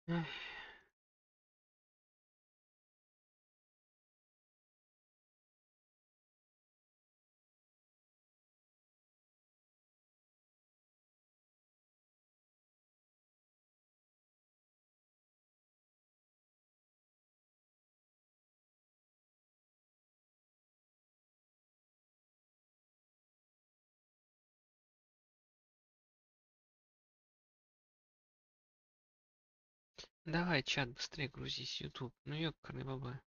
Эх, Давай, чат, быстрее грузись, YouTube. Ну ёкарный баба.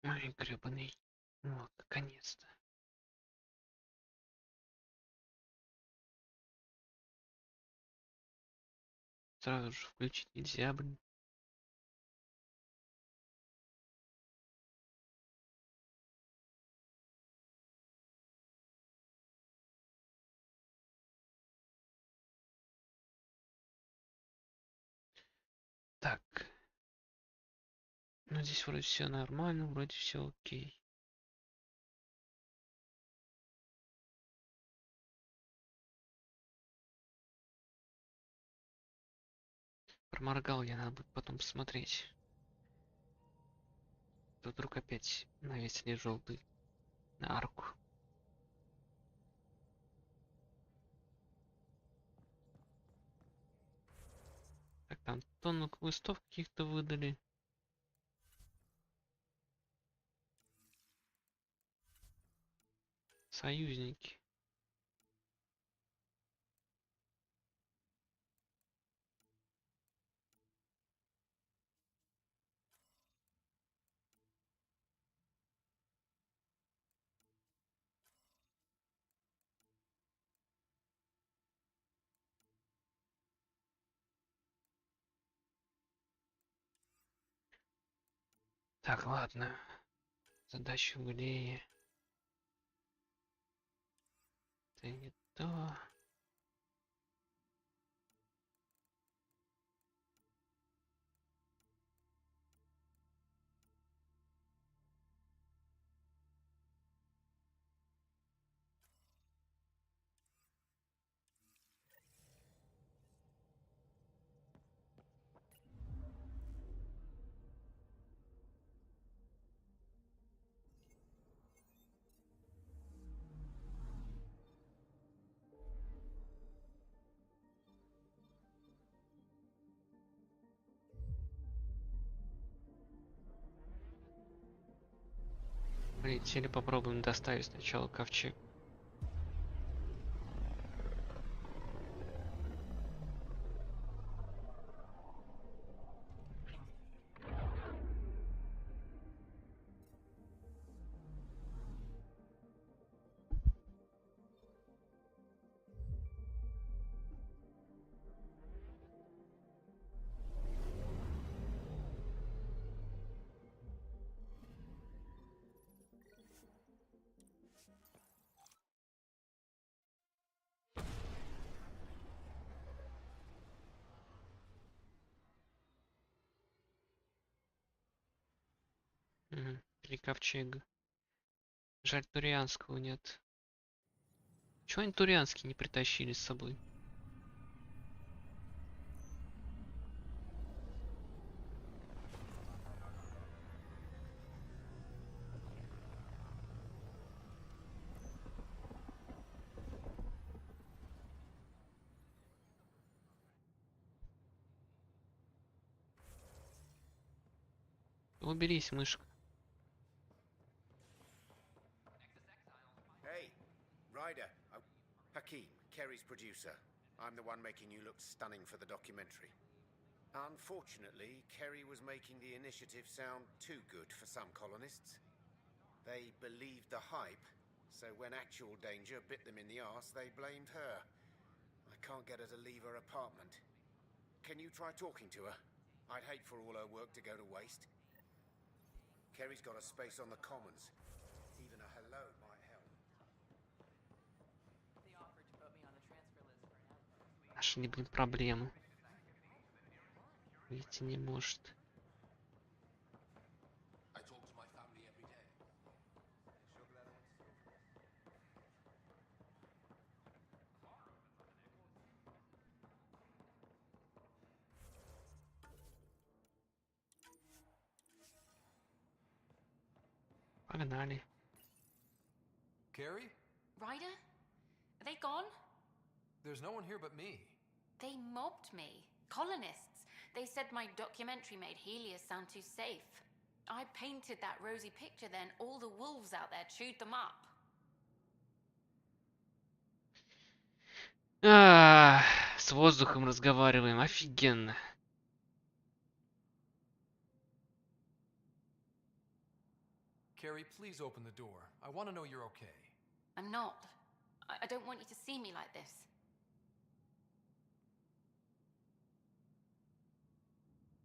Ой, гребаный. Вот, наконец-то. Сразу же включить нельзя, блин. Так. Ну здесь вроде все нормально, вроде все окей. Проморгал я, надо будет потом посмотреть. То вдруг опять навесили желтый на арку. Так, там тонну квестов каких-то выдали. Союзники. Так, ладно. Задача углее. Это не то. Полетели, попробуем доставить сначала ковчег. Угу. 3 ковчега. Жаль, турианского нет. Чего они турианский не притащили с собой? Уберись, мышка. Hey, Ryder. Hakeem, Kerry's producer. I'm the one making you look stunning for the documentary. Unfortunately, Kerry was making the initiative sound too good for some colonists. They believed the hype, so when actual danger bit them in the arse, they blamed her. I can't get her to leave her apartment. Can you try talking to her? I'd hate for all her work to go to waste. Kerry's got a space on the commons. Even a hello might help. Нашли, блин, проблему. Выйти не может. Погнали. Carrie? Ryder? Are they gone? There's no one here but me. They mobbed me. Colonists. They said my documentary made Helios sound too safe. I painted that rosy picture then. All the wolves out there chewed them up. С воздухом разговариваем. Офигенно. Carrie, please open the door. I want to know you're okay. I'm not. I don't want you to see me like this.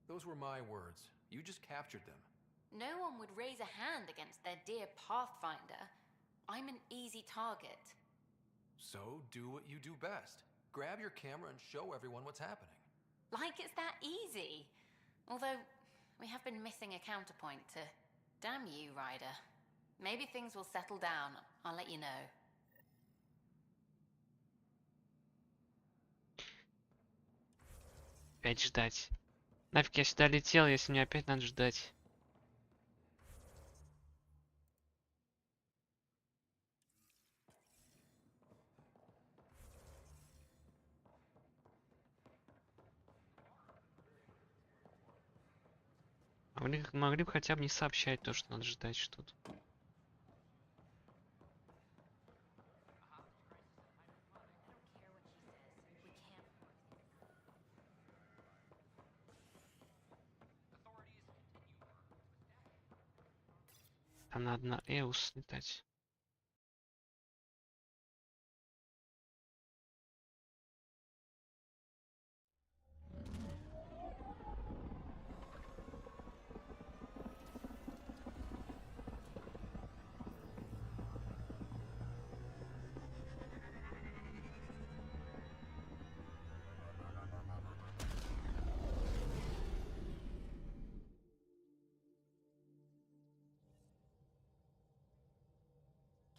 Those were my words. You just captured them. No one would raise a hand against their dear Pathfinder. I'm an easy target. So do what you do best. Grab your camera and show everyone what's happening. Like it's that easy. Although, we have been missing a counterpoint to... Damn you, Ryder. Maybe things will settle down. I'll let you know. Опять ждать. Нафиг я сюда летел, если мне опять надо ждать. Могли бы хотя бы не сообщать то, что надо ждать что-то. Там надо на Эус летать.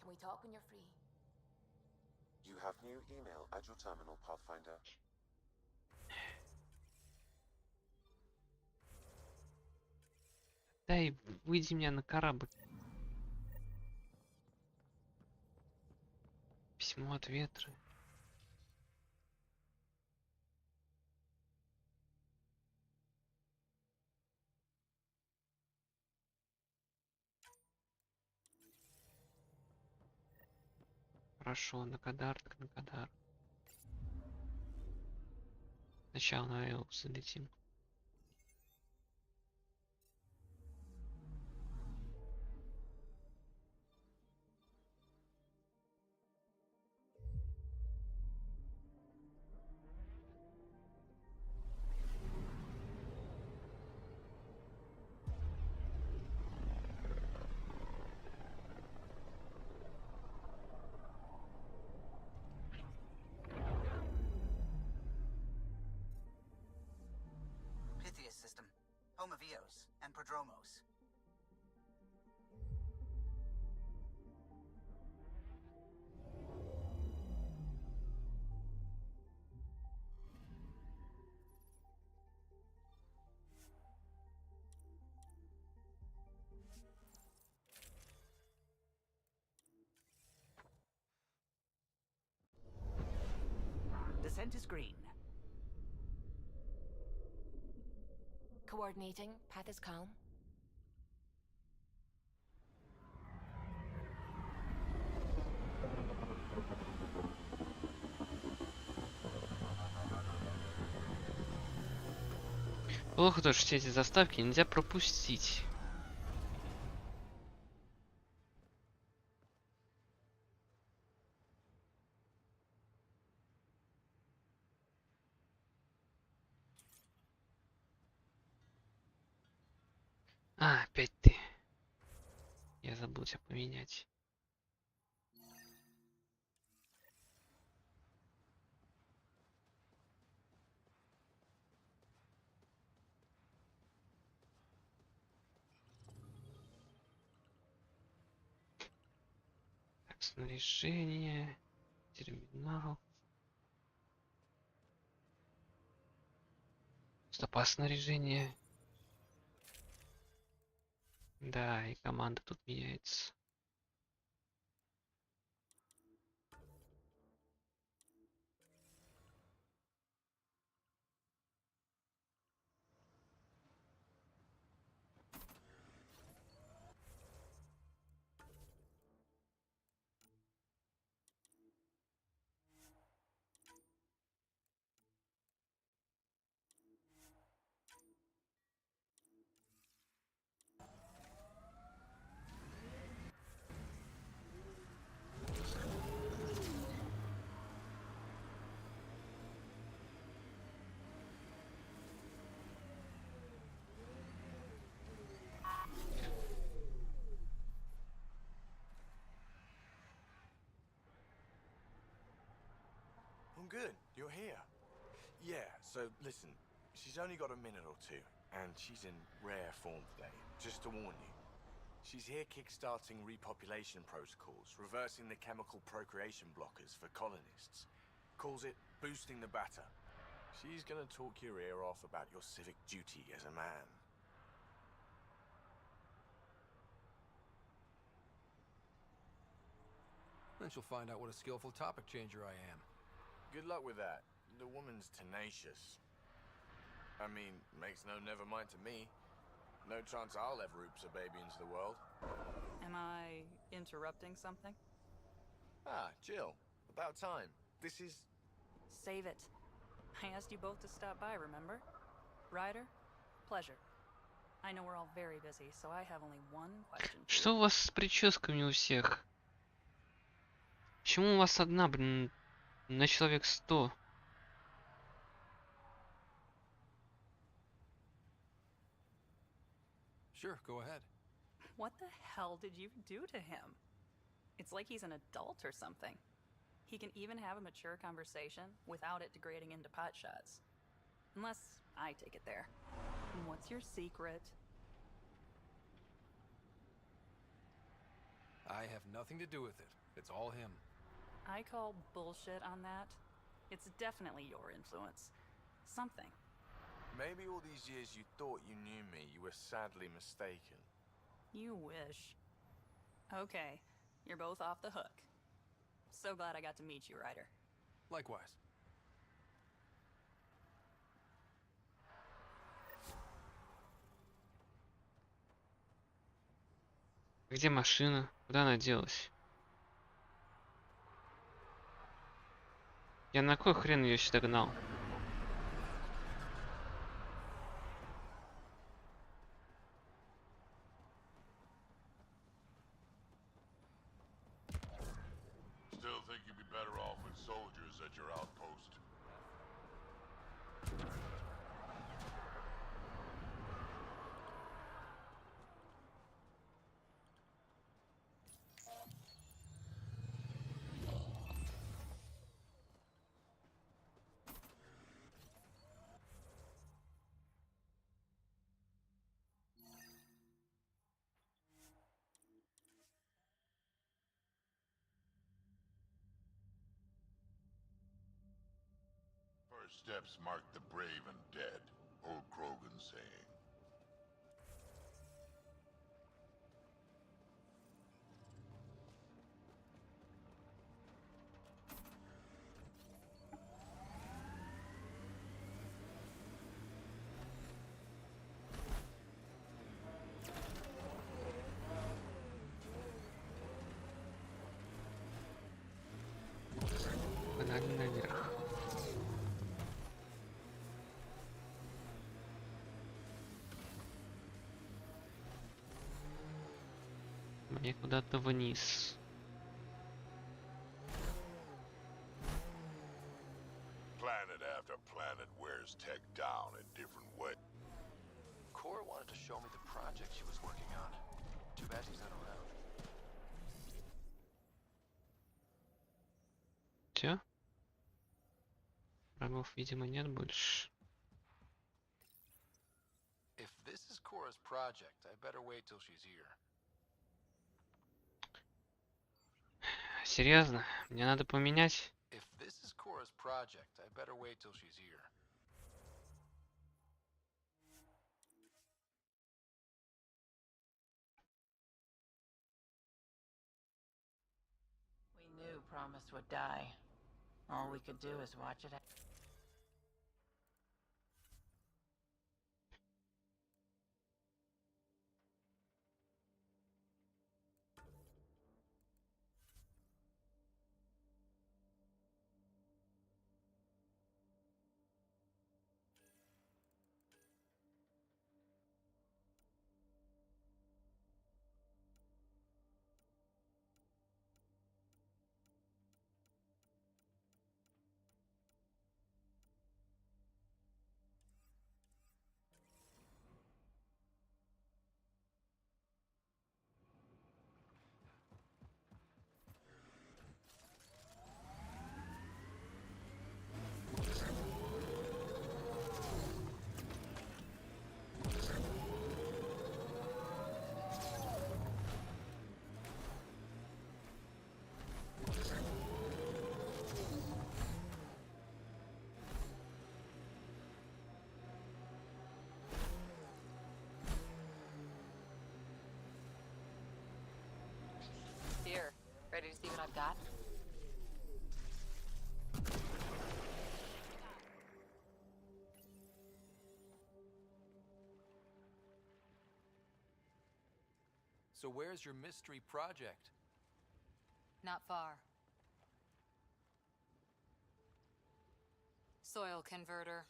Can we talk when you're free? You have new email at your terminal, Pathfinder. Дай, выйди меня на корабль. Письмо от ветра. Хорошо, на Кадар, так на Кадар. Сначала на Эус залетим. System, home of Eos and Prodromos. Descent is green. Coordinating. Path is calm. Плохо то, что все эти заставки нельзя пропустить. Опять ты. Я забыл тебя поменять. Так, снаряжение, терминал. Стопа снаряжение. Да, и команда тут меняется. I'm good. You're here. Yeah, so listen, she's only got a minute or two, and she's in rare form today. Just to warn you. She's here kickstarting repopulation protocols, reversing the chemical procreation blockers for colonists. Calls it boosting the batter. She's gonna talk your ear off about your civic duty as a man. Then she'll find out what a skillful topic changer I am. Good luck with that. The woman's tenacious. I mean, makes no never mind to me. No chance I'll ever oops a baby into the world. Am I interrupting something? Ah, Jill. About time. This is... Save it. I asked you both to stop by, remember? Ryder, pleasure. I know we're all very busy, so I have only one question. Что у вас с прическами у всех? Почему у вас одна, блин, на человек 100? Sure, go ahead. What the hell did you do to him? It's like he's an adult or something. He can even have a mature conversation without it degrading into pot shots. Unless I take it there. What's your secret? I have nothing to do with it. It's all him. I call bullshit on that. It's definitely your influence. Something. Maybe all these years you thought you knew me, you were sadly mistaken. You wish. Okay, you're both off the hook. So glad I got to meet you, Ryder. Likewise. Где машина? Куда она делась? Я на кой хрен ее сюда гнал? Still think you'd be better off with soldiers at your outpost. First steps mark the brave and dead. Old Krogan saying. Погнали наверх. Мне куда-то вниз. Planet after planet wears tech down in different ways. Core wanted to show me the project she was working on. Too bad she's not around. все? Врагов, видимо, нет больше. If this is Cora's project, I better wait till she's here. Серьезно? Мне надо поменять? If this is Cora's project, I better wait till she's here. We knew Promise would die. All we could do is watch it. Here, ready to see what I've got? So where's your mystery project? Not far. Soil converter.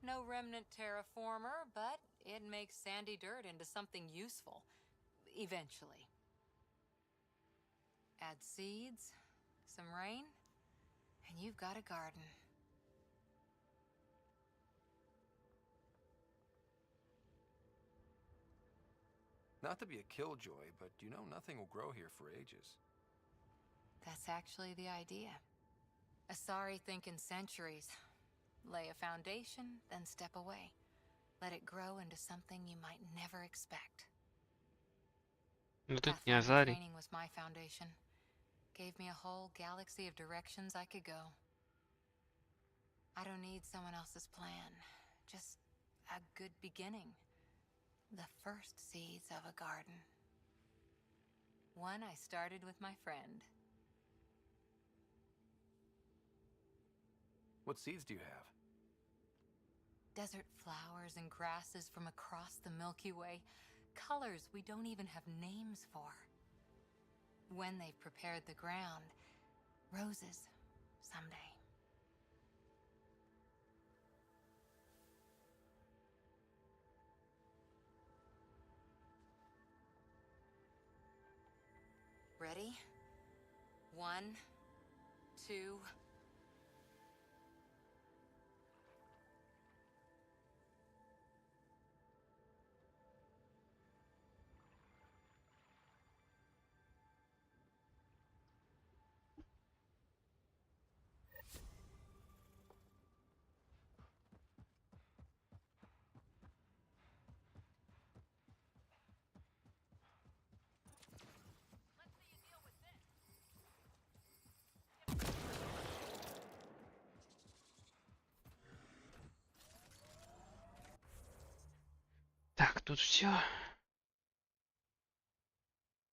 No remnant terraformer, but it makes sandy dirt into something useful. Eventually. Add seeds, some rain, and you've got a garden. Not to be a killjoy, but you know nothing will grow here for ages. That's actually the idea. Asari think in centuries. Lay a foundation, then step away. Let it grow into something you might never expect. Ну тут не Pathfinder Азарий. training was my foundation. Gave me a whole galaxy of directions I could go. I don't need someone else's plan. Just a good beginning. The first seeds of a garden. One I started with my friend. What seeds do you have? Desert flowers and grasses from across the Milky Way. Colors we don't even have names for. When they've prepared the ground, roses someday. Ready? 1, 2. Так, тут все.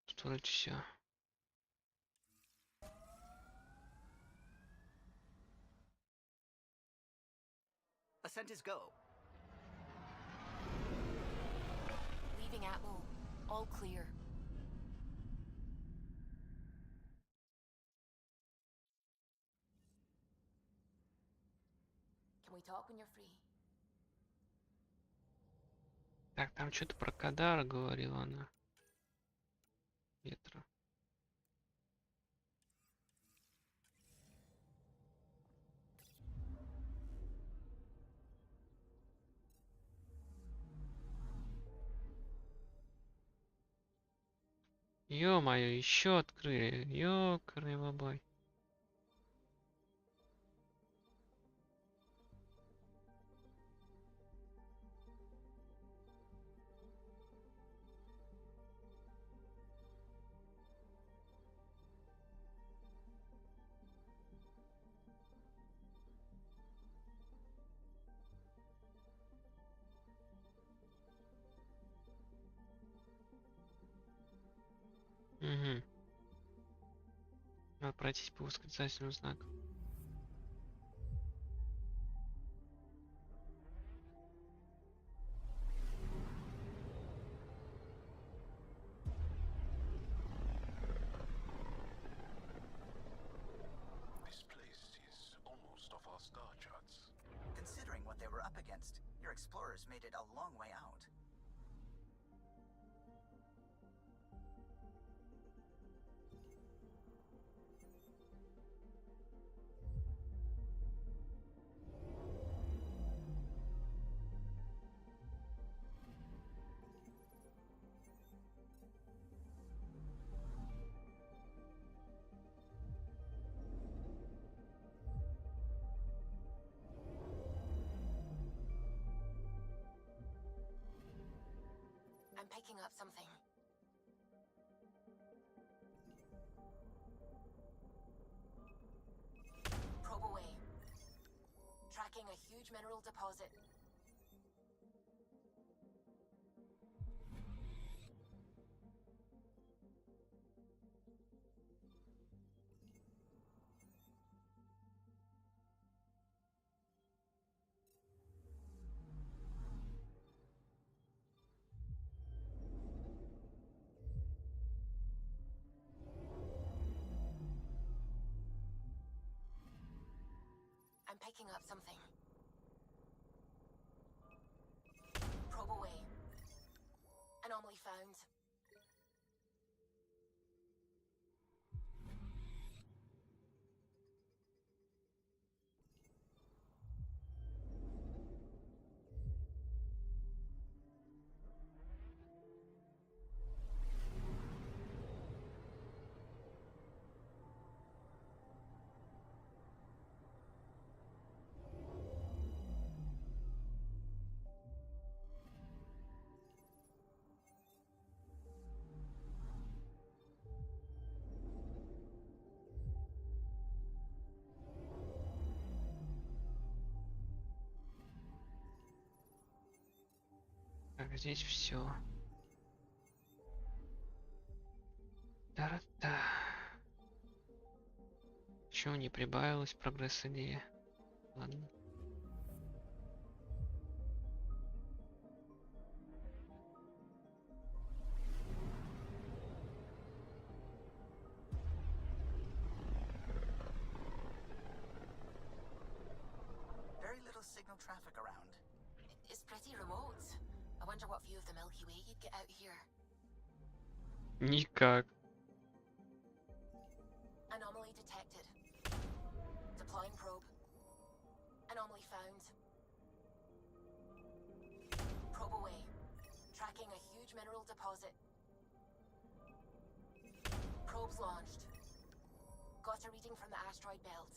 Тут вроде все. Ascent is go. Leaving Atmo. All clear. Can we talk when you're free? Так, там что-то про Кадара говорила она. Ветра. Ё-моё, еще открыли. Ёкарный бабай. Угу. Надо пройтись по восклицательному знаку. This place is almost off our star charts. Considering what they were up against, your explorers made it a long way out. I'm picking up something. Probe away. Tracking a huge mineral deposit. I'm picking up something. Probe away. Anomaly found. Так, здесь все. Та-та. Чего не прибавилось прогресс идеи? Ладно. Very little signal traffic around. It's pretty remote. I wonder what view of the Milky Way you'd get out here. Никак. Anomaly detected. Deploying probe. Anomaly found. Probe away. Tracking a huge mineral deposit. Probes launched. Got a reading from the asteroid belt.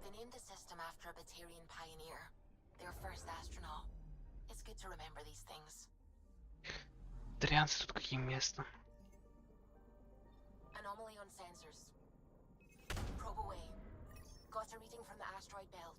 They named the system after a Batarian pioneer, their first astronaut. It's good to remember these things. Трианцы тут какие места? Anomaly on sensors. Probe away. Got a reading from the asteroid belt.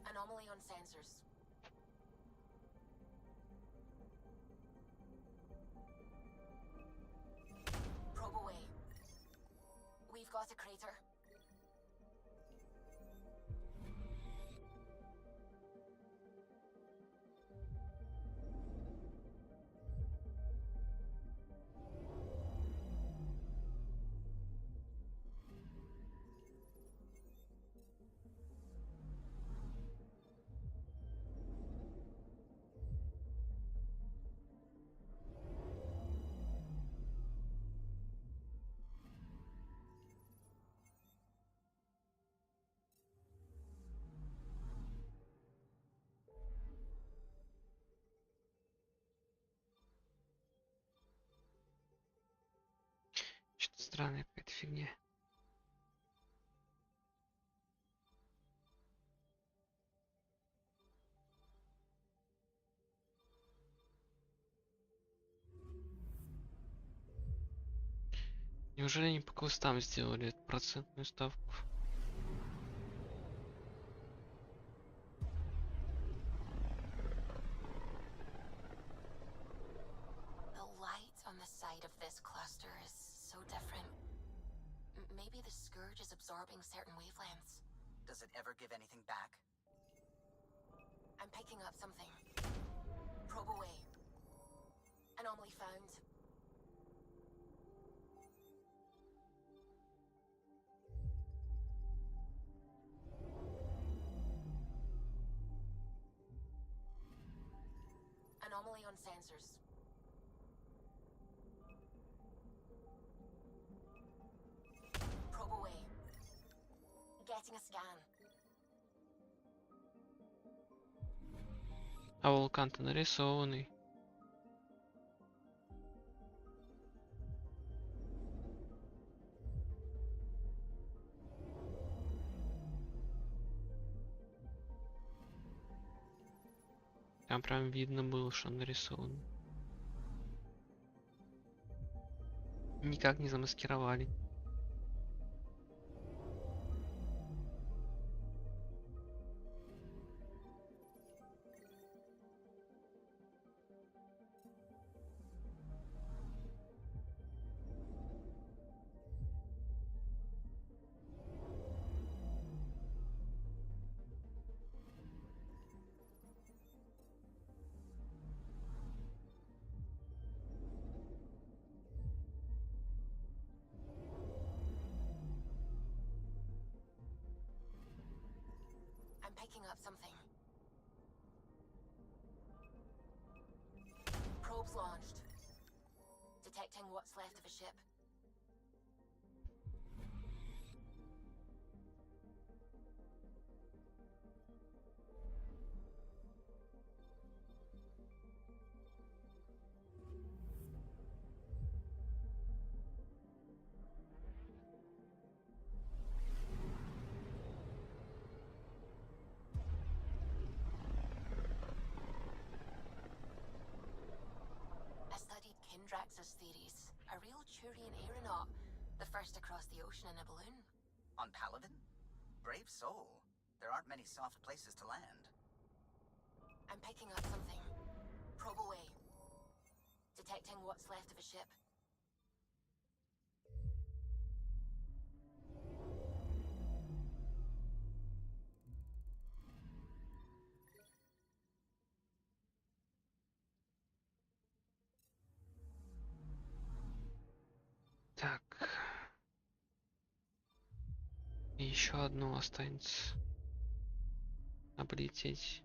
Anomaly on sensors. Probe away. We've got a crater. Что-то странная какая-то фигня. Неужели они по квестам сделали эту процентную ставку? The light on the side of this cluster is so different. Maybe the Scourge is absorbing certain wavelengths. Does it ever give anything back? I'm picking up something. Probe away. Anomaly found. Anomaly on sensors. Probe away. Getting a scan. А вулкан-то нарисованный. Там прям видно было, что он нарисован. Никак не замаскировали. I'm picking up something. Probes launched. Detecting what's left of a ship. Drax's theories. A real Turian aeronaut. The first across the ocean in a balloon. On Paladin? Brave soul. There aren't many soft places to land. I'm picking up something. Probe away. Detecting what's left of a ship. Так. И еще одно останется. Облететь.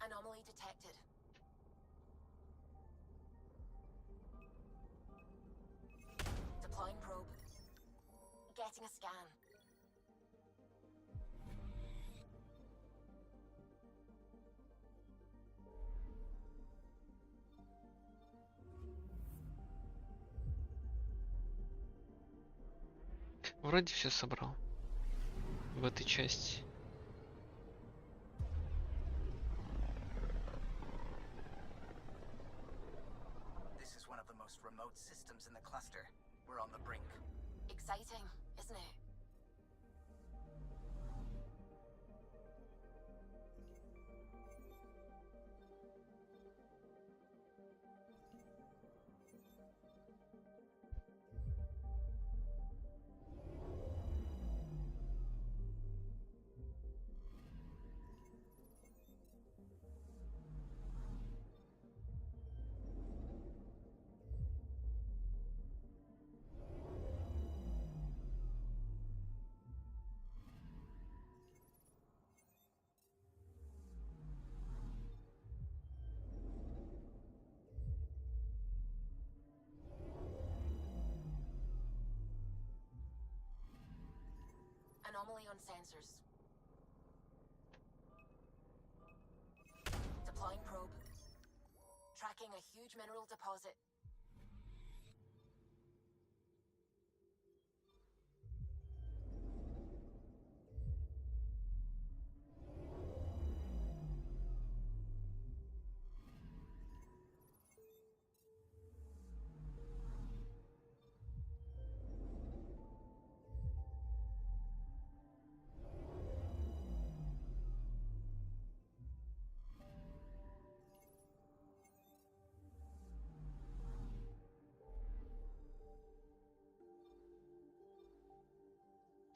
Anomaly detected. Deploying probe. Getting a scan. Вроде все собрал в этой части. This is one of the most remote systems in the cluster. We're on the brink. Exciting, isn't it? Anomaly on sensors. Deploying probe. Tracking a huge mineral deposit.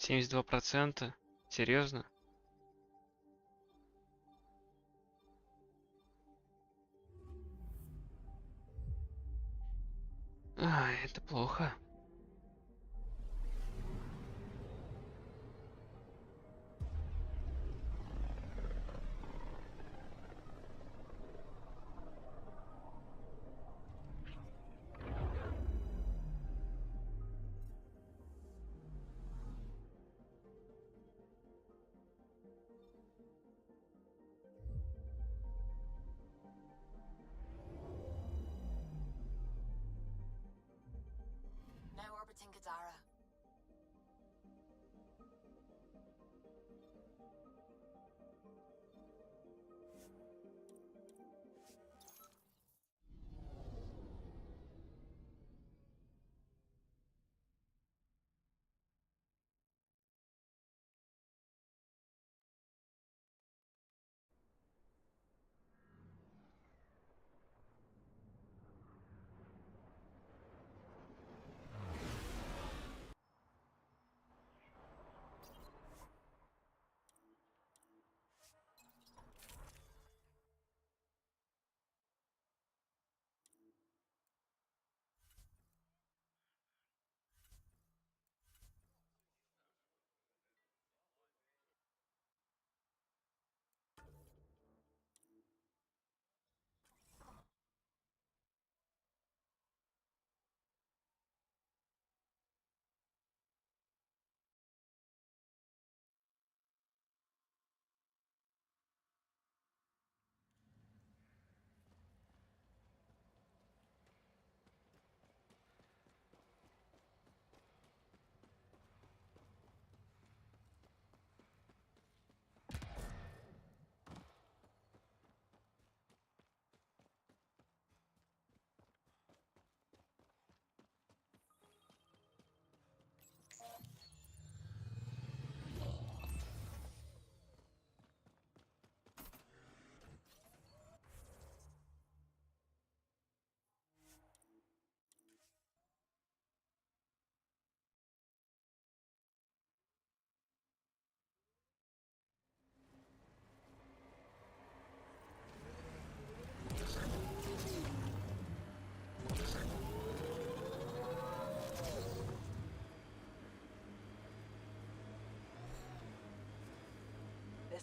%. Серьезно? Это плохо.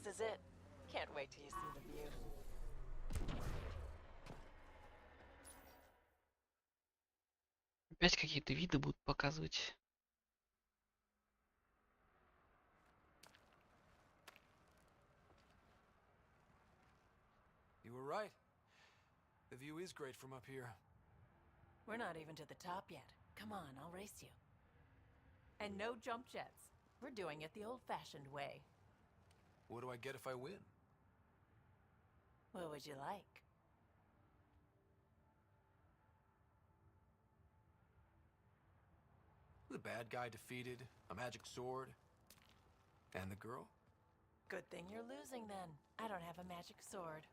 is it. Can't wait till you see the view. Опять какие-то виды будут показывать. You were right. The view is great from up here. We're not even to the top yet. Come on, I'll race you. And no jump jets. We're doing it the old-fashioned way. What do I get if I win? What would you like? The bad guy defeated, a magic sword, and the girl? Good thing you're losing then. I don't have a magic sword.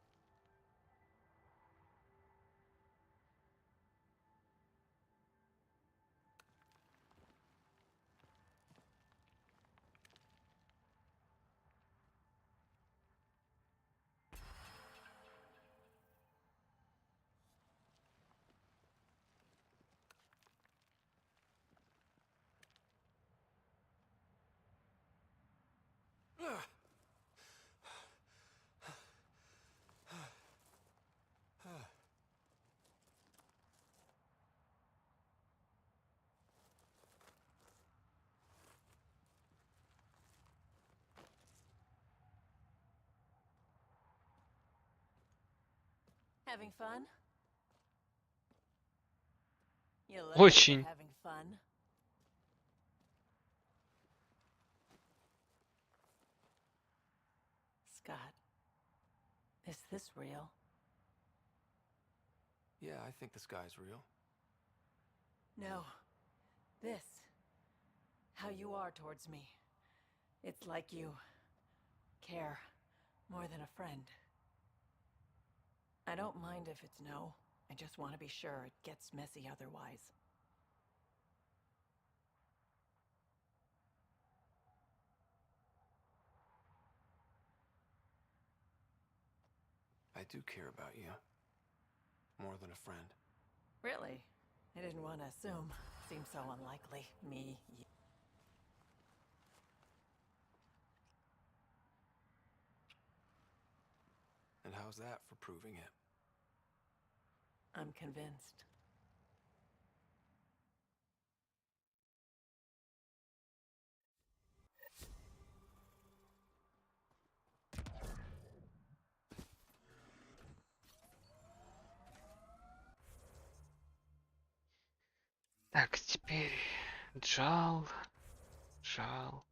Having fun? You look like Очень. you're having fun. Scott, is this real? Yeah, I think the sky's real. No. This. How you are towards me. It's like you care more than a friend. I don't mind if it's no. I just want to be sure it gets messy otherwise. I do care about you. More than a friend. Really? I didn't want to assume. Seems so unlikely. Me. And how's that for proving it? I'm convinced. Так, теперь джал. Джал.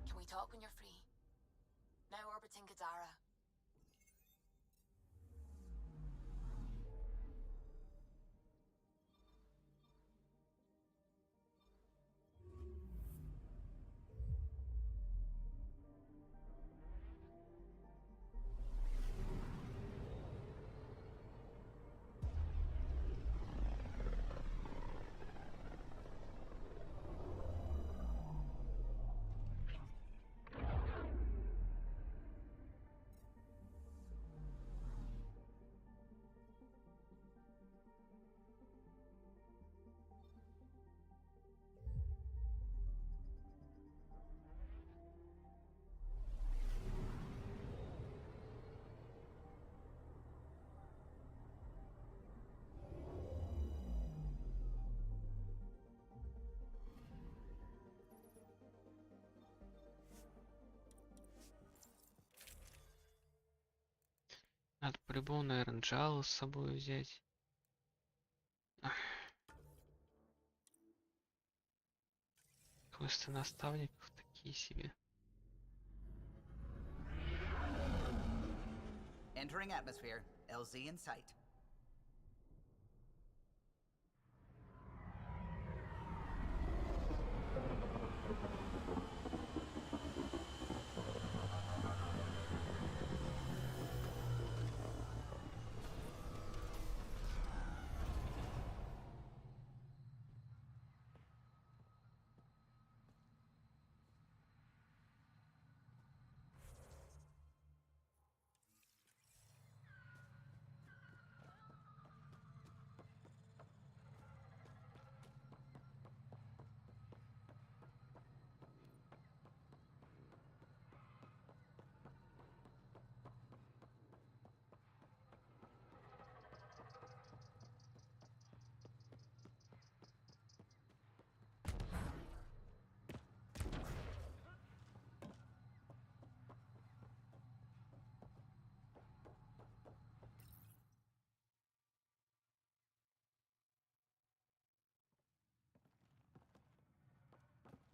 Can we talk when you're free? Now orbiting Gadara. Надо по-любому, наверное, джал с собой взять. Квесты наставников такие. такие себе. Entering atmosphere. LZ in sight.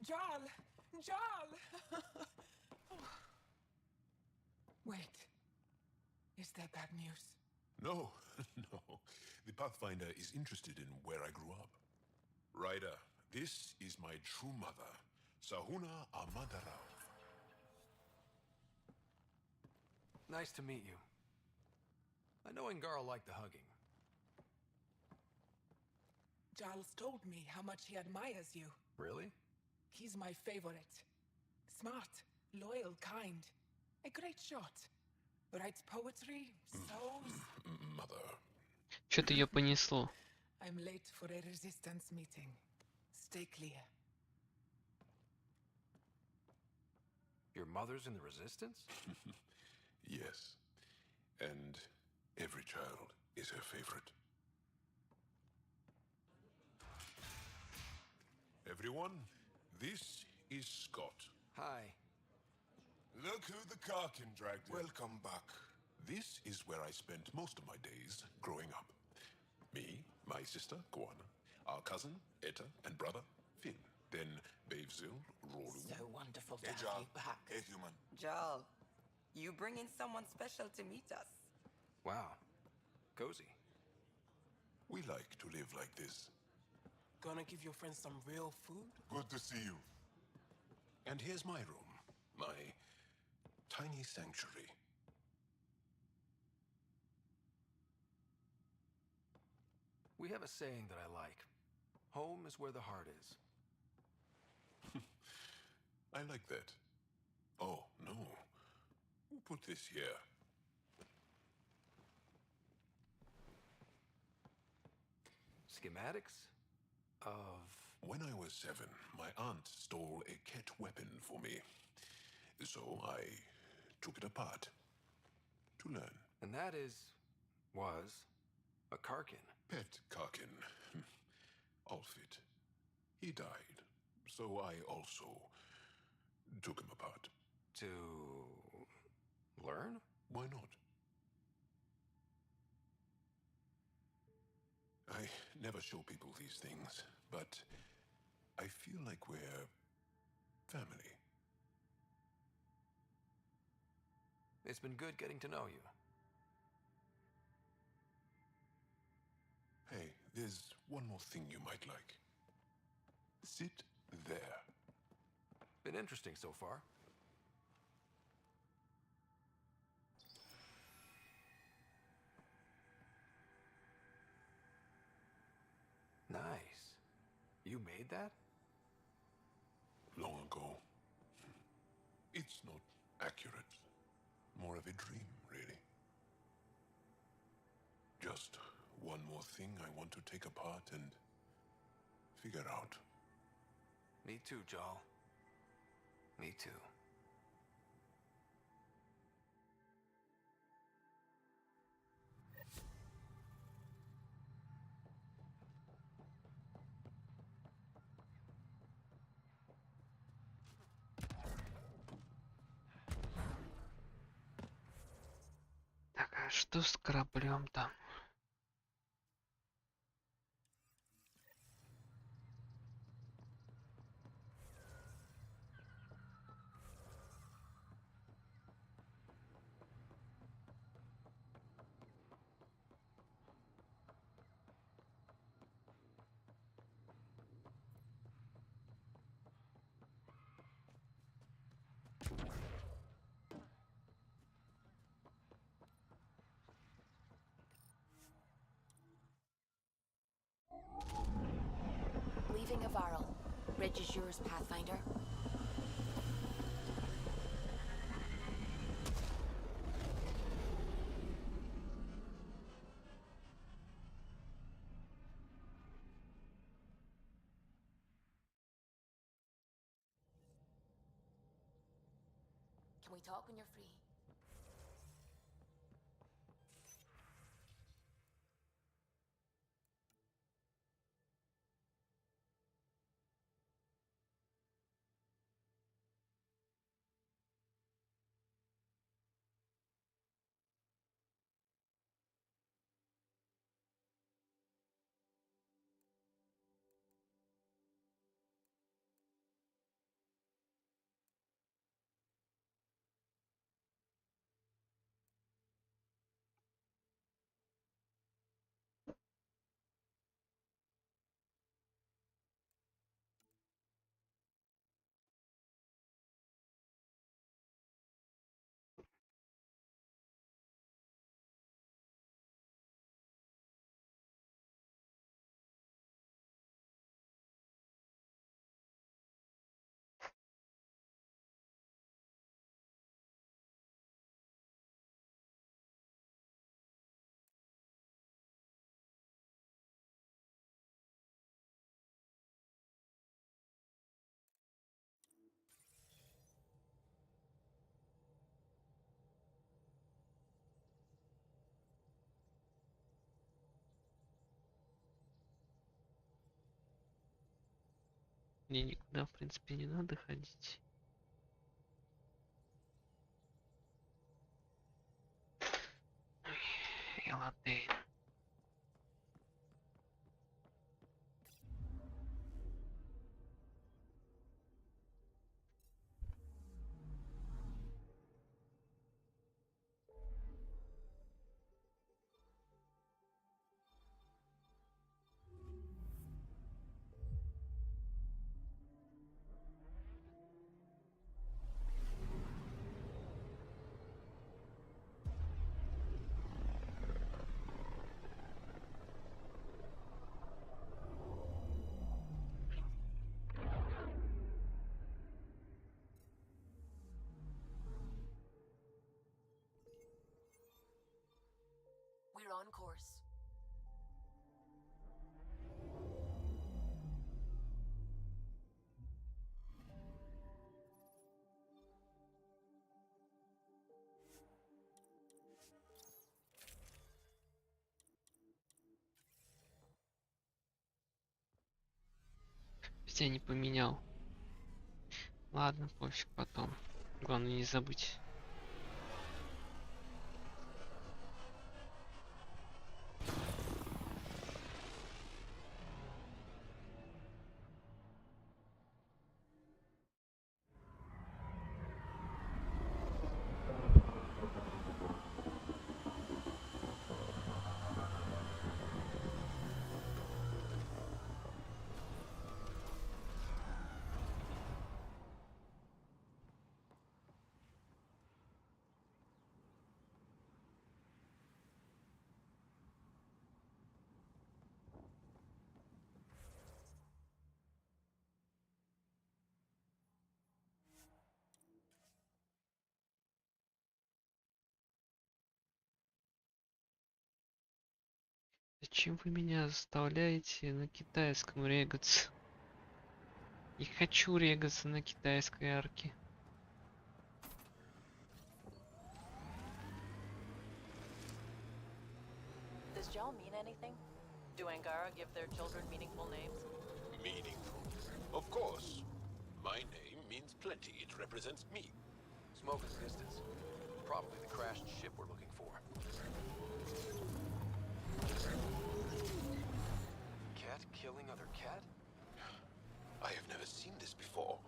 Jarl! Jarl! Wait. Is that bad news? No, no. The Pathfinder is interested in where I grew up. Ryder, this is my true mother, Sahuna Amadarao. Nice to meet you. I know Ingarl liked the hugging. Jarl's told me how much he admires you. Really? He's my favorite. Smart, loyal, kind. A great shot. Writes poetry, so... Mother. Что-то ее понесло. I'm late for a resistance meeting. Stay clear. Your mother's in the resistance? Yes. And every child is her favorite. Everyone, this is Scott. Hi. Look who the Karkin dragged in. Welcome back. This is where I spent most of my days growing up. Me, my sister, Guana, our cousin, Etta, and brother, Finn. Then Bavzil, Rolu. So wonderful to Hey, have Jarl. you back. Hey, human. Jarl, you bring in someone special to meet us. Wow. Cozy. We like to live like this. Gonna give your friends some real food? Good to see you. And here's my room. My tiny sanctuary. We have a saying that I like. Home is where the heart is. I like that. Oh, no. Who put this here? Schematics of... When I was 7, my aunt stole a cat weapon for me. So I took it apart to learn. And that was a Karkin. Pet Karkin. Alfit. He died. So I also took him apart. To learn? Why not? I never show people these things, but I feel like we're family. It's been good getting to know you. Hey, there's one more thing you might like. Sit there. Been interesting so far. Nice. You made that? Long ago. It's not accurate. More of a dream, really. Just one more thing I want to take apart and figure out. Me too, Jarl. Me too. Так, а что с кораблем там? Navarro. Bridge is yours, Pathfinder. Can we talk when you're free? Мне никуда, в принципе, не надо ходить. Ладно. We're on course. Я не поменял. Ладно, пофиг, потом. Главное не забыть. Зачем вы меня заставляете на китайском регаться? Не хочу регаться на китайской арке. Does Jal mean anything? Do Angara give their children meaningful names? Meaningful? Of course. My name means plenty. It represents me. Smoke and distance. Probably the crashed ship we're looking for. Cat killing other cat? I have never seen this before.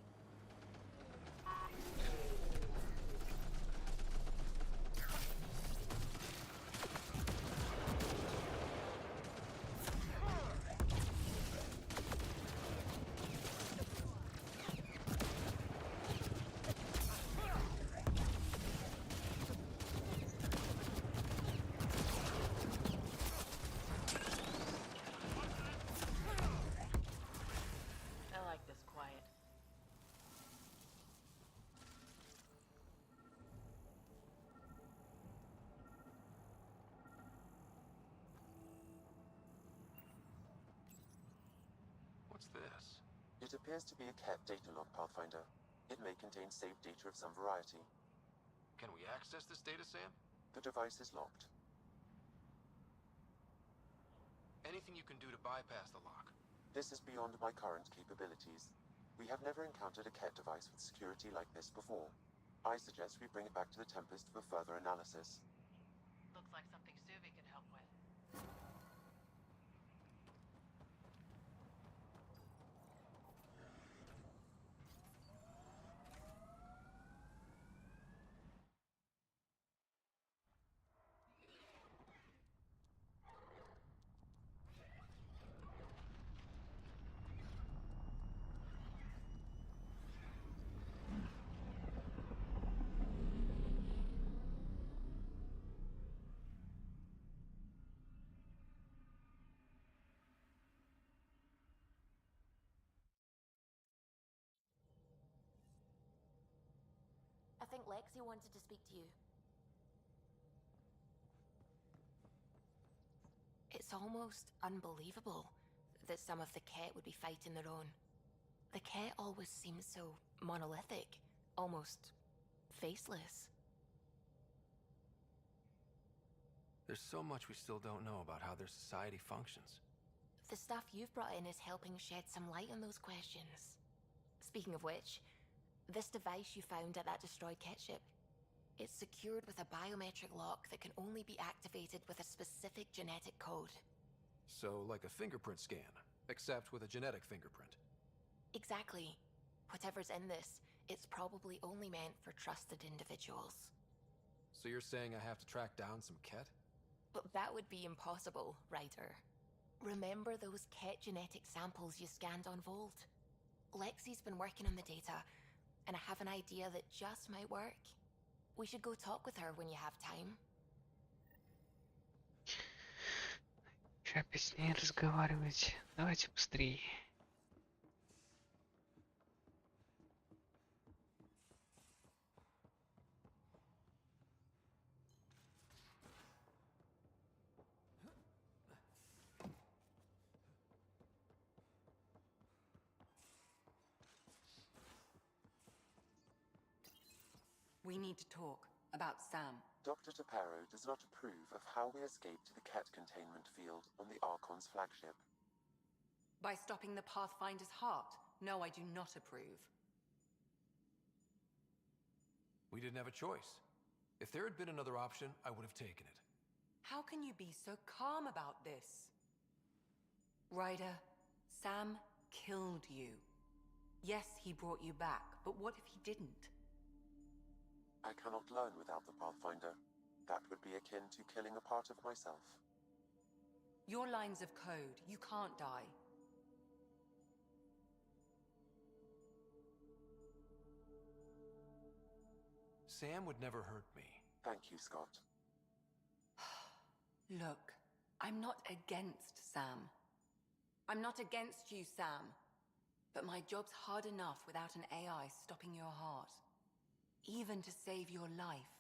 What's this? It appears to be a cat data log, Pathfinder. It may contain saved data of some variety. Can we access this data, Sam? The device is locked. Anything you can do to bypass the lock? This is beyond my current capabilities. We have never encountered a cat device with security like this before. I suggest we bring it back to the Tempest for further analysis. Looks like something Suvi could help with. I think Lexi wanted to speak to you. It's almost unbelievable that some of the Ket would be fighting their own. The Ket always seems so monolithic, almost faceless. There's so much we still don't know about how their society functions. The stuff you've brought in is helping shed some light on those questions. Speaking of which, this device you found at that destroyed Ket ship, it's secured with a biometric lock that can only be activated with a specific genetic code. So, like a fingerprint scan, except with a genetic fingerprint. Exactly. Whatever's in this, it's probably only meant for trusted individuals. So you're saying I have to track down some Ket? But that would be impossible, Ryder. Remember those Ket genetic samples you scanned on Volt? Lexi's been working on the data, and I have an idea that just might work. We should go talk with her when you have time. Че опять с ней разговаривать? Давайте быстрее. We need to talk about Sam. Dr. Taparo does not approve of how we escaped to the Ket containment field on the Archon's flagship. By stopping the Pathfinder's heart? No, I do not approve. We didn't have a choice. If there had been another option, I would have taken it. How can you be so calm about this? Ryder, Sam killed you. Yes, he brought you back, but what if he didn't? I cannot learn without the Pathfinder. That would be akin to killing a part of myself. Your lines of code, you can't die. Sam would never hurt me. Thank you, Scott. Look, I'm not against Sam. I'm not against you, Sam. But my job's hard enough without an AI stopping your heart. Even to save your life.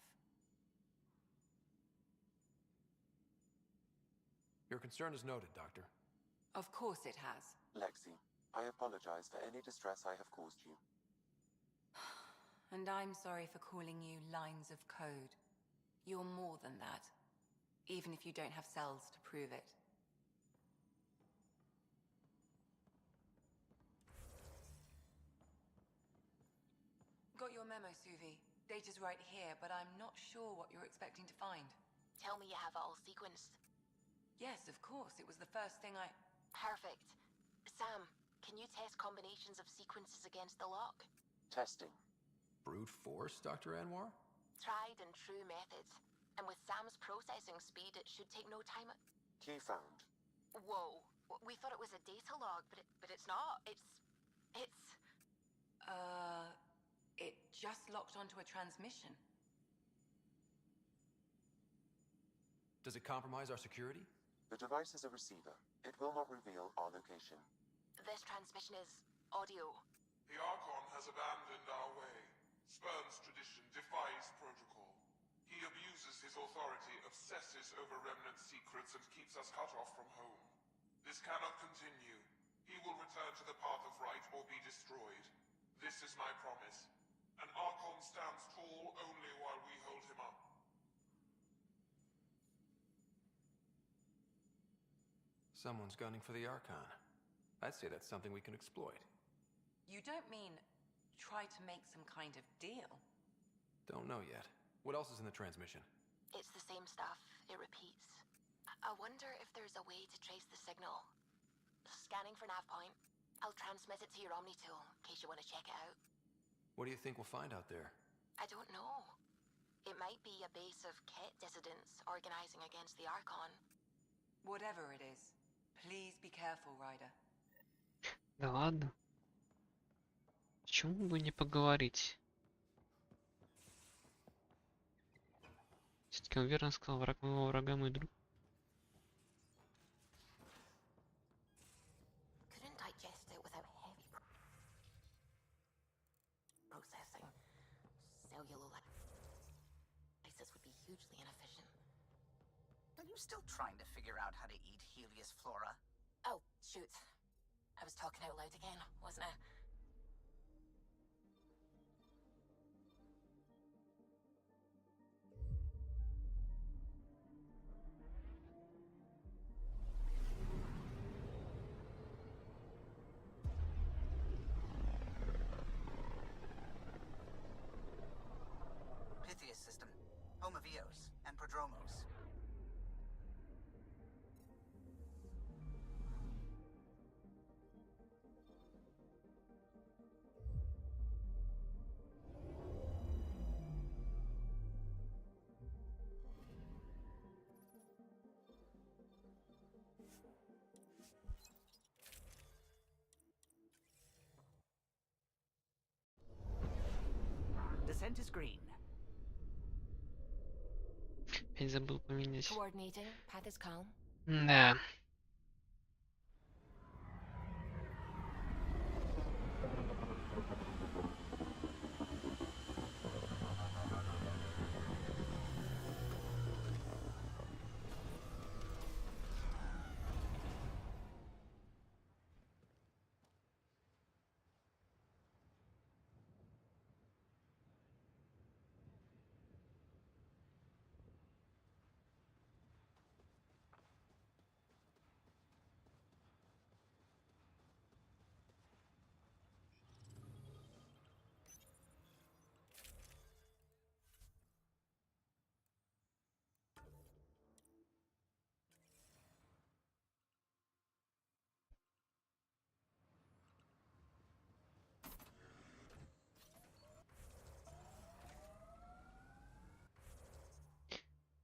Your concern is noted, Doctor. Of course it has. Lexi, I apologize for any distress I have caused you. And I'm sorry for calling you lines of code. You're more than that. Even if you don't have cells to prove it. Got your memo, Suvi. Data's right here, but I'm not sure what you're expecting to find. Tell me you have it all sequenced. Yes, of course. It was the first thing I... Perfect. Sam, can you test combinations of sequences against the lock? Testing. Brute force, Dr. Anwar? Tried and true methods. And with Sam's processing speed, it should take no time. Key found. Whoa. We thought it was a data log, but it's not. It's... It just locked onto a transmission. Does it compromise our security? The device is a receiver. It will not reveal our location. This transmission is audio. The Archon has abandoned our way, spurns tradition, defies protocol. He abuses his authority, obsesses over remnant secrets, and keeps us cut off from home. This cannot continue. He will return to the path of right or be destroyed. This is my promise. An Archon stands tall only while we hold him up. Someone's gunning for the Archon. I'd say that's something we can exploit. You don't mean try to make some kind of deal? Don't know yet. What else is in the transmission? It's the same stuff. It repeats. I wonder if there's a way to trace the signal. Scanning for nav point. I'll transmit it to your Omni tool in case you want to check it out. What do you think we'll find out there? I don't know. It might be a base of Ket dissidents organizing against the Archon. Whatever it is, please be careful, Ryder. Да ладно. Почему бы не поговорить? Все-таки он верно сказал, враг моего врага мой друг. Couldn't digest it without heavy processing. Cellulolysis would be hugely inefficient. Are you still trying to figure out how to eat Helios flora? Oh, shoot. I was talking out loud again, wasn't I? Pythias system, home of Eos and Prodromos. Descent is green. Я забыл поменять. Coordinating. Path is calm. Да.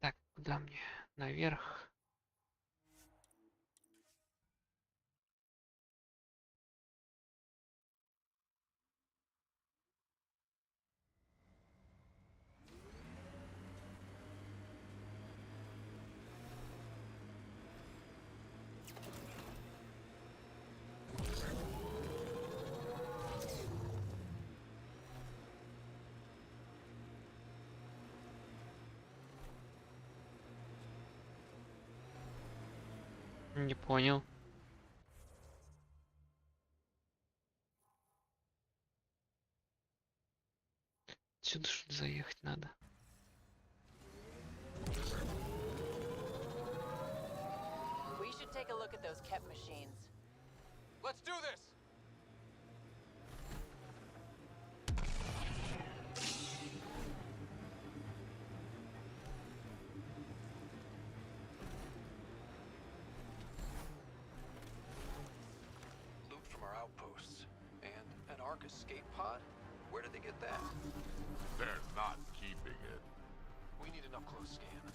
Так, куда мне? Наверх. Не понял. Сюда что ли заехать надо? We should take a look at those Ket machines. Let's do this! Loot from our outposts. And an Ark escape pod? Where did they get that? They're not keeping it. We need an up-close scan.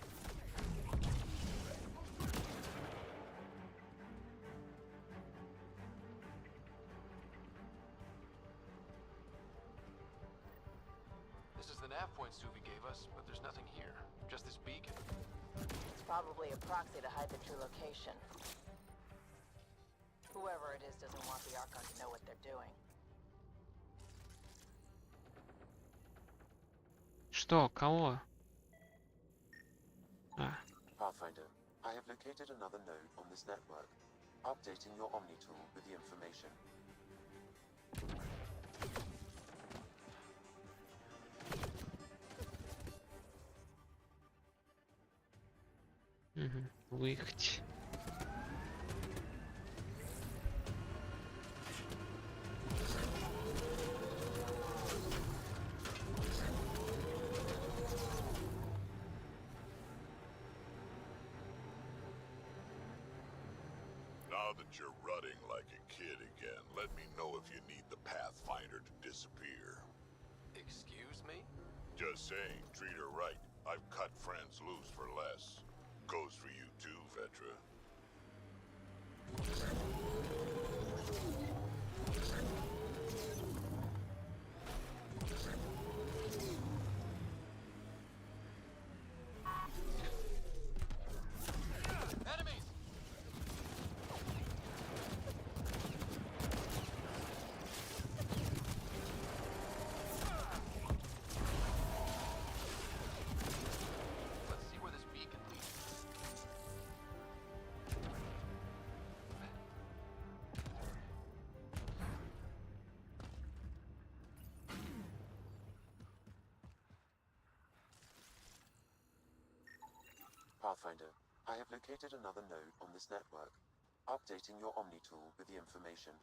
This is the nav point Suvi gave us, but there's nothing here. Just this beacon. It's probably a proxy to hide the true location. Whoever it is doesn't want the Archon to know what they're doing. Что? Кого? А. Pathfinder, I have located another node on this network. Updating your Omni tool with the information. Выехать. Now that you're rutting like a kid again, let me know if you need the Pathfinder to disappear. Excuse me? Just saying, treat her right. I've cut friends loose for less. Goes for you too, Vetra. Enemies! Let's see where this beacon leads. Pathfinder, I have located another node on this network. Updating your Omni tool with the information.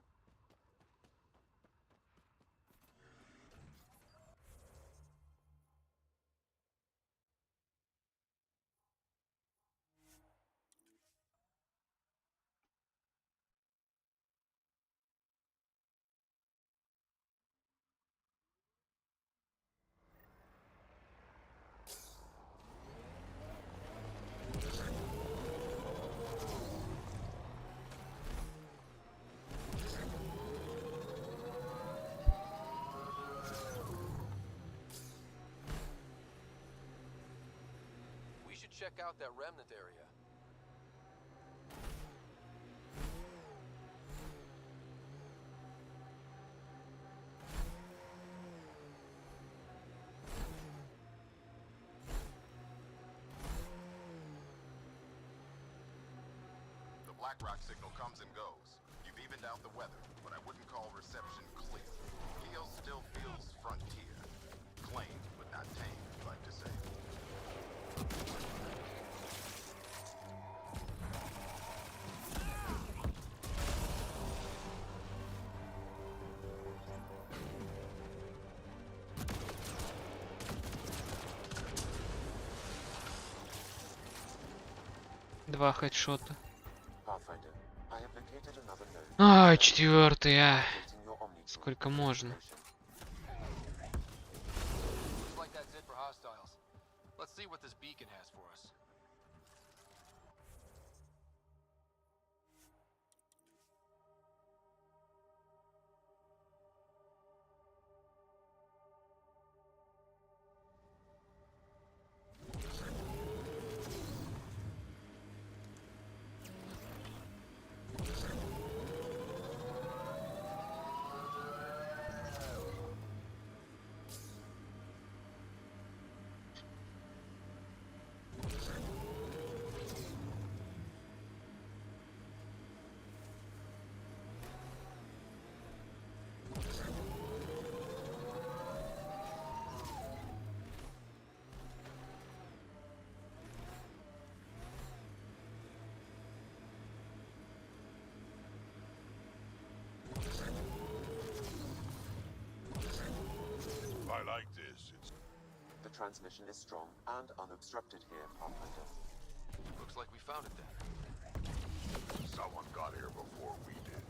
We should check out that remnant area. The BlackRock signal comes and goes. You've evened out the weather, but I wouldn't call reception clear. Keel still feels frontier. Claimed, but not tamed, we like to say. Два хедшота. Pathfinder, I have located another node. А, четвертый, а. Updating your Omni tool Сколько with the можно? information. Looks like that's it for hostiles. Let's see what this beacon has for us. I like this. It's The transmission is strong and unobstructed here, Pathfinder. Looks like we found it then. someone got here before we did.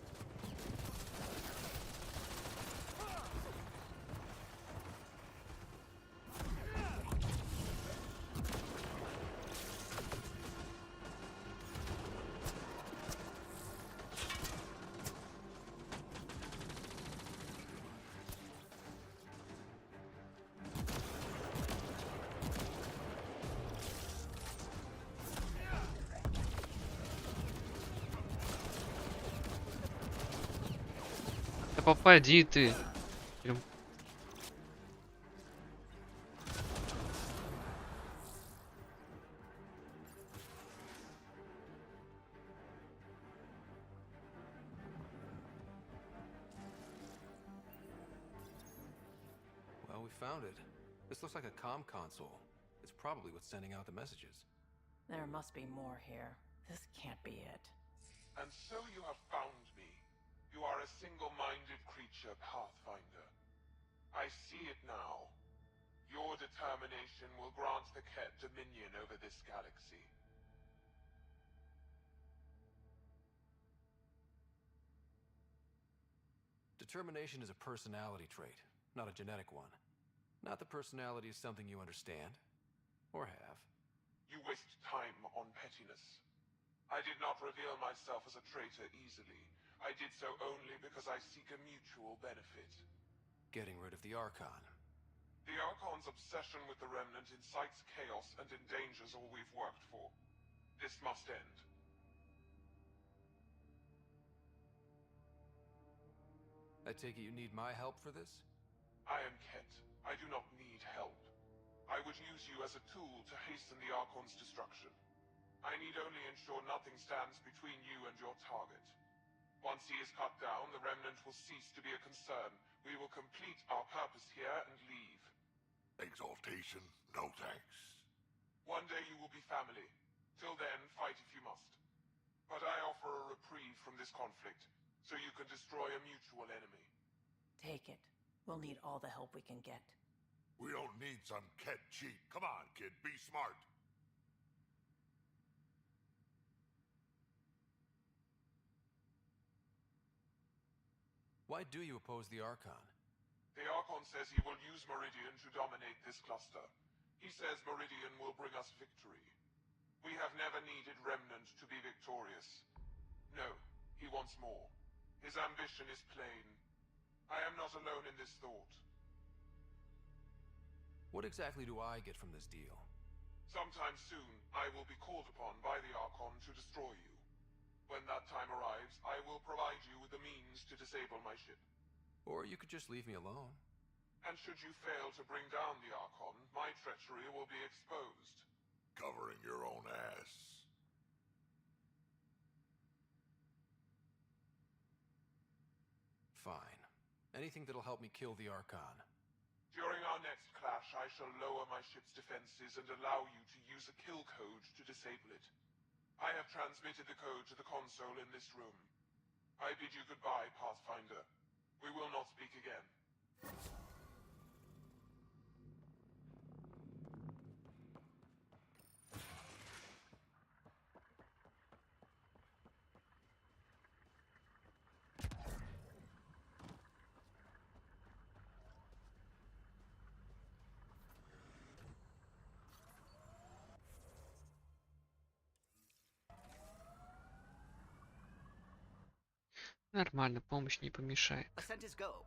Да попади ты. found it. This looks like a comm console. It's probably what's sending out the messages. There must be more here. This can't be it. And so you have found me. You are a single-minded creature, Pathfinder. I see it now. Your determination will grant the Ket dominion over this galaxy. Determination is a personality trait, not a genetic one. Not that personality is something you understand. Or have. You waste time on pettiness. I did not reveal myself as a traitor easily. I did so only because I seek a mutual benefit. Getting rid of the Archon. The Archon's obsession with the Remnant incites chaos and endangers all we've worked for. This must end. I take it you need my help for this? I am Ket. I do not need help. I would use you as a tool to hasten the Archon's destruction. I need only ensure nothing stands between you and your target. Once he is cut down, the Remnant will cease to be a concern. We will complete our purpose here and leave. Exaltation? No thanks. One day you will be family. Till then, fight if you must. But I offer a reprieve from this conflict, so you can destroy a mutual enemy. Take it. We'll need all the help we can get. We don't need some Ket cheat. Come on, kid, be smart. Why do you oppose the Archon? The Archon says he will use Meridian to dominate this cluster. He says Meridian will bring us victory. We have never needed Remnant to be victorious. No, he wants more. His ambition is plain. I am not alone in this thought. What exactly do I get from this deal? Sometime soon, I will be called upon by the Archon to destroy you. When that time arrives, I will provide you with the means to disable my ship. Or you could just leave me alone. And should you fail to bring down the Archon, my treachery will be exposed. Covering your own ass. Fine. Anything that'll help me kill the Archon. During our next clash, I shall lower my ship's defenses and allow you to use a kill code to disable it. I have transmitted the code to the console in this room. I bid you goodbye, Pathfinder. We will not speak again. Нормально, помощь не помешает. Ascent is go.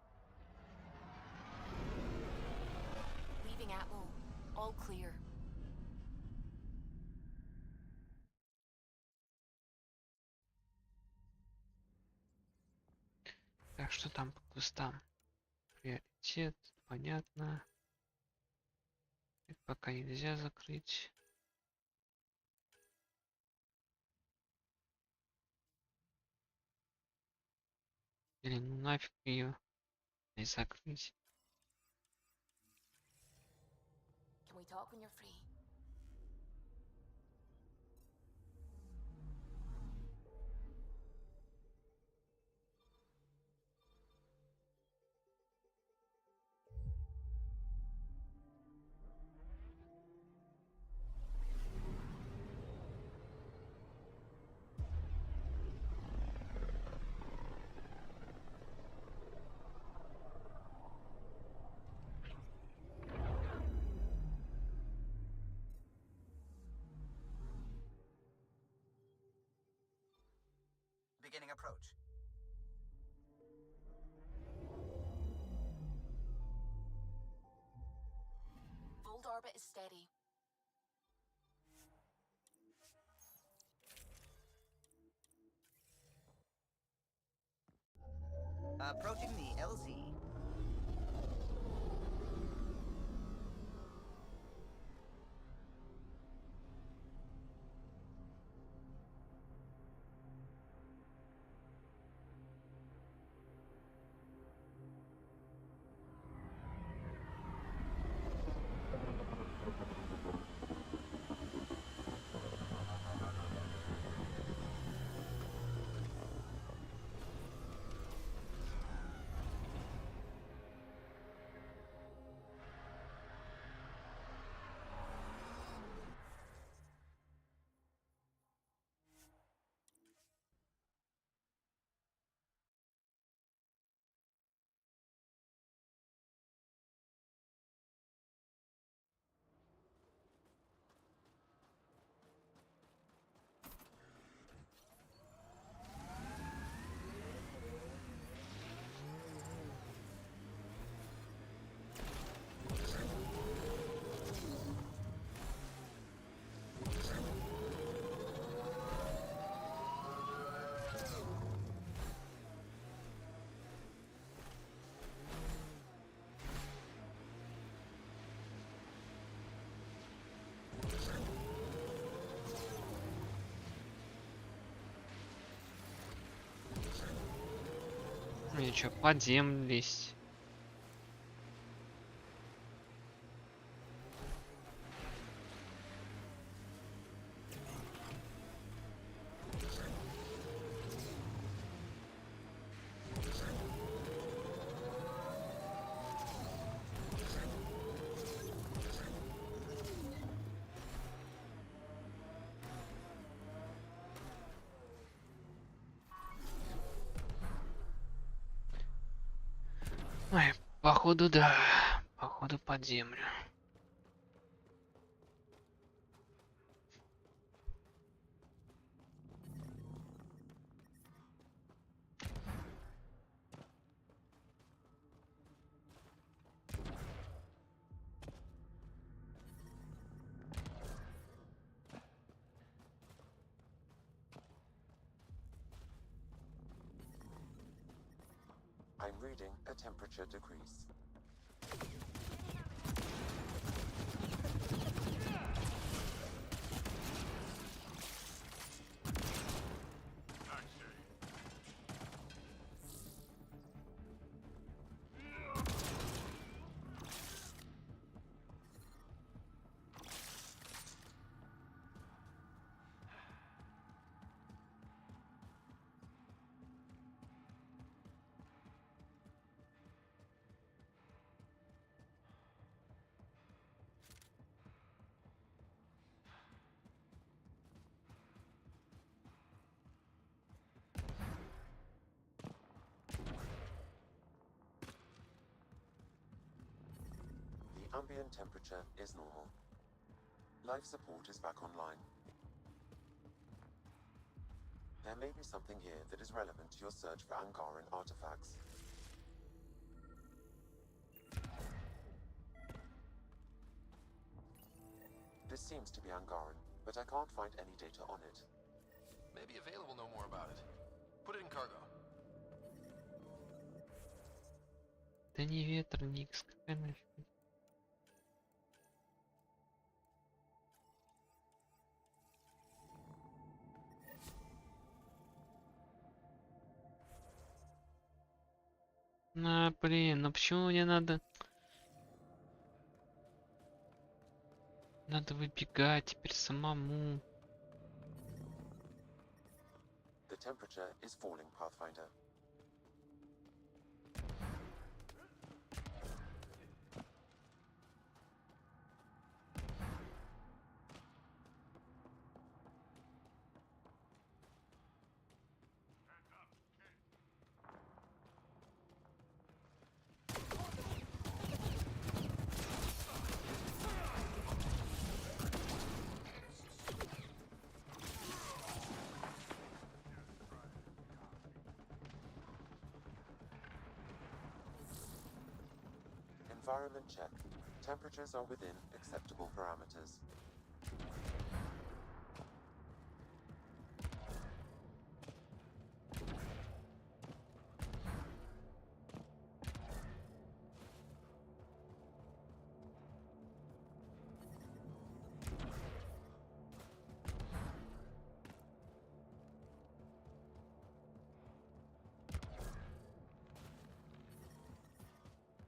Leaving Atwell. All clear. Так, что там по кустам? Приоритет, понятно. Это пока нельзя закрыть. Или ну нафиг ее и закрыть. Can we talk when you're free? Beginning approach. Volt orbit is steady. Approaching the LZ. чё, под землю лезть? Ой, походу да, походу под землю. I'm reading a temperature decrease. The ambient temperature is normal. Life support is back online. There may be something here that is relevant to your search for Angaran artifacts. This seems to be Angaran, but I can't find any data on it. Maybe Avail will know more about it. Put it in cargo. Да не ветер, никс, какая нафиг. Блин, ну почему мне надо... Надо выбегать теперь самому. The temperature is falling, Pathfinder. Environment check. Temperatures are within acceptable parameters.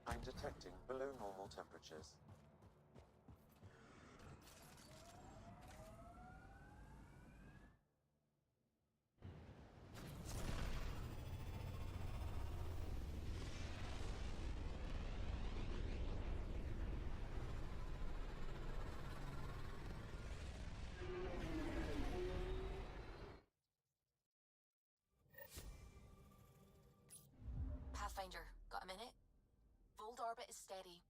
I'm detecting below normal temperatures. Pathfinder, got a minute? Vold orbit is steady.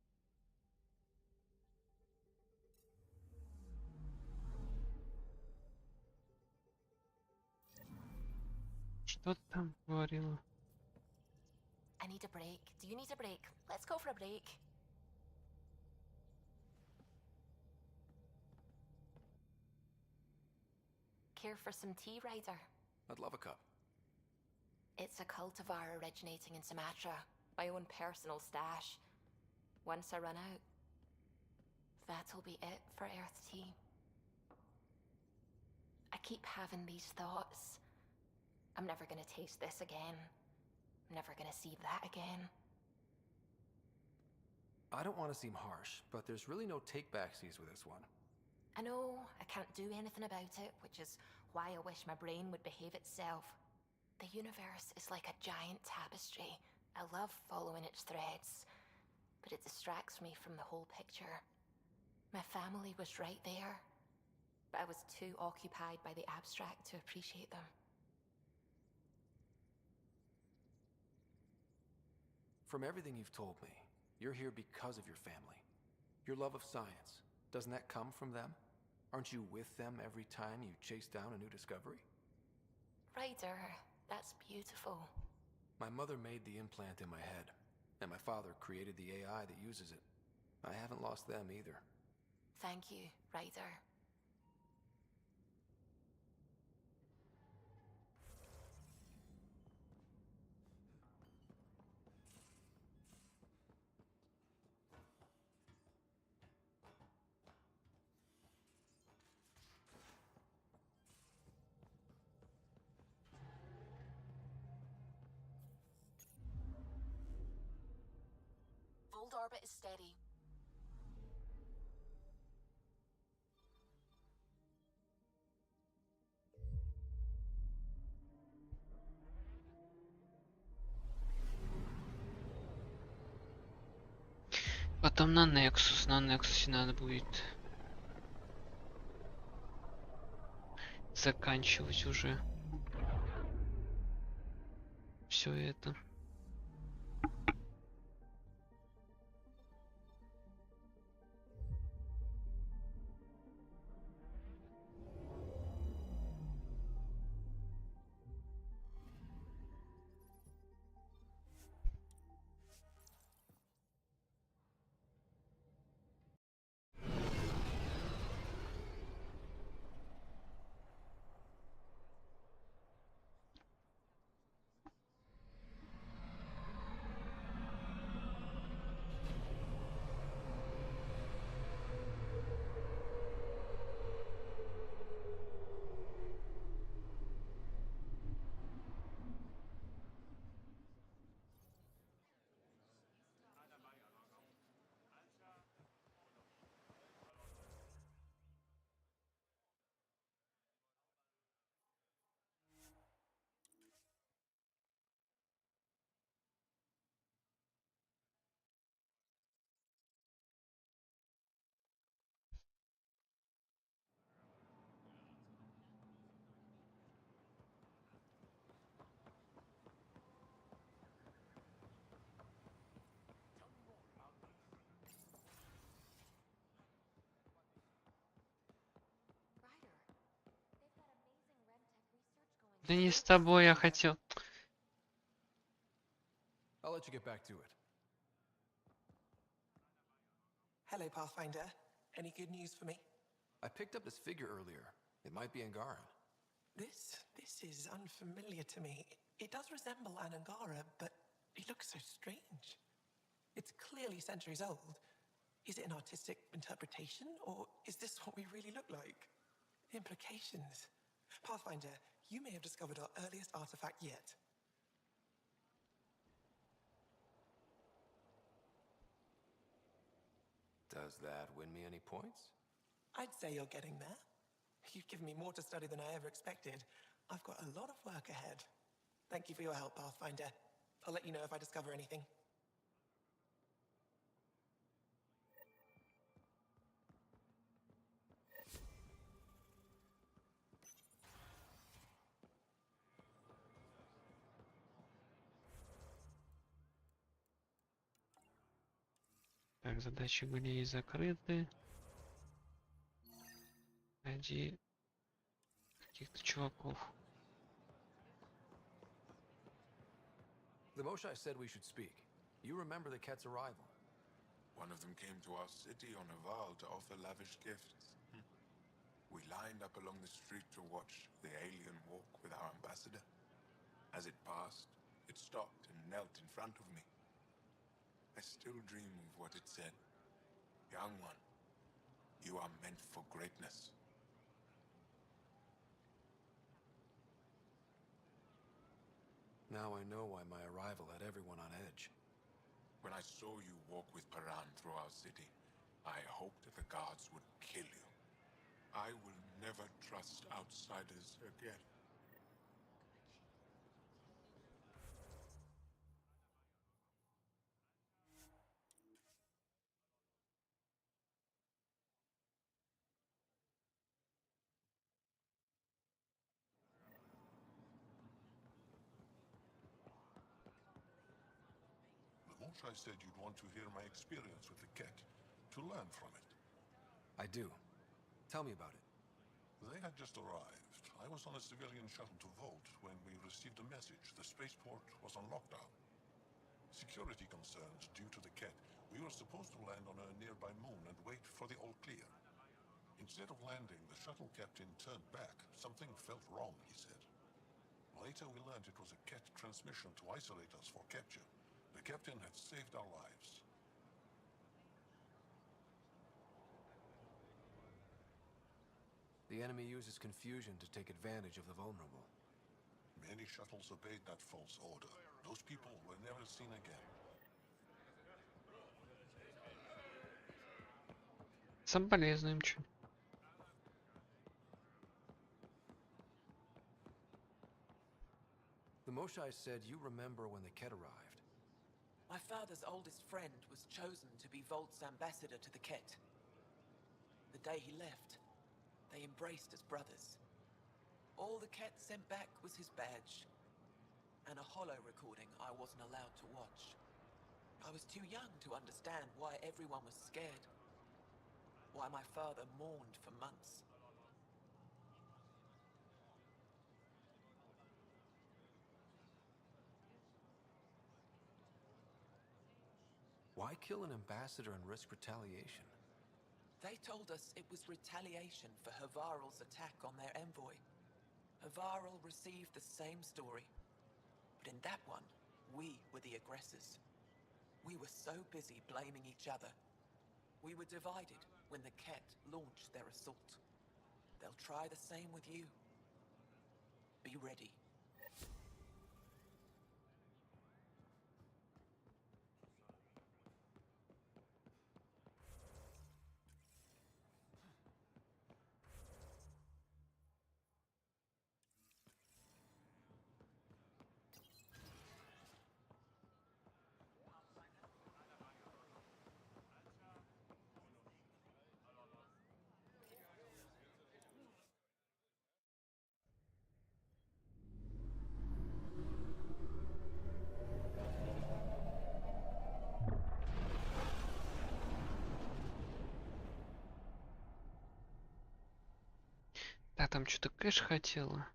Что ты там говорила? I need a break. Do you need a break? Let's go for a break. Care for some tea, Ryder? I'd love a cup. It's a cultivar originating in Sumatra. My own personal stash. Once I run out, that'll be it for Earth tea. I keep having these thoughts. I'm never gonna taste this again. Never gonna see that again. I don't want to seem harsh, but there's really no take-backsies with this one. I know I can't do anything about it, which is why I wish my brain would behave itself. The universe is like a giant tapestry. I love following its threads, but it distracts me from the whole picture. My family was right there, but I was too occupied by the abstract to appreciate them. From everything you've told me, you're here because of your family. Your love of science, doesn't that come from them? Aren't you with them every time you chase down a new discovery? Ryder, that's beautiful. My mother made the implant in my head, and my father created the AI that uses it. I haven't lost them either. Thank you, Ryder. Volt orbit is steady. Потом на Nexus. На Nexus надо будет заканчивать уже все это. Да не с тобой я хотел. I'll let you get back to it. Hello, Pathfinder. Any good news for me? I picked up this figure earlier. It might be Angaran. This is unfamiliar to me. It does resemble an Angara, but it looks so strange. It's clearly centuries old. Is it an artistic interpretation, or is this what we really look like? The implications. Pathfinder, you may have discovered our earliest artifact yet. Does that win me any points? I'd say you're getting there. You've given me more to study than I ever expected. I've got a lot of work ahead. Thank you for your help, Pathfinder. I'll let you know if I discover anything. Так, задачи были закрыты. Найди каких-то чуваков. The Moshai said we should speak. You remember the Ket's arrival? One of them came to our city on a vow to offer lavish gifts. We lined up along the street to watch the alien walk with our ambassador. As it passed, it stopped and knelt in front of me. I still dream of what it said. Young one, you are meant for greatness. Now I know why my arrival everyone on edge. When I saw you walk with Paran through our city, I hoped that the guards would kill you. I will never trust outsiders again. I said you'd want to hear my experience with the cat, to learn from it. I do. Tell me about it. They had just arrived. I was on a civilian shuttle to Volt when we received a message. The spaceport was on lockdown. Security concerns due to the cat. We were supposed to land on a nearby moon and wait for the all clear. Instead of landing, the shuttle captain turned back. Something felt wrong, he said. Later we learned it was a cat transmission to isolate us for capture. The captain had saved our lives. The enemy uses confusion to take advantage of the vulnerable. Many shuttles obeyed that false order. Those people were never seen again. Соболезнуем, чё. The Moshai said you remember when the Ket arrived. My father's oldest friend was chosen to be Volt's ambassador to the Ket. The day he left, they embraced as brothers. All the Ket sent back was his badge, and a holo recording I wasn't allowed to watch. I was too young to understand why everyone was scared, why my father mourned for months. Why kill an ambassador and risk retaliation? They told us it was retaliation for Havarl's attack on their envoy. Havarl received the same story, but in that one, we were the aggressors. We were so busy blaming each other. We were divided when the Ket launched their assault. They'll try the same with you. Be ready. Да, там что-то кэш хотела.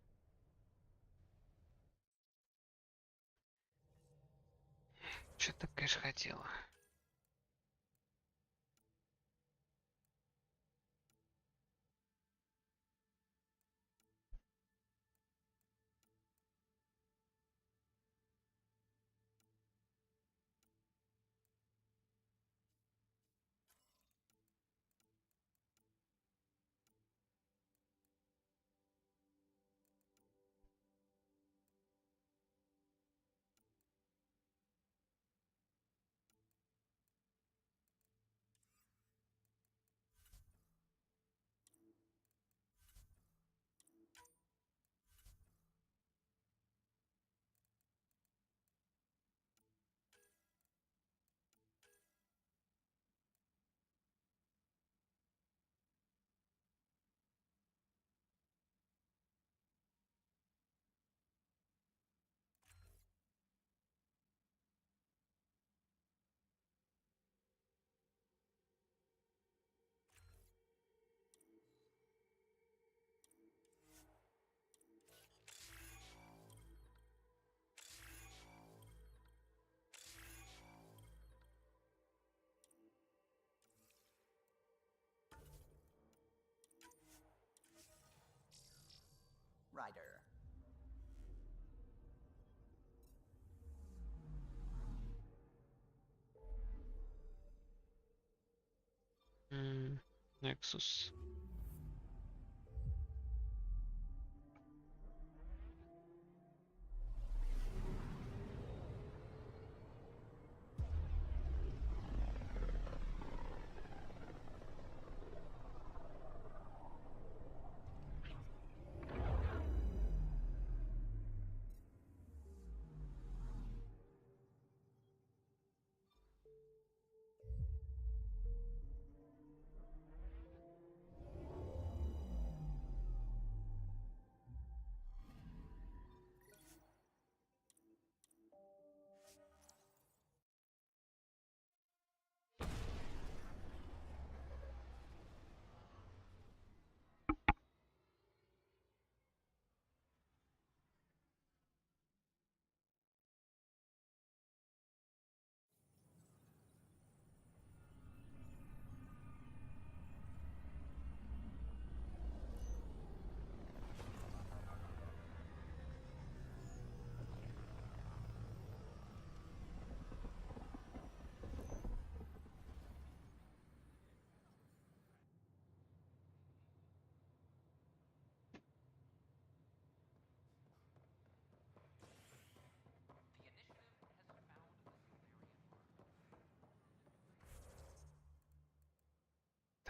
Что-то кэш хотела. Ryder. Nexus.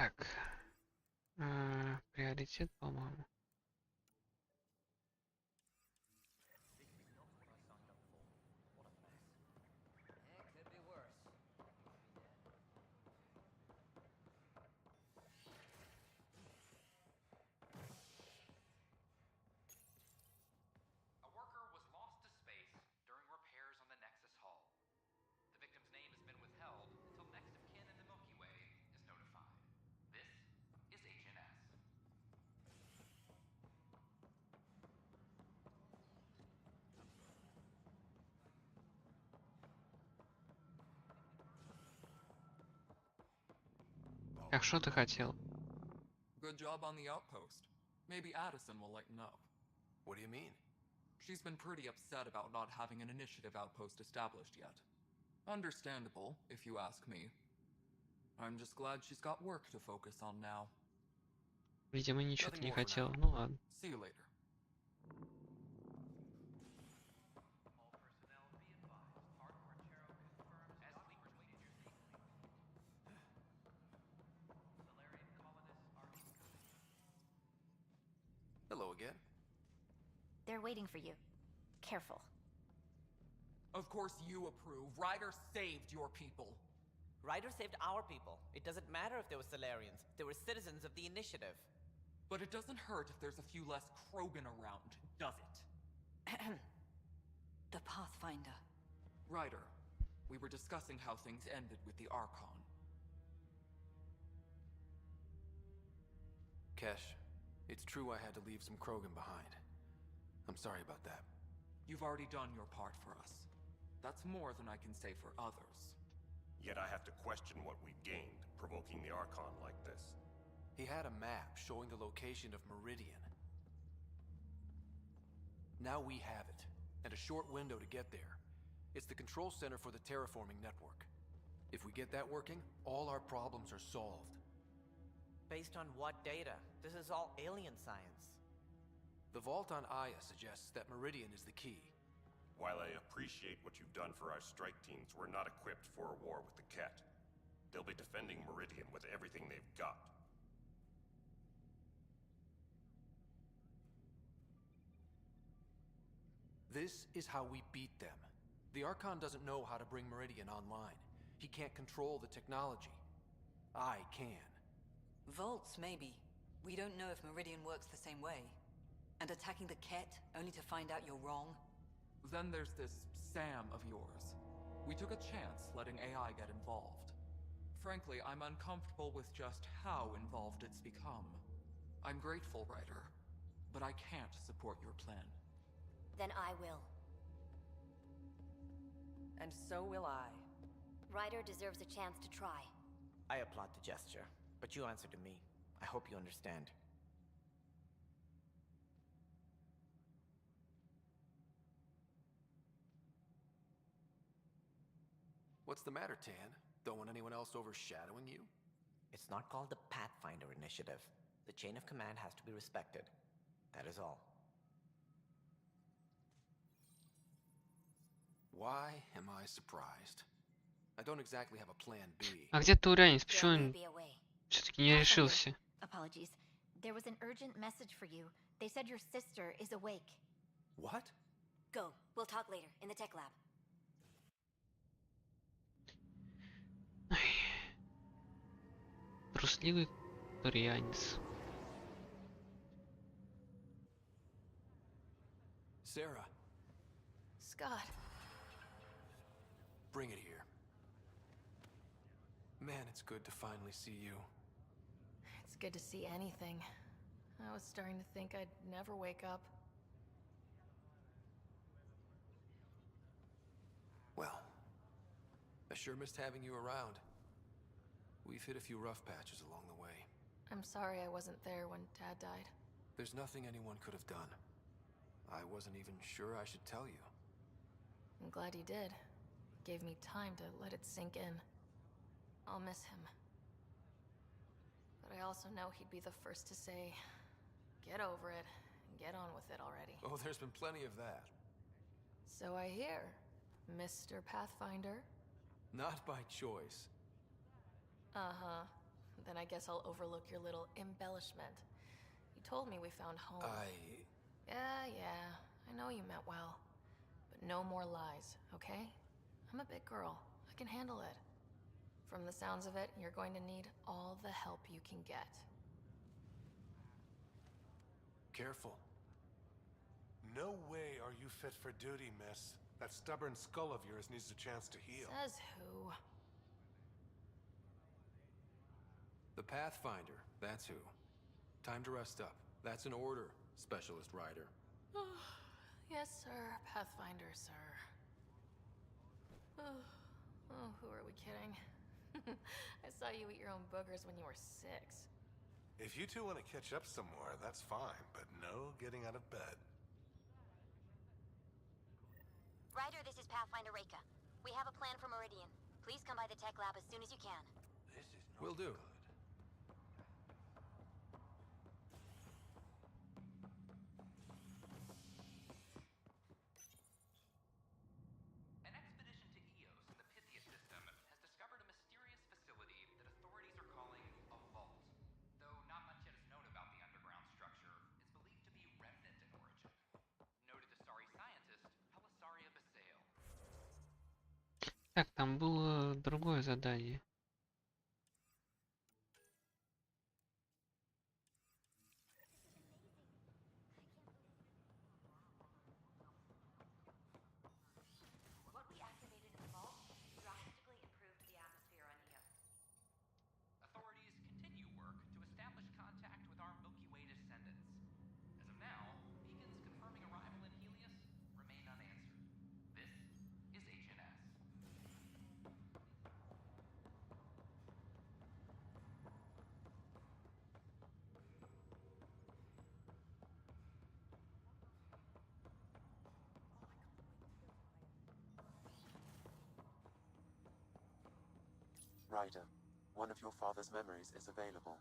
Так. Приоритет, по-моему. Так, что ты хотел? Good job on the outpost. Maybe Addison will lighten up. What do you mean? She's been pretty upset about not having an initiative outpost established yet. Understandable, if you ask me. I'm just glad she's got work to focus on now. Видимо, ничего ты Nothing не more for хотел. now. Ну ладно. See you later. Hello again. They're waiting for you. Careful. Of course you approve. Ryder saved your people. Ryder saved our people. It doesn't matter if they were Solarians. They were citizens of the Initiative. But it doesn't hurt if there's a few less Krogan around, does it? The Pathfinder. Ryder, we were discussing how things ended with the Archon. Kesh, it's true I had to leave some Krogan behind. I'm sorry about that. You've already done your part for us. That's more than I can say for others. Yet I have to question what we've gained, provoking the Archon like this. He had a map showing the location of Meridian. Now we have it, and a short window to get there. It's the control center for the terraforming network. If we get that working, all our problems are solved. Based on what data? This is all alien science. The vault on Aya suggests that Meridian is the key. While I appreciate what you've done for our strike teams, we're not equipped for a war with the Ket. They'll be defending Meridian with everything they've got. This is how we beat them. The Archon doesn't know how to bring Meridian online. He can't control the technology. I can. Vaults, maybe. We don't know if Meridian works the same way. And attacking the Ket, only to find out you're wrong? Then there's this Sam of yours. We took a chance letting AI get involved. Frankly, I'm uncomfortable with just how involved it's become. I'm grateful, Ryder, but I can't support your plan. Then I will. And so will I. Ryder deserves a chance to try. I applaud the gesture, but you answer to me. I hope you understand. What's the matter, Tan? Don't want anyone else overshadowing you? It's not called the Pathfinder Initiative. The chain of command has to be respected. That is all. Why am I surprised? I don't exactly have a plan B. А где Таурянец? Почему он все-таки не решился? Apologies. There was an urgent message for you. They said your sister is awake. What? Go. We'll talk later in the tech lab. Трусливый Таурянец. Sarah. Scott. Bring it here. Man, it's good to finally see you. It's good to see anything. I was starting to think I'd never wake up. Well, I sure missed having you around. We've hit a few rough patches along the way. I'm sorry I wasn't there when Dad died. There's nothing anyone could have done. I wasn't even sure I should tell you. I'm glad you did. Gave me time to let it sink in. I'll miss him. But I also know he'd be the first to say, get over it, and get on with it already. Oh, there's been plenty of that. So I hear, Mr. Pathfinder. Not by choice. Uh-huh. then I guess I'll overlook your little embellishment. You told me we found home. Yeah, I know you meant well. But no more lies, okay? I'm a big girl. I can handle it. From the sounds of it, you're going to need all the help you can get. Careful. No way are you fit for duty, miss. That stubborn skull of yours needs a chance to heal. Says who? The Pathfinder, that's who. Time to rest up. That's an order, Specialist Rider. Yes, sir. Pathfinder, sir. Oh, who are we kidding? I saw you eat your own boogers when you were 6. If you two want to catch up some more, that's fine, but no getting out of bed. Ryder, this is Pathfinder Reika. We have a plan for Meridian. Please come by the tech lab as soon as you can. Will do. An expedition to Eos in the Pythia system has discovered a mysterious facility that authorities are calling a vault. Though not much yet is known about the underground structure, it's believed to be remnant in origin. Noted Asari scientist Pelisaria Basale. Так, там было другое задание. What we activated in the vault drastically improved the atmosphere on Eos. Authorities continue work to establish contact with our Milky Way descendants. As of now, beacons confirming arrival in Helios remain unanswered. This is HNS. Ryder, one of your father's memories is available.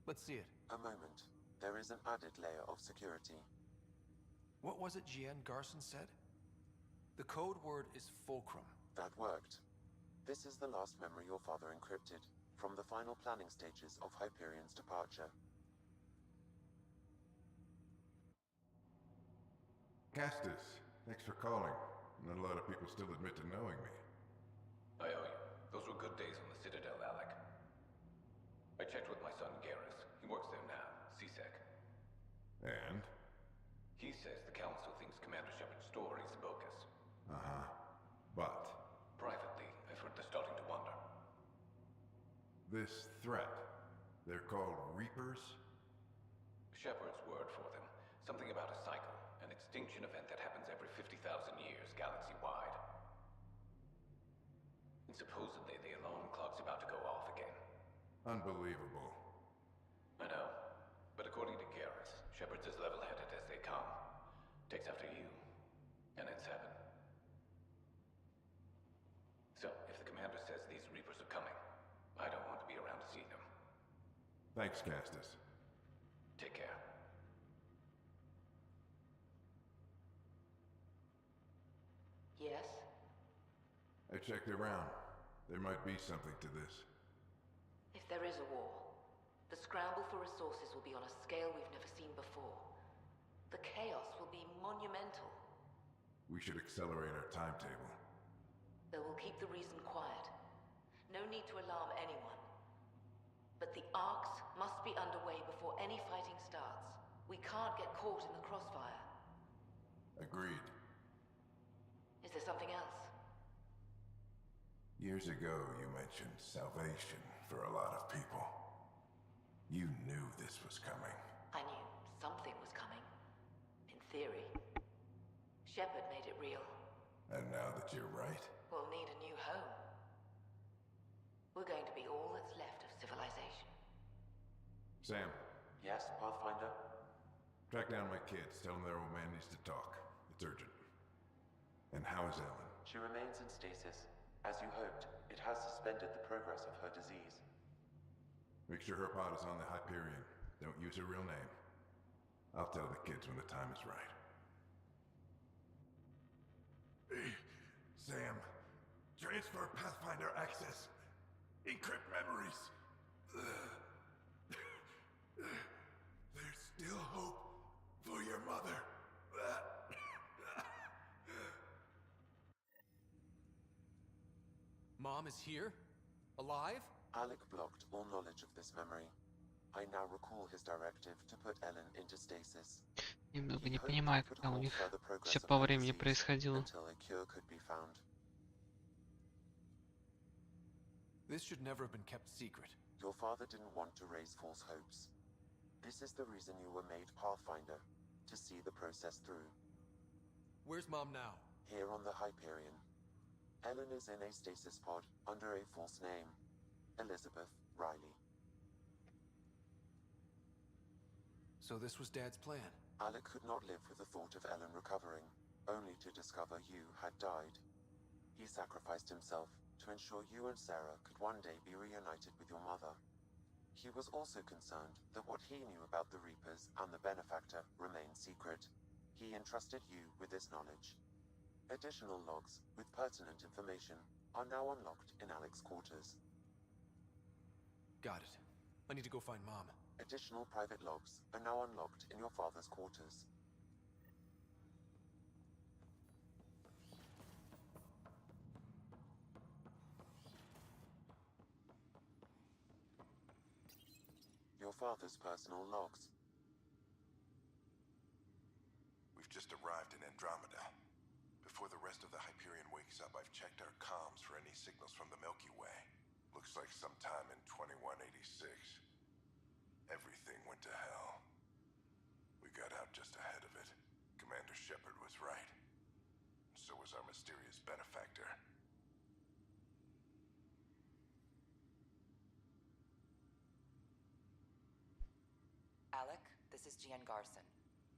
Let's see it. A moment. There is an added layer of security. What was it Jian Garson said? The code word is fulcrum. That worked. This is the last memory your father encrypted, from the final planning stages of Hyperion's departure. Castus, thanks for calling. Not a lot of people still admit to knowing me. I owe you. Those were good days on the Citadel, Alec. I checked with my son, Garrus. He works there now, CSEC. And? He says the Council thinks Commander Shepard's story is bogus. Uh-huh. But? Privately, I've heard they're starting to wonder. This threat, they're called Reapers? Shepard's word for them. Something about a cycle, an extinction event that happens every 50,000 years, galaxy-wide. And supposedly the alarm clock's about to go off again. Unbelievable. I know. But according to Garrus, Shepard's as level-headed as they come. Takes after you. And then 7. So, if the commander says these Reapers are coming, I don't want to be around to see them. Thanks, Castus. Take care. Yes? I checked around. There might be something to this. If there is a war, the scramble for resources will be on a scale we've never seen before. The chaos will be monumental. We should accelerate our timetable. They will keep the reason quiet. No need to alarm anyone. But the arcs must be underway before any fighting starts. We can't get caught in the crossfire. Agreed. Is there something else? Years ago, you mentioned salvation for a lot of people. You knew this was coming. I knew something was coming. In theory. Shepard made it real. And now that you're right, We'll need a new home. We're going to be all that's left of civilization. Sam, Yes, Pathfinder? track down my kids. Tell them their old man needs to talk. It's urgent. And how is Ellen? She remains in stasis. As you hoped, it has suspended the progress of her disease. Make sure her pod is on the Hyperion. Don't use her real name. I'll tell the kids when the time is right. Sam, transfer Pathfinder access. Encrypt memories. There's still hope for your mother. Mom is here? Alive? Alec blocked all knowledge of this memory. I now recall his directive to put Ellen into stasis. Немного не понимаю, когда у них все по времени происходило. Until a cure could be found. This should never have been kept secret. Your father didn't want to raise false hopes. This is the reason you were made Pathfinder, to see the process through. Where's Mom now? Here on the Hyperion. Ellen is in a stasis pod under a false name, Elizabeth Riley. So this was Dad's plan? Alec could not live with the thought of Ellen recovering, only to discover you had died. He sacrificed himself to ensure you and Sarah could one day be reunited with your mother. He was also concerned that what he knew about the Reapers and the Benefactor remained secret. He entrusted you with this knowledge. Additional logs with pertinent information are now unlocked in Alec's quarters. Got it. I need to go find Mom. Additional private logs are now unlocked in your father's quarters. Your father's personal logs. We've just arrived in Andromeda. Before the rest of the Hyperion wakes up, I've checked our comms for any signals from the Milky Way. Looks like sometime in 2186. Everything went to hell. We got out just ahead of it. Commander Shepard was right. So was our mysterious benefactor. Alec, this is Gian Garson.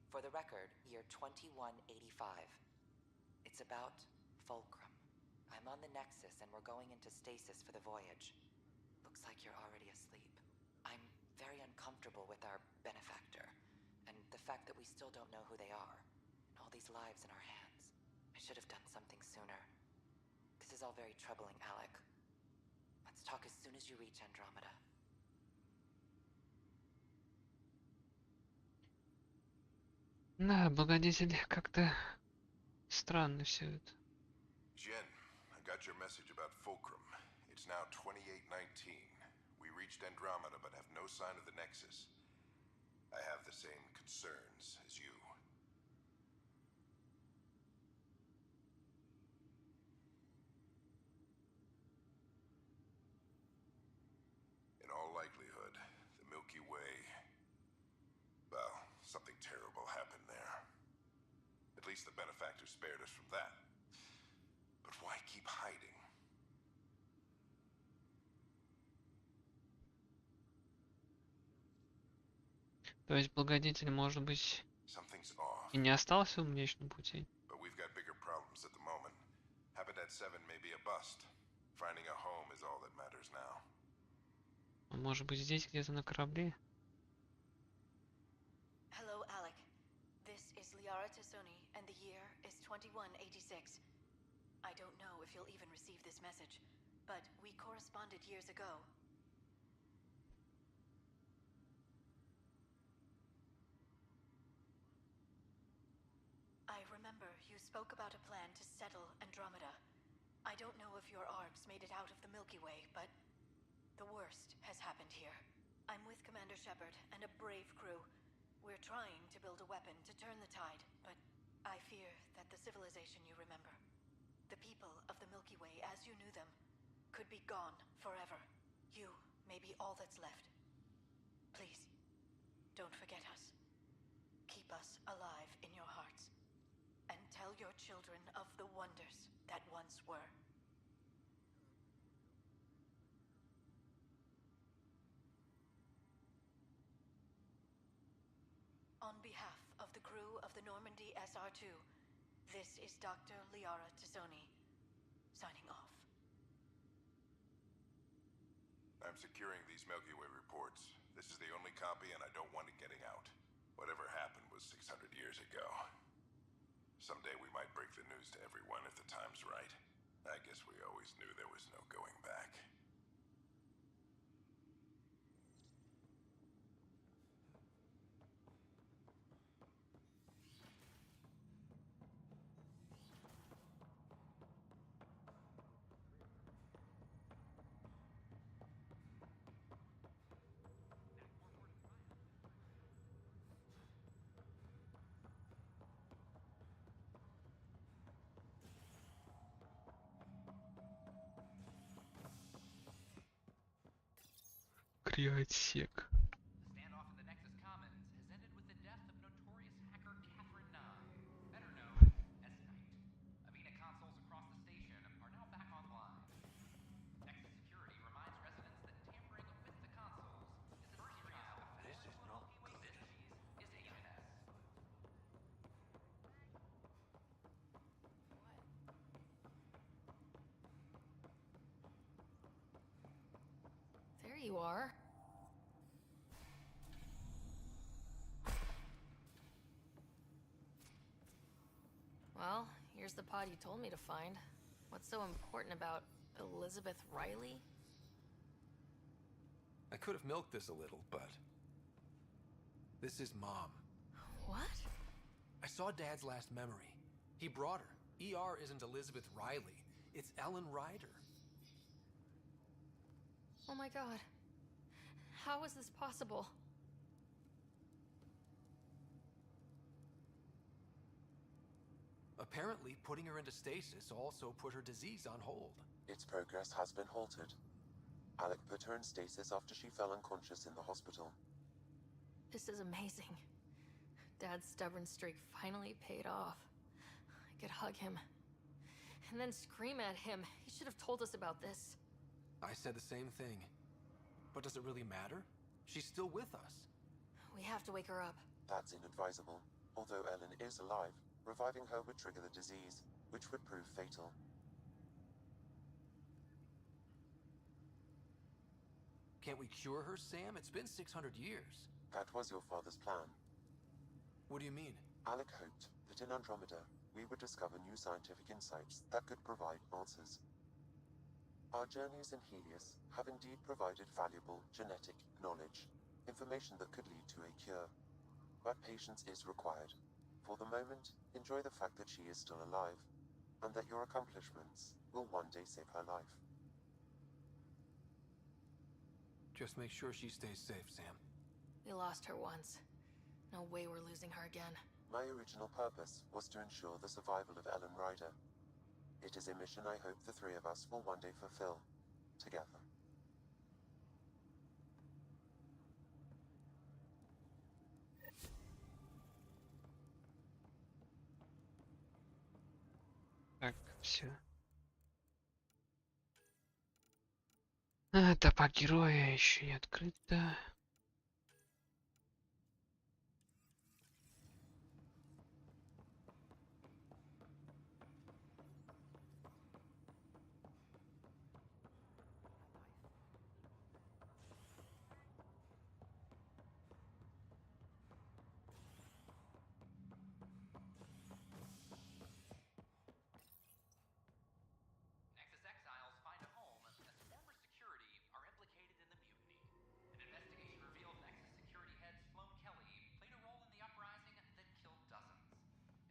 For the record, year 2185. It's about Fulcrum. I'm on the Nexus and we're going into stasis for the voyage. Looks like you're already asleep. I'm very uncomfortable with our benefactor, and the fact that we still don't know who they are, and all these lives in our hands. I should have done something sooner. This is all very troubling, Alec. Let's talk as soon as you reach Andromeda. Да, благодетель, как-то странно все это. Jen, I got your message about Fulcrum. It's now 2819. We reached Andromeda but have no sign of the Nexus. I have the same concerns as you. In all likelihood, the Milky Way... well, something terrible happened there. At least the benefactor spared us from that. But why keep hiding? То есть благодетель, может быть, и не остался в Млечном Пути? But we've got bigger problems at the moment. Habitat 7 may be a bust. Finding a home is all that matters now. Может быть, здесь где-то на корабле? Hello, Alec. This is Liara Tassoni, and the year is 2186. I don't know if you'll even receive this message, but we corresponded years ago. I remember you spoke about a plan to settle Andromeda. I don't know if your arcs made it out of the Milky Way, but the worst has happened here. I'm with Commander Shepard and a brave crew. We're trying to build a weapon to turn the tide, but I fear that the civilization you remember, the people of the Milky Way as you knew them, could be gone forever. You may be all that's left. Please, don't forget us. Keep us alive in your hearts. And tell your children of the wonders that once were. On behalf of the crew of the Normandy SR2, this is Dr. Liara Tassoni, signing off. I'm securing these Milky Way reports. This is the only copy and I don't want it getting out. Whatever happened was 600 years ago. Someday we might break the news to everyone if the time's right. I guess we always knew there was no going back. 5 сек. Standoff in the Nexus Commons has ended with the death of notorious hacker Catherine Nye, better known as Knight. Avena consoles across the station are now back online. Nexus Security reminds residents that tampering with the consoles is as serious of an offense as smoking weed is H&S. There you are. Well, here's the pod you told me to find. What's so important about Elizabeth Riley? I could have milked this a little, but... this is Mom. What? I saw Dad's last memory. He brought her. ER isn't Elizabeth Riley. It's Ellen Ryder. Oh my god. How is this possible? Apparently, putting her into stasis also put her disease on hold. Its progress has been halted. Alec put her in stasis after she fell unconscious in the hospital. This is amazing. Dad's stubborn streak finally paid off. I could hug him. And then scream at him. He should have told us about this. I said the same thing. But does it really matter? She's still with us. We have to wake her up. That's inadvisable. Although Ellen is alive, reviving her would trigger the disease, which would prove fatal. Can't we cure her, Sam? It's been 600 years. That was your father's plan. What do you mean? Alec hoped that in Andromeda, we would discover new scientific insights that could provide answers. Our journeys in Helios have indeed provided valuable genetic knowledge, information that could lead to a cure. But patience is required. For the moment, enjoy the fact that she is still alive, and that your accomplishments will one day save her life. Just make sure she stays safe, Sam. We lost her once. No way we're losing her again. My original purpose was to ensure the survival of Ellen Ryder. It is a mission I hope the three of us will one day fulfill, together. Так, все. Топа героя еще не открыто. Nexus exiles find a home as former security are implicated in the mutiny. An investigation revealed Nexus security head Sloan Kelly played a role in the uprising that killed dozens.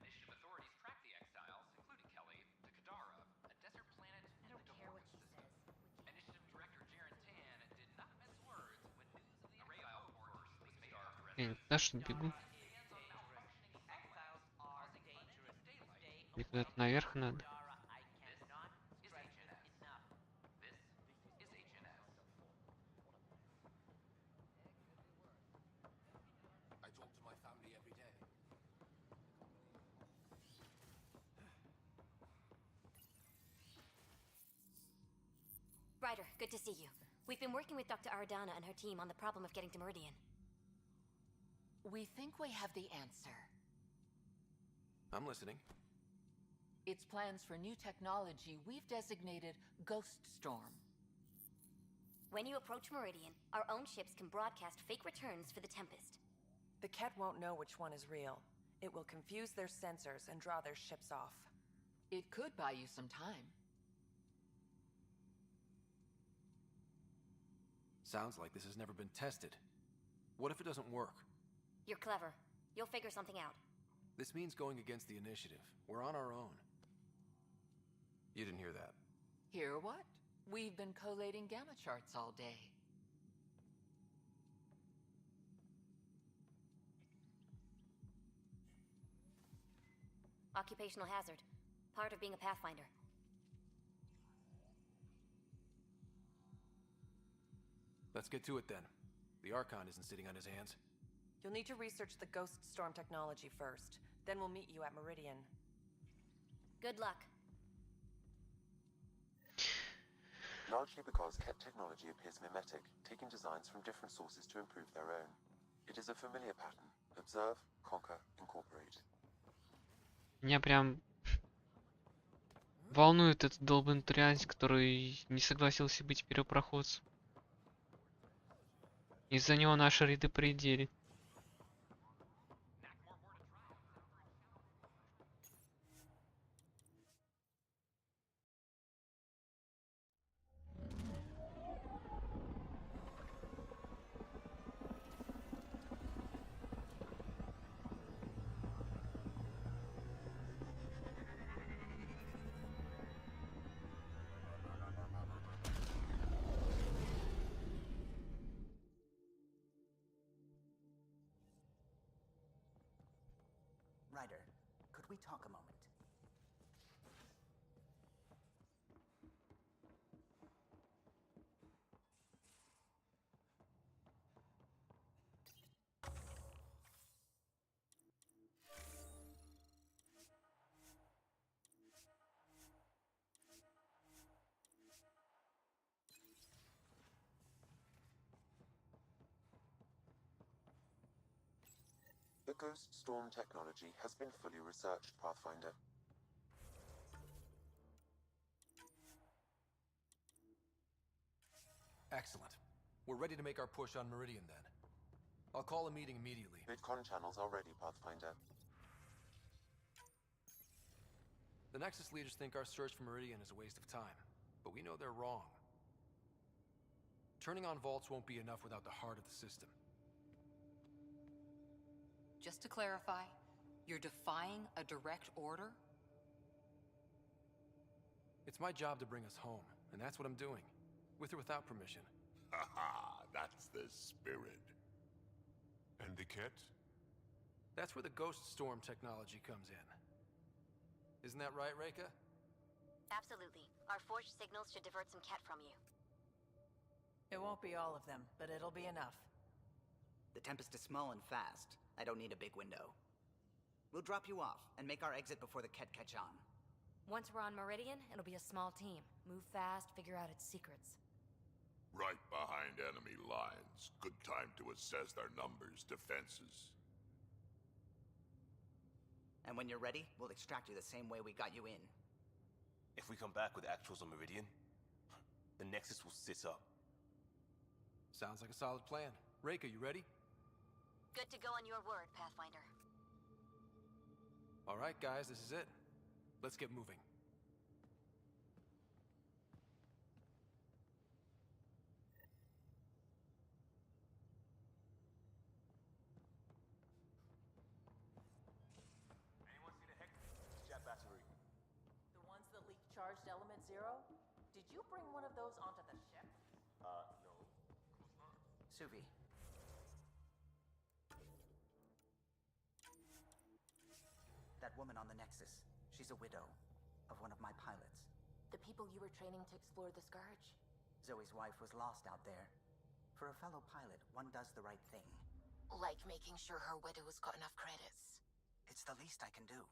Initiative authorities tracked the exiles, including Kelly, to Kadara, a desert planet in the Gamorrean system. Initiative director Jaren Tan did not mince words when news of the exile course was made out to Я не residents. туда, что ли, бегу? Мне куда-то наверх надо. I talk to my family every day. Ryder, good to see you. We've been working with Dr. Aradana and her team on the problem of getting to Meridian. We think we have the answer. I'm listening. It's plans for new technology we've designated Ghost Storm. When you approach Meridian, our own ships can broadcast fake returns for the Tempest. The Ket won't know which one is real. It will confuse their sensors and draw their ships off. It could buy you some time. Sounds like this has never been tested. What if it doesn't work? You're clever. You'll figure something out. This means going against the initiative. We're on our own. You didn't hear that. Hear what? We've been collating gamma charts all day. Occupational hazard. Part of being a Pathfinder. Let's get to it then. The Archon isn't sitting on his hands. You'll need to research the Ghost Storm technology first. Then we'll meet you at Meridian. Good luck. Largely because Ket technology appears mimetic, taking designs from different sources to improve their own. It is a familiar pattern. Observe, conquer, incorporate. Меня прям волнует этот долбанный трианец, который не согласился быть первопроходцем. Из-за него наши ряды пределе. Ryder, could we talk a moment? The Ghost Storm technology has been fully researched, Pathfinder. Excellent. We're ready to make our push on Meridian then. I'll call a meeting immediately. Vidcon channels are ready, Pathfinder. The Nexus leaders think our search for Meridian is a waste of time, but we know they're wrong. Turning on vaults won't be enough without the heart of the system. Just to clarify, you're defying a direct order? It's my job to bring us home, and that's what I'm doing. With or without permission. Haha, that's the spirit. And the Ket? That's where the Ghost Storm technology comes in. Isn't that right, Reika? Absolutely. Our forged signals should divert some Ket from you. It won't be all of them, but it'll be enough. The Tempest is small and fast. I don't need a big window. We'll drop you off and make our exit before the Ket catch on. Once we're on Meridian, it'll be a small team. Move fast, figure out its secrets. Right behind enemy lines. Good time to assess their numbers, defenses. And when you're ready, we'll extract you the same way we got you in. If we come back with actuals on Meridian, the Nexus will sit up. Sounds like a solid plan. Reika, you ready? Good to go on your word, Pathfinder. All right, guys, this is it. Let's get moving. Anyone see the heck? Jet battery. The ones that leak charged element 0? Did you bring one of those onto the ship? No. Suvi. That woman on the Nexus, she's a widow of one of my pilots. The people you were training to explore the Scourge? Zoe's wife was lost out there. For a fellow pilot, one does the right thing. Like making sure her widow's got enough credits. It's the least I can do.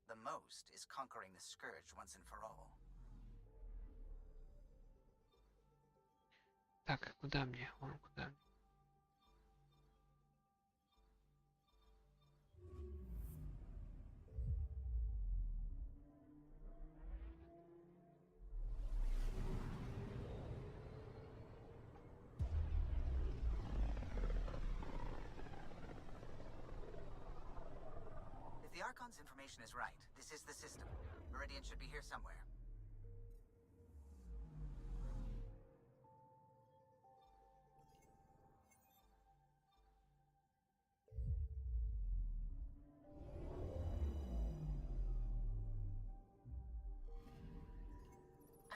The most is conquering the Scourge once and for all. Так, куда мне? Вон куда? If the Archon's information is right, this is the system. Meridian should be here somewhere.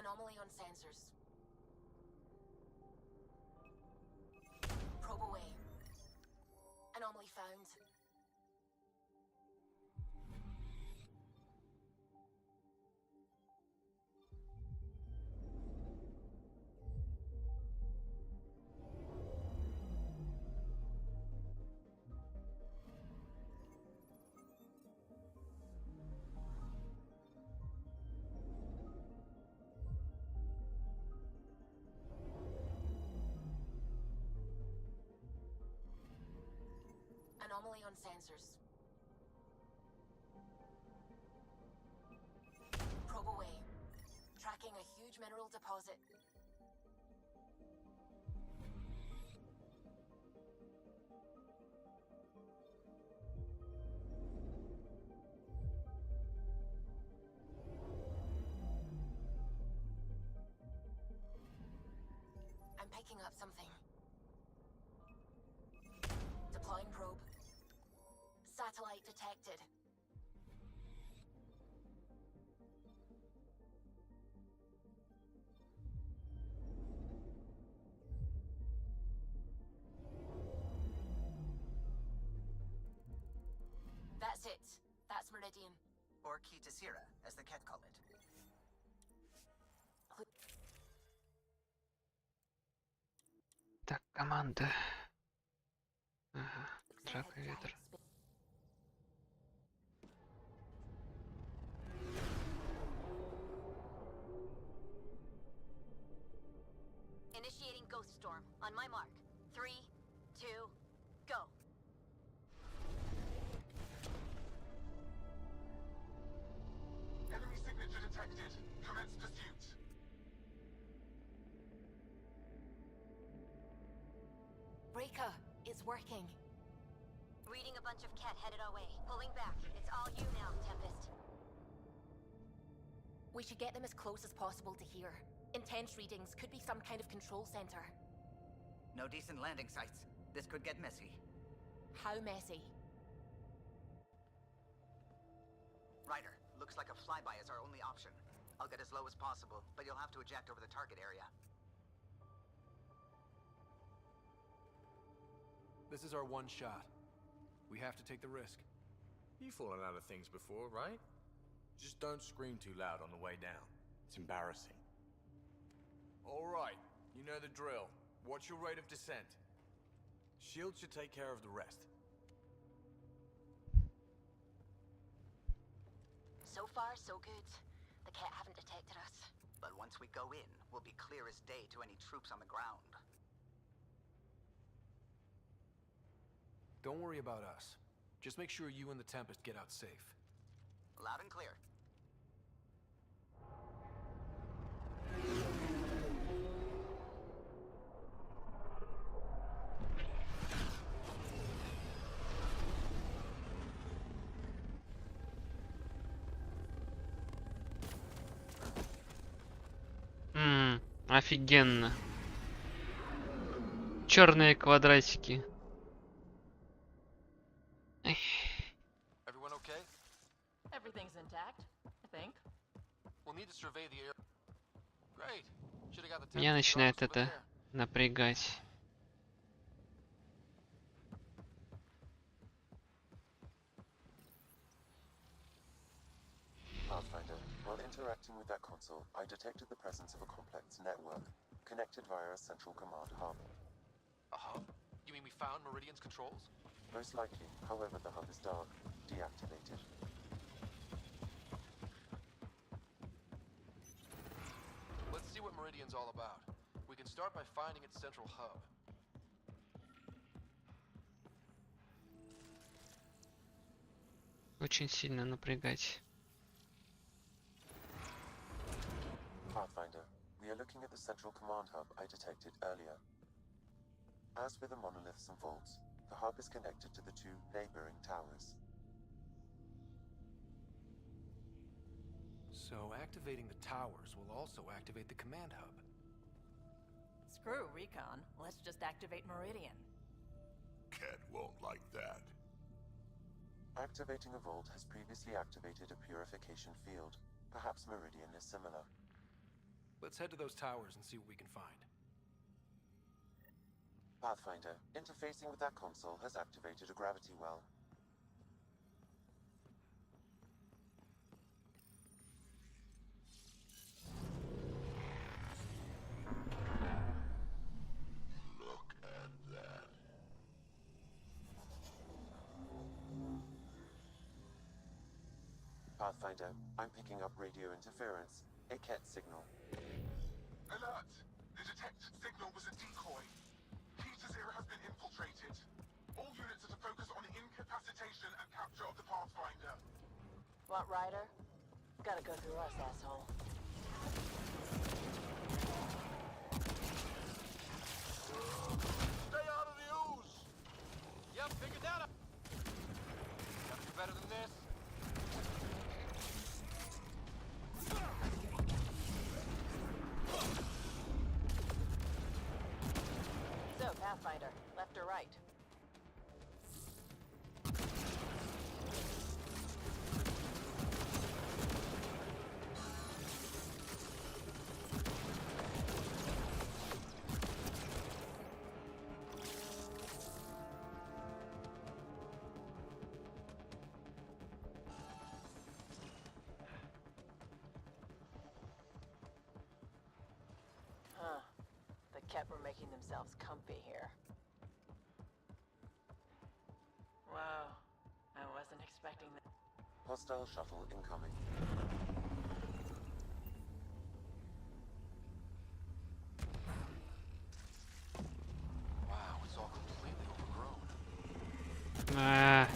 Anomaly on sensors. Probe away. Anomaly found. Anomaly on sensors. Probe away. Tracking a huge mineral deposit. I'm picking up something. Deploying probe. Satellite detected. That's it. That's Meridian. Or Key to Sierra, as the Ket call it. Так, команда. Ага, драка, ветер. Initiating Ghost Storm. On my mark. 3, 2, go. Enemy signature detected. Commence pursuit. Breaker, it's working. Reading a bunch of Ket headed our way. Pulling back. It's all you now, Tempest. We should get them as close as possible to here. Intense readings could be some kind of control center. No decent landing sites. This could get messy. How messy? Ryder, looks like a flyby is our only option. I'll get as low as possible, but you'll have to eject over the target area. This is our one shot. We have to take the risk. You've fallen out of things before, right? Just don't scream too loud on the way down. It's embarrassing. All right, you know the drill. What's your rate of descent? Shield should take care of the rest. So far, so good. The Ket haven't detected us. But once we go in, we'll be clear as day to any troops on the ground. Don't worry about us. Just make sure you and the Tempest get out safe. Loud and clear. Офигенно. Черные квадратики. Everyone okay? Everything's intact, I think. We'll need to survey the area. Great. Should have got the Меня Tempest начинает drops over это there. напрягать. Pathfinder, while interacting with that console, I detected the presence of a complex network, connected via a central command hub. A hub? You mean we found Meridian's controls? Most likely, however, the hub is dark, deactivated. Let's see what Meridian's all about. We can start by finding its central hub. Очень сильно напрягать. Pathfinder, we are looking at the central command hub I detected earlier. As with the monoliths and vaults, the hub is connected to the two neighboring towers. So activating the towers will also activate the command hub. Screw Recon. Let's just activate Meridian. Ket won't like that. Activating a vault has previously activated a purification field. Perhaps Meridian is similar. Let's head to those towers and see what we can find. Pathfinder, interfacing with that console has activated a gravity well. Look at that. Pathfinder, I'm picking up radio interference. A Ket signal. Alert! The detected signal was a decoy. Key to Zero has been infiltrated. All units are to focus on Want Ryder? Gotta go through us, asshole. Stay out of the ooze! Yep, figured that out. Gotta do better than this. So, Pathfinder, left or right? Huh. The Ket were making themselves comfy here. Wow. I wasn't expecting that. Hostile shuttle incoming. Wow, it's all completely overgrown. Ah.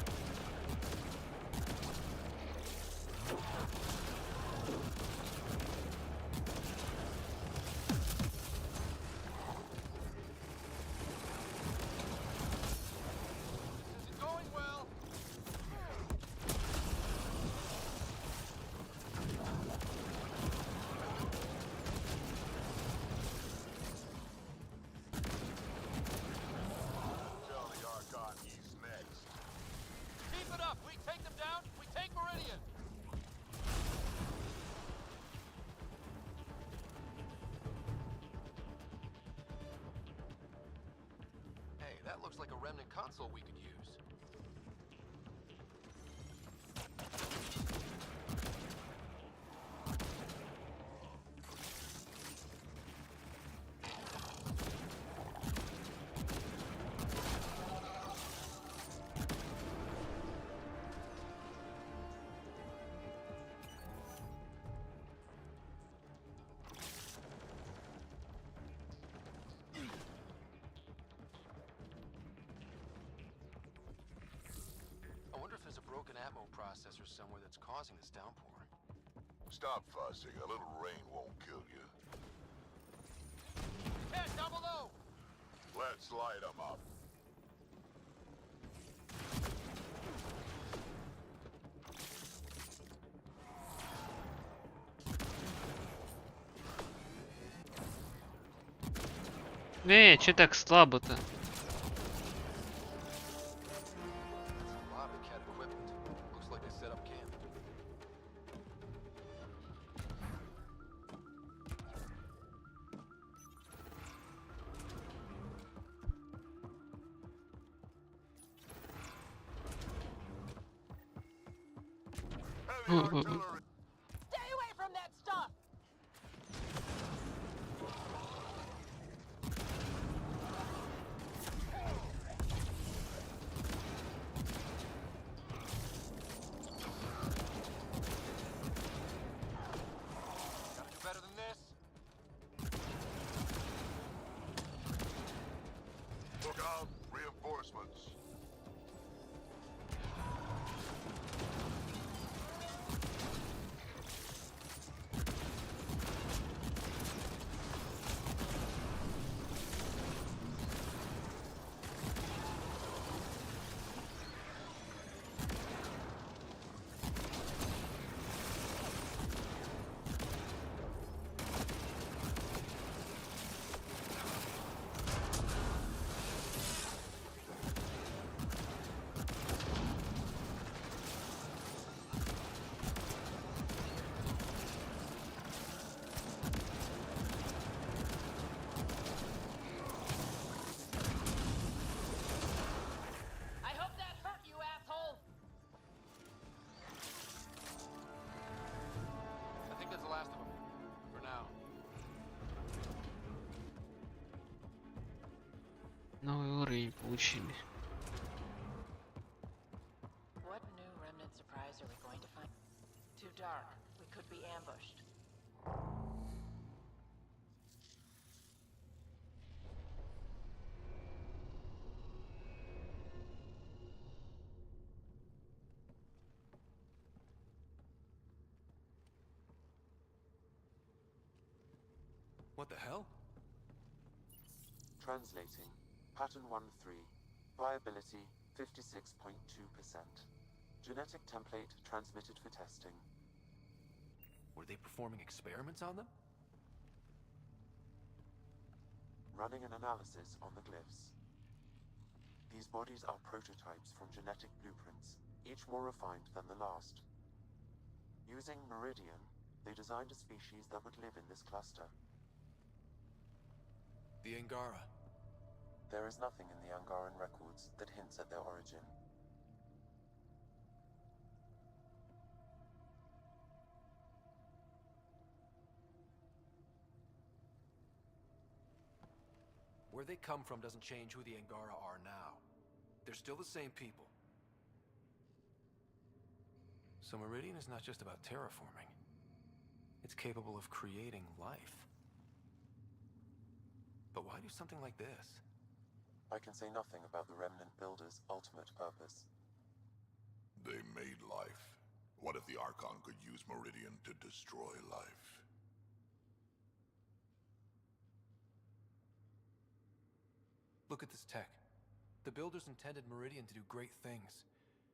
This isn't going well. Tell the Archon he's next. Keep it up. We take them down. We take Meridian. Hey, that looks like a remnant console we could use. I wonder if there's a broken ammo processor somewhere that's causing this downpour. Stop fussing. A little rain won't kill you. Ted, down below. Let's light 'em up. Че так слабо-то? That's a lot of Ket equipment. Looks like they set up camp. Heavy artillery. Stay away from that stuff! Gotta do better than this. Look out. Reinforcements. I hope that hurt you, asshole! I think that's the last of them. For now. Новый уровень получили. What new remnant surprise are we going to find? Too dark. We could be ambushed. What the hell? Translating. Pattern 1-3. Viability 56.2%. Genetic template transmitted for testing. Were they performing experiments on them? Running an analysis on the glyphs. These bodies are prototypes from genetic blueprints, each more refined than the last. Using Meridian, they designed a species that would live in this cluster. The Angara. There is nothing in the Angaran records that hints at their origin. Where they come from doesn't change who the Angara are now. They're still the same people. So Meridian is not just about terraforming. It's capable of creating life. But why do something like this? I can say nothing about the Remnant Builders' ultimate purpose. They made life. What if the Archon could use Meridian to destroy life? Look at this tech. The Builders intended Meridian to do great things.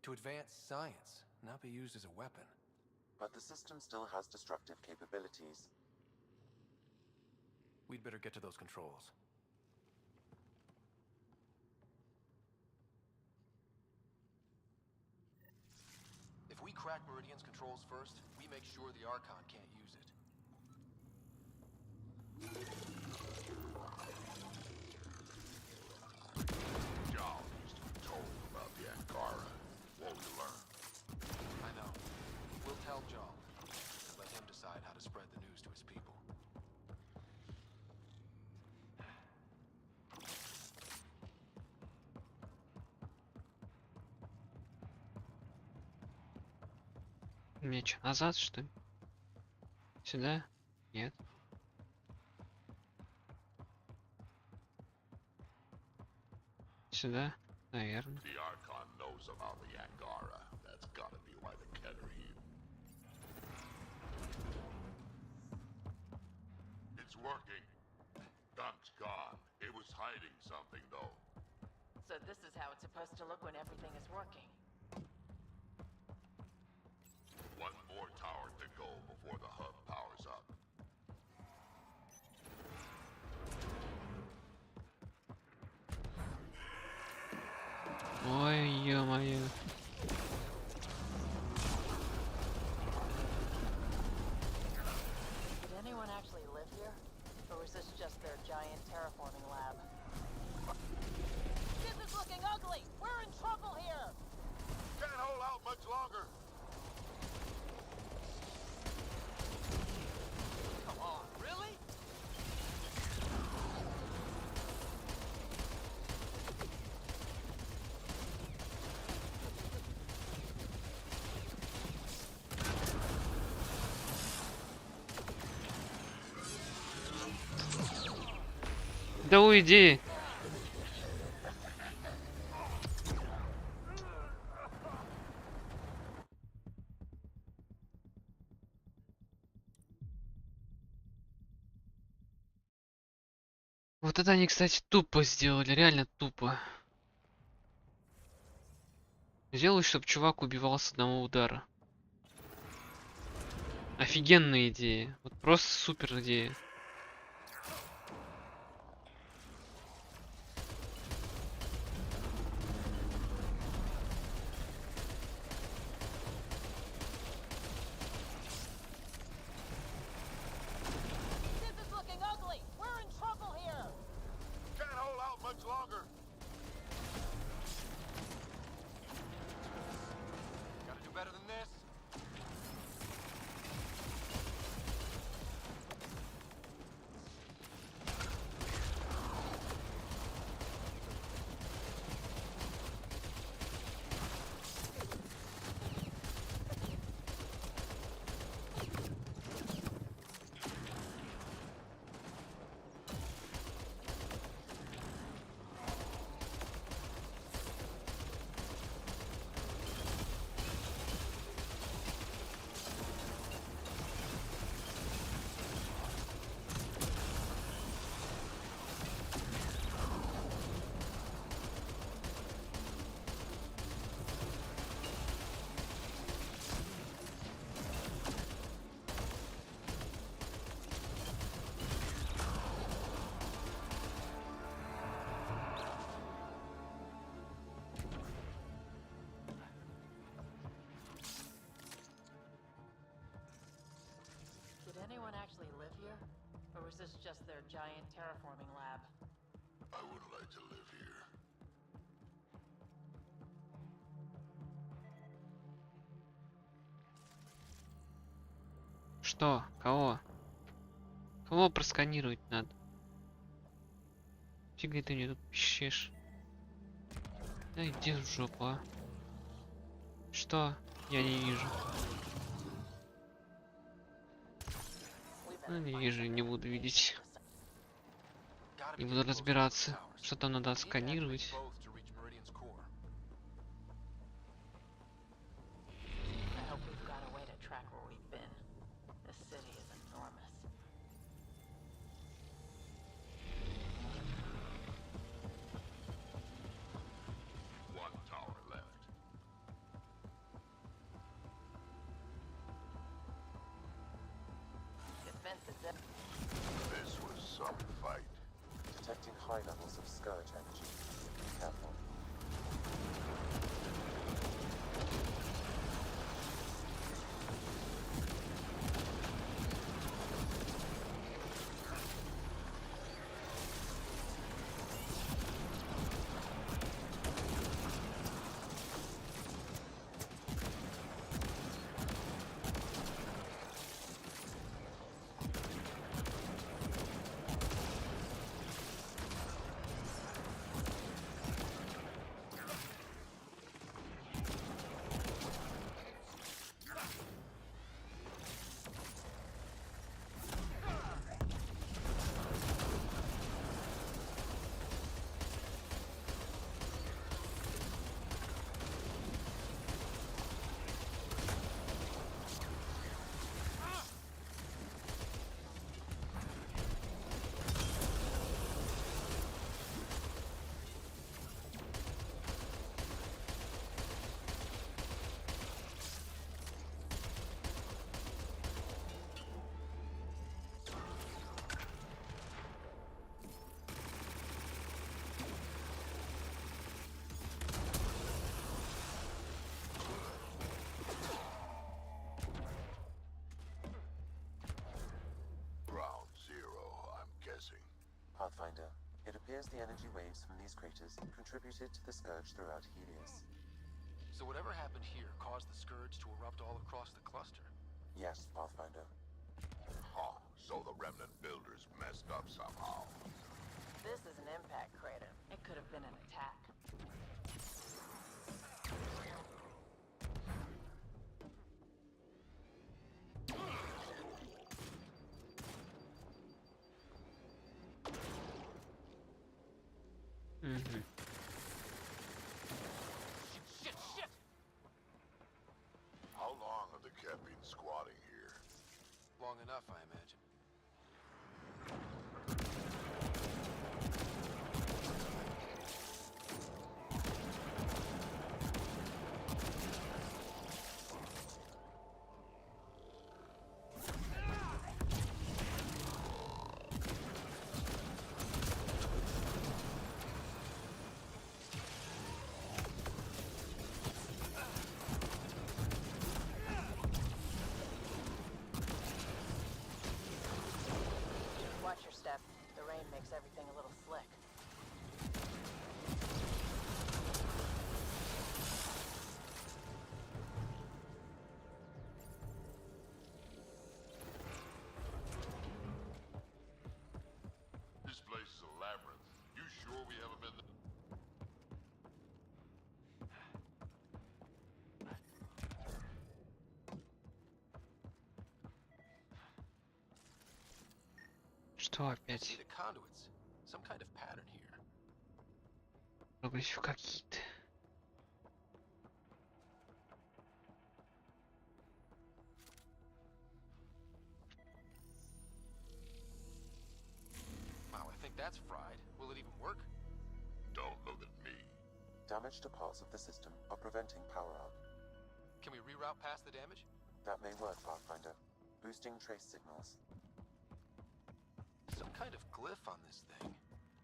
To advance science, not be used as a weapon. But the system still has destructive capabilities. We'd better get to those controls. If we crack Meridian's controls first, we make sure the Archon can't use it. Y'all used to be told about the Angara. What we learned. I know. We'll tell Jal. And let him decide how to spread the news to his people. Мне что, назад, что ли? Сюда? Нет. Сюда? Наверное. The Archon knows about the Angara. That's gotta be why the Keter here. It's working. Dunk's gone. It was hiding something, though. So this is how it's supposed to look when everything is working. One more tower to go before the hub powers up. Ой, ё-моё. Did anyone actually live here? Or was this just their giant terraforming lab? This is looking ugly! We're in trouble here! Can't hold out much longer. Come on, really? Да уйди! Вот это они, кстати, тупо сделали, реально тупо. Сделай, чтобы чувак убивал с одного удара. Офигенная идея. Вот просто супер идея. This is looking ugly! We're in trouble here! Can't hold out much longer. Gotta do better than this. is this just their giant terraforming lab? I wouldn't like to live here. Что? Кого? Кого просканировать надо? Фига ты мне тут пищишь. Да иди в жопу, а. Что? Я не вижу. Ну, не вижу и не буду видеть. Не буду разбираться, что там надо сканировать. This was some fight. Detecting high levels of scourge energy. Be careful. Pathfinder, it appears the energy waves from these craters contributed to the scourge throughout Helios. So whatever happened here caused the scourge to erupt all across the cluster? Yes, Pathfinder. Huh, so the remnant builders messed up somehow. This is an impact crater. It could have been an attack. Shit! How long have the Ket been squatting here? Long enough, I imagine. Watch your step. The rain makes everything a little slick. This place is a labyrinth. You sure we haven't been there? Что I опять? see the conduits. Some kind of pattern here. Иероглифы какие-то. Wow, I think that's fried. Will it even work? Don't look at me. Damage to parts of the system are preventing power up. Can we reroute past the damage? That may work, Pathfinder. Boosting trace signals. Some kind of glyph on this thing.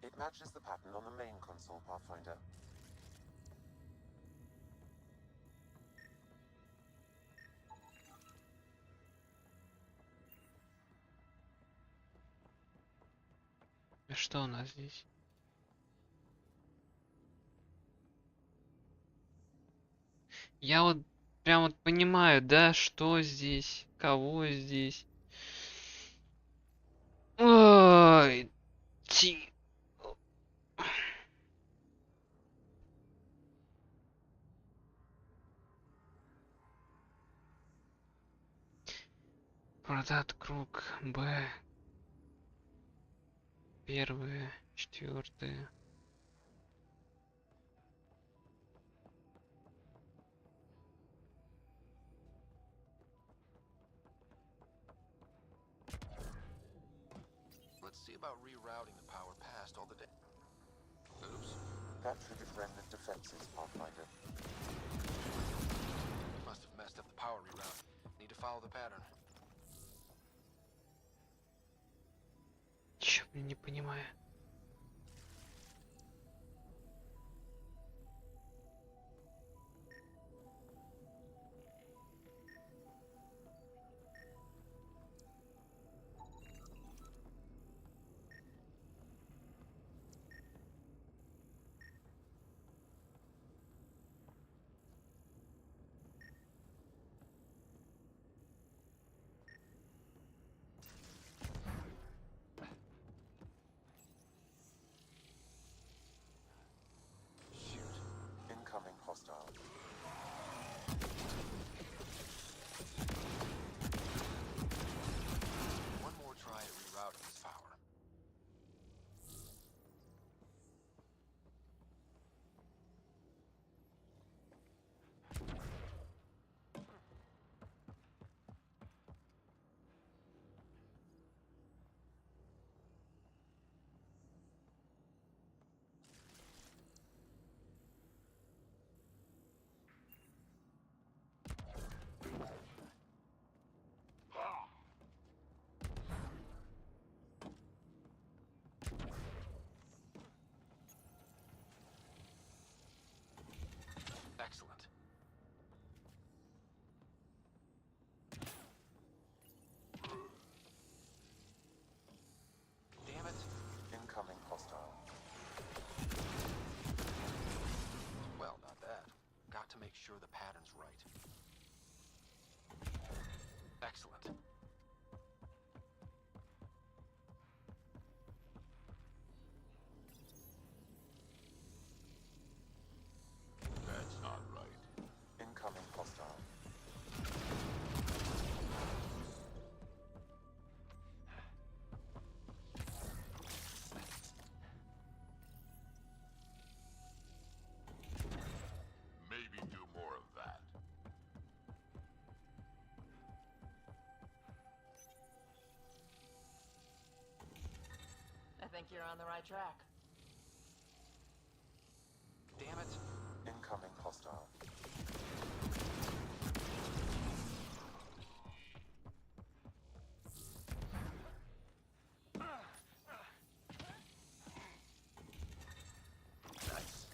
It matches the pattern on the main console, Pathfinder. Что у нас здесь? Я вот прям вот понимаю, да, что здесь, кого здесь. Ой, Продат круг Б. Первое, четвертое. Let's see about rerouting the power past all the day. Oops. That triggered remnant defenses, Pathfinder. Must have messed up the power reroute. Need to follow the pattern. Чё, не понимаю. Incoming hostile. One more try at rerouting this power. Excellent. Damn it. Incoming hostile. Well, not bad. Got to make sure the pattern's right. Excellent. That's not right. Incoming hostile. Maybe do more of that. I think you're on the right track. Damn it. Incoming hostile. Nice.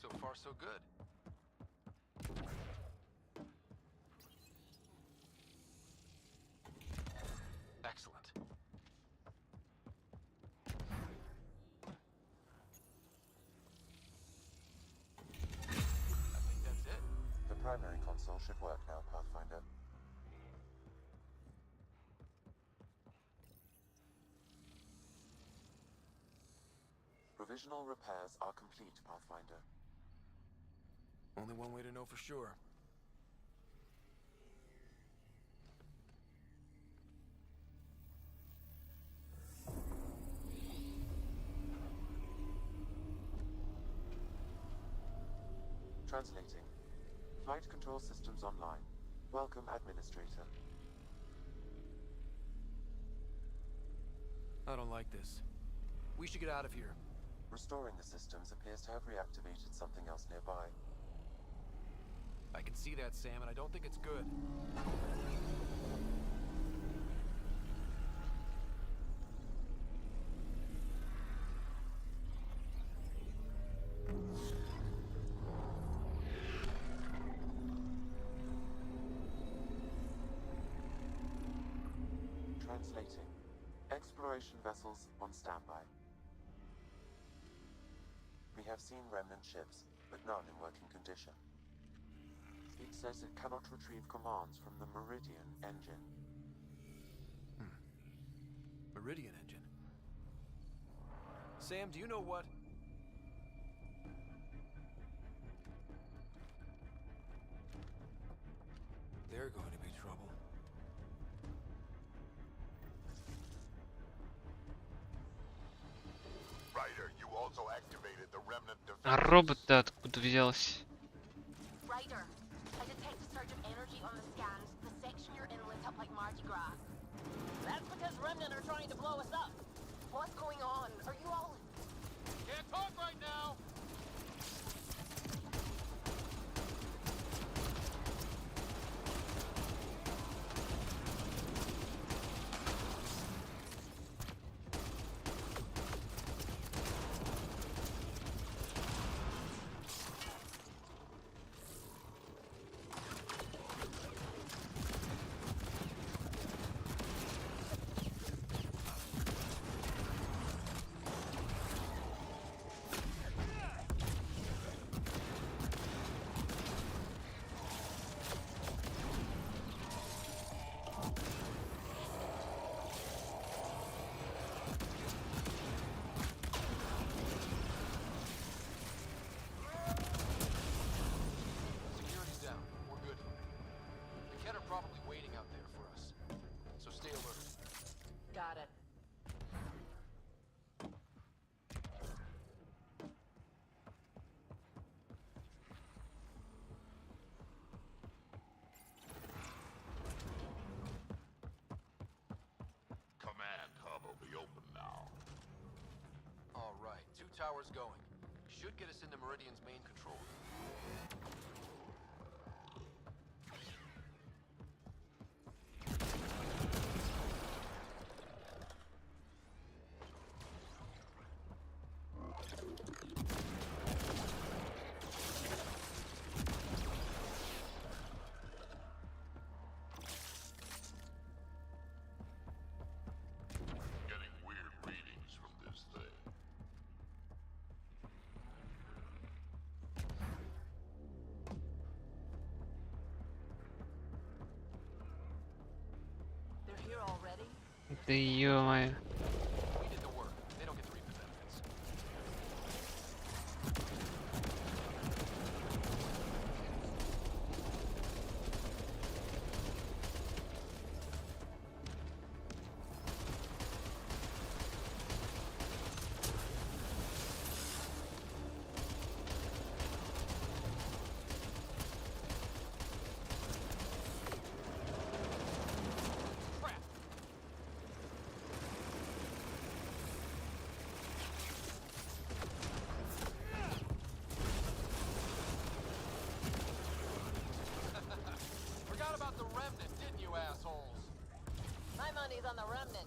So far, so good. Excellent. I think that's it. The primary console should work now, Pathfinder. Provisional repairs are complete, Pathfinder. Only one way to know for sure. Translating. Flight control systems online. Welcome, Administrator. I don't like this. We should get out of here. Restoring the systems appears to have reactivated something else nearby. I can see that, Sam, and I don't think it's good. Translating. Exploration vessels on standby. We have seen remnant ships, but none in working condition. It says it cannot retrieve commands from the Meridian engine. Meridian engine. Sam, do you know what? They're going to be trouble. Ryder, you also activated the remnant defense. А робот-то откуда взялся? Ryder, I detect a surge of energy on the scans. The section you're in lit up like Mardi Gras. That's because Remnant are trying to blow us up. What's going on? Are you all... Can't talk right now! Got it. Command hub will be open now. All right, 2 towers going. Should get us into Meridian's main control room. Getting weird readings from this thing. They're here already? Да ё-моё. We did the work. They don't get to reap the benefits. Forgot about the remnant, didn't you, assholes? My money's on the Remnant.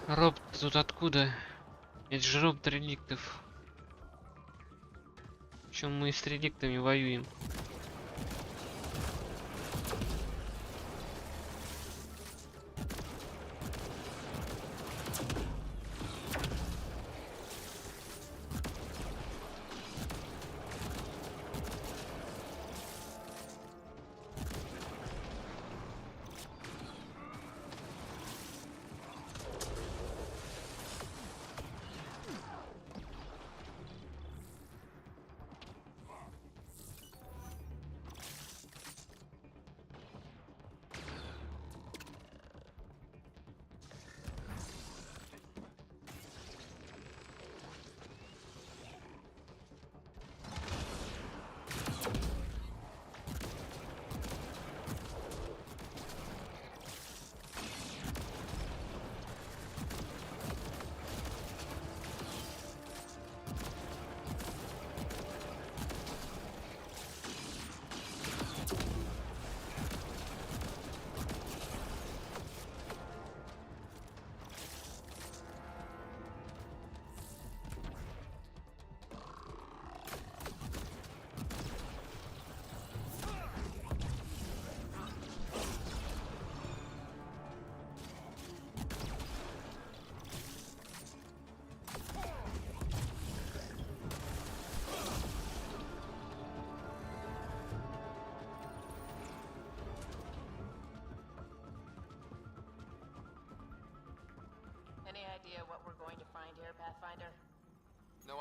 Робот тут откуда? Это же робот реликтов. Причем мы с реликтами воюем.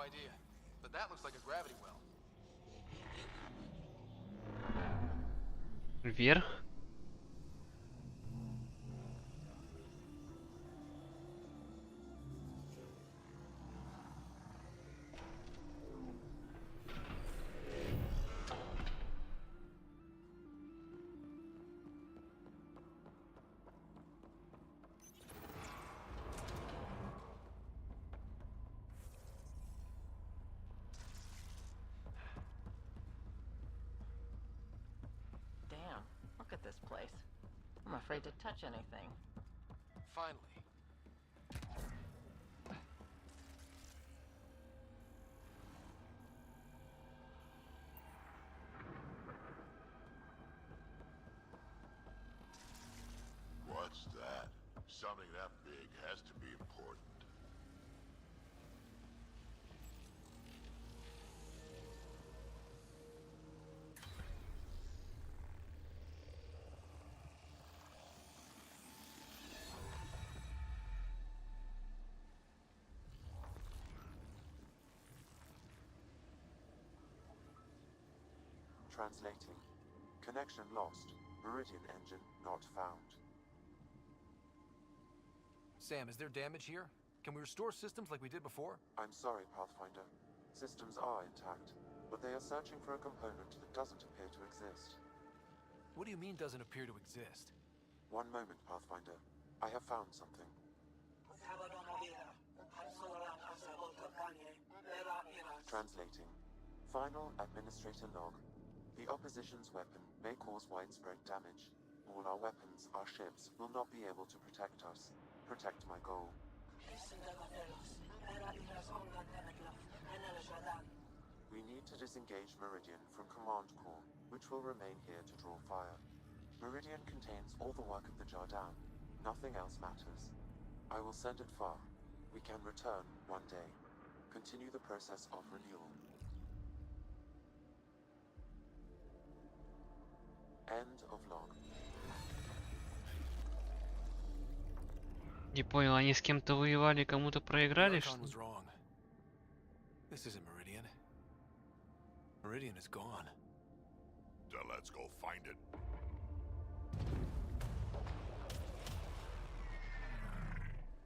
no idea, but that looks like a gravity well. Вверх. Damn, look at this place. I'm afraid to touch anything. Finally. What's that? Something that big has to be important. Translating. Connection lost. Meridian engine not found. Sam, is there damage here? Can we restore systems like we did before? I'm sorry, Pathfinder. Systems are intact, but they are searching for a component that doesn't appear to exist. What do you mean doesn't appear to exist? One moment, Pathfinder. I have found something. Translating. Final administrator log. The opposition's weapon may cause widespread damage. All our weapons, our ships, will not be able to protect us. Protect my goal. We need to disengage Meridian from Command Core, which will remain here to draw fire. Meridian contains all the work of the Jardan. Nothing else matters. I will send it far. We can return one day. Continue the process of renewal. End of log. Не понял, они с кем-то воевали, кому-то проиграли, что Archon ли? was wrong. This isn't Meridian. Meridian is gone. Then let's go find it.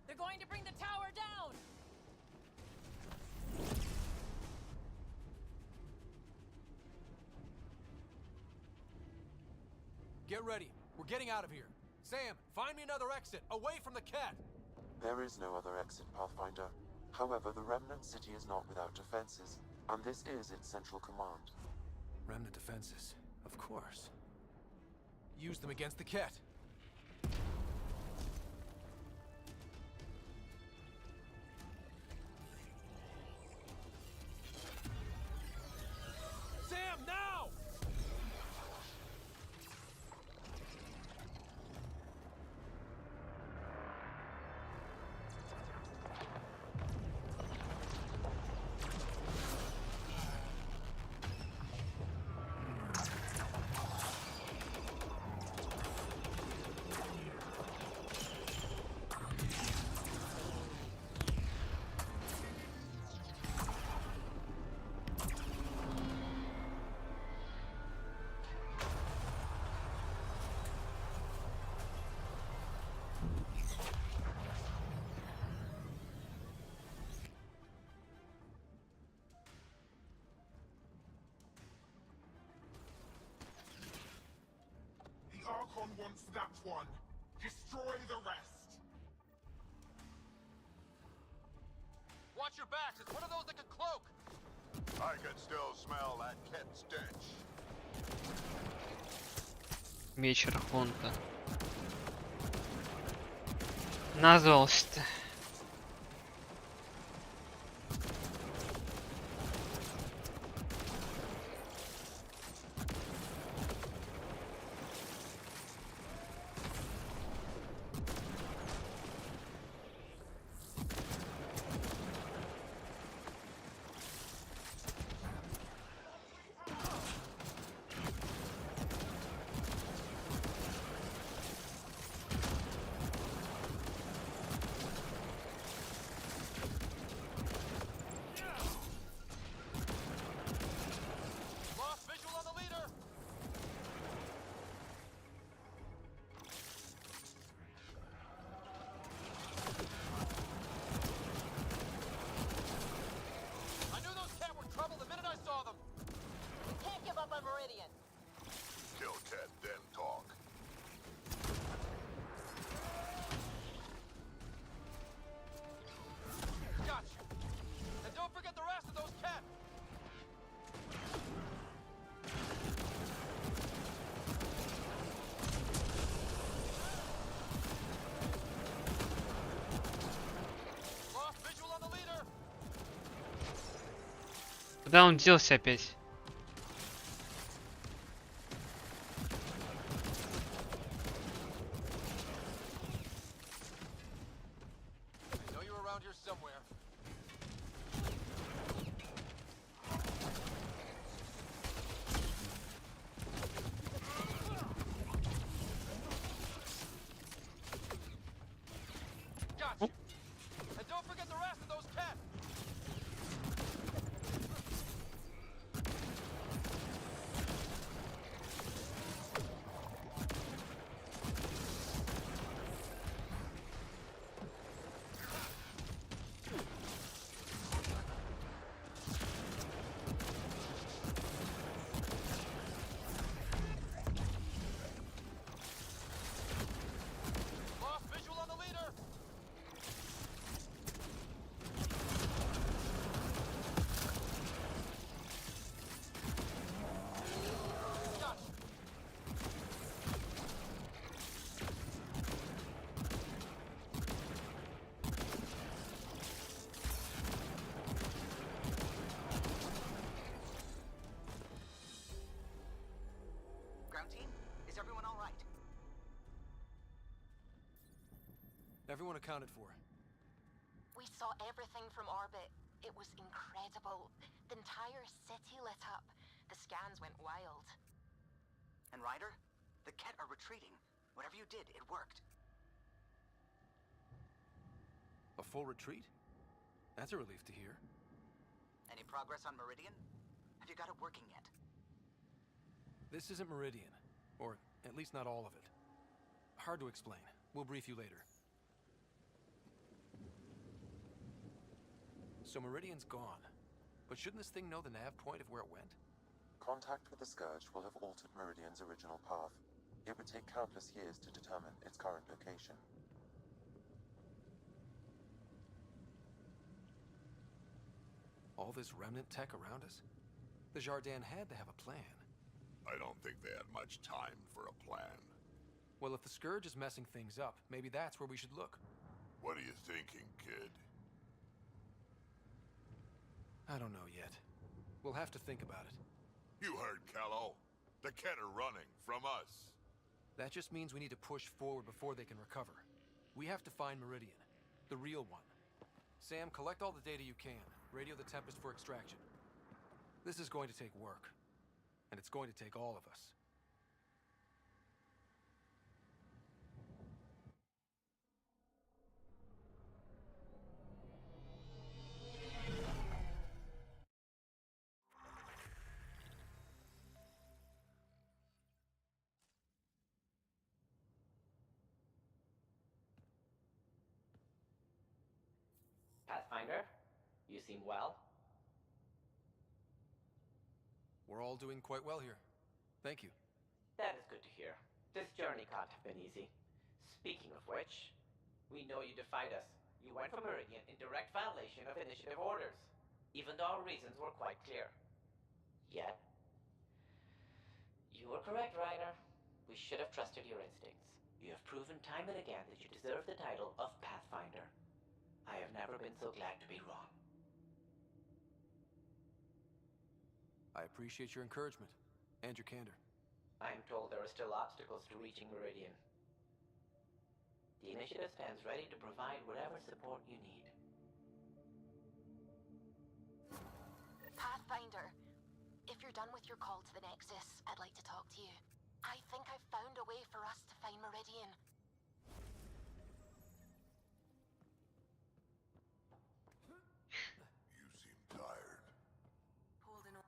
They're going to bring the tower down! Get ready. We're getting out of here. Sam, find me another exit, away from the cat! There is no other exit, Pathfinder. However, the Remnant City is not without defenses, and this is its central command. Remnant defenses, of course. Use them against the cat. Sam, now! The Archon wants that one. Destroy the rest. Watch your backs, it's one of those that can cloak! I can still smell that cat stench. Меч Архонта. Назвался-то. Meridian. Kill Cat, then talk. Gotcha. And don't forget the rest of those cats. Lost visual on the leader. Куда он делся опять? I know you're around here somewhere. Gotcha. And don't forget the rest of those cats. Lost visual on the leader. Gotcha. Ground team, is everyone all right? Everyone accounted for. We saw everything from orbit. It was incredible. The entire city lit up. The scans went wild. And Ryder, the Ket are retreating. Whatever you did, it worked. A full retreat? That's a relief to hear. Any progress on Meridian? Have you got it working yet? This isn't Meridian. Or at least not all of it. Hard to explain. We'll brief you later. So Meridian's gone. But shouldn't this thing know the nav point of where it went? Contact with the Scourge will have altered Meridian's original path. It would take countless years to determine its current location. All this remnant tech around us? The Jardin had to have a plan. I don't think they had much time for a plan. Well, if the Scourge is messing things up, maybe that's where we should look. What are you thinking, kid? I don't know yet. We'll have to think about it. You heard Callow. The Ket are running from us. That just means we need to push forward before they can recover. We have to find Meridian. The real one. Sam, collect all the data you can. Radio the Tempest for extraction. This is going to take work. And it's going to take all of us. Pathfinder, you seem well. We're all doing quite well here. Thank you. That is good to hear. This journey can't have been easy. Speaking of which, we know you defied us. You went for Meridian in direct violation of initiative orders, even though our reasons were quite clear. Yet, you were correct, Ryder. We should have trusted your instincts. You have proven time and again that you deserve the title of Pathfinder. I have never been so glad to be wrong. I appreciate your encouragement and your candor. I'm told there are still obstacles to reaching Meridian. The initiative stands ready to provide whatever support you need. Pathfinder, if you're done with your call to the Nexus, I'd like to talk to you. I think I've found a way for us to find Meridian. You seem tired. Holding on.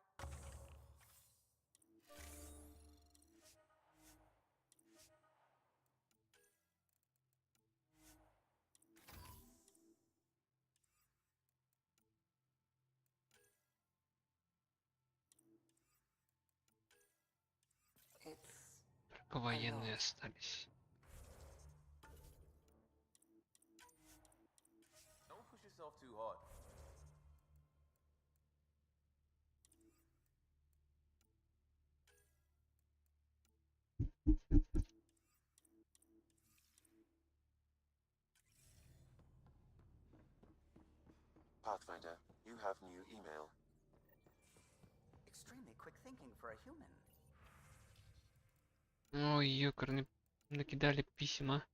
Только военные остались. Don't push yourself too hard. Pathfinder, you have new email. Extremely quick thinking for a human. Ой, ёкарный, накидали письма.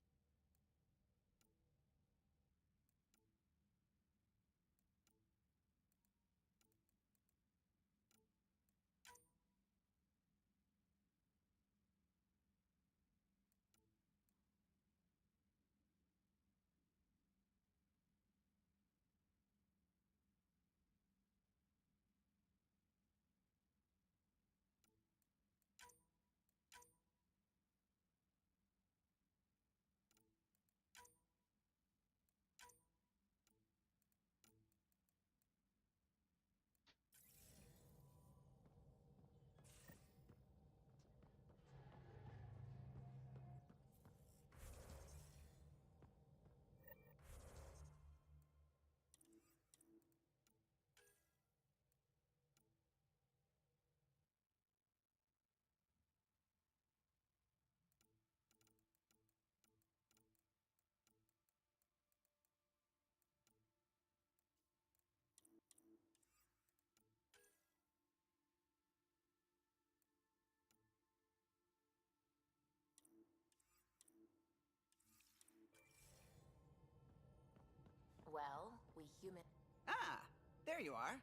Well, we human... Ah, there you are.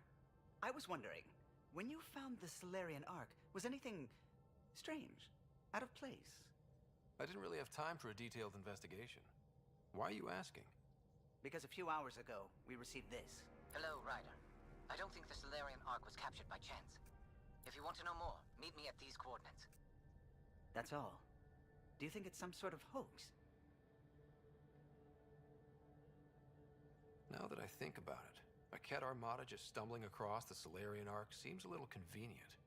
I was wondering, when you found the Solarian Ark, was anything strange, out of place? I didn't really have time for a detailed investigation. Why are you asking? Because a few hours ago, we received this. Hello, Ryder. I don't think the Solarian Ark was captured by chance. If you want to know more, meet me at these coordinates. That's all. Do you think it's some sort of hoax? Now that I think about it, a Ket Armada just stumbling across the Solarian Ark seems a little convenient.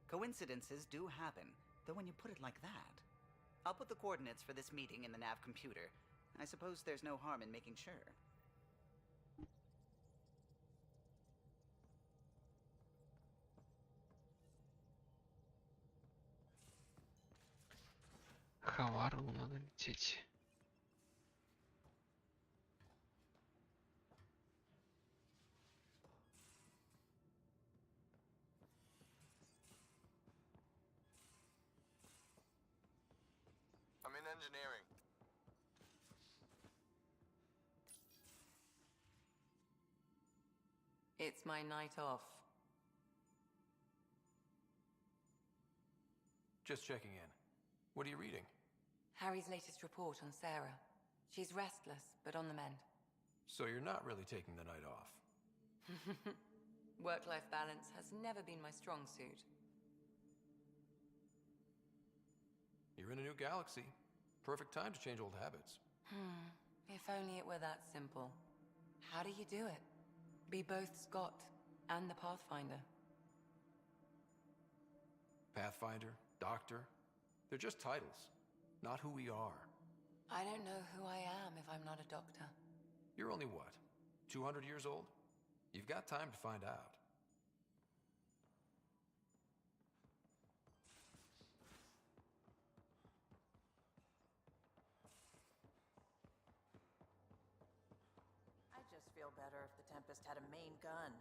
Coincidences do happen, though when you put it like that. I'll put the coordinates for this meeting in the nav computer. I suppose there's no harm in making sure. Хавару надо лететь. I'm in engineering. It's my night off. Just checking in. What are you reading? Harry's latest report on Sarah. She's restless, but on the mend. So you're not really taking the night off. Work-life balance has never been my strong suit. You're in a new galaxy. Perfect time to change old habits. If only it were that simple. How do you do it? Be both Scott and the Pathfinder. Pathfinder, Doctor, they're just titles, not who we are. I don't know who I am if I'm not a doctor. You're only what, 200 years old? You've got time to find out. I'd just feel better if the Tempest had a main gun.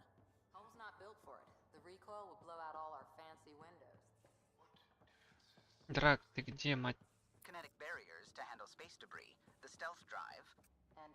Home's not built for it. The recoil will blow out all our fancy windows. Драк, ты где, мать? Kinetic barriers to handle space debris, the stealth drive. And,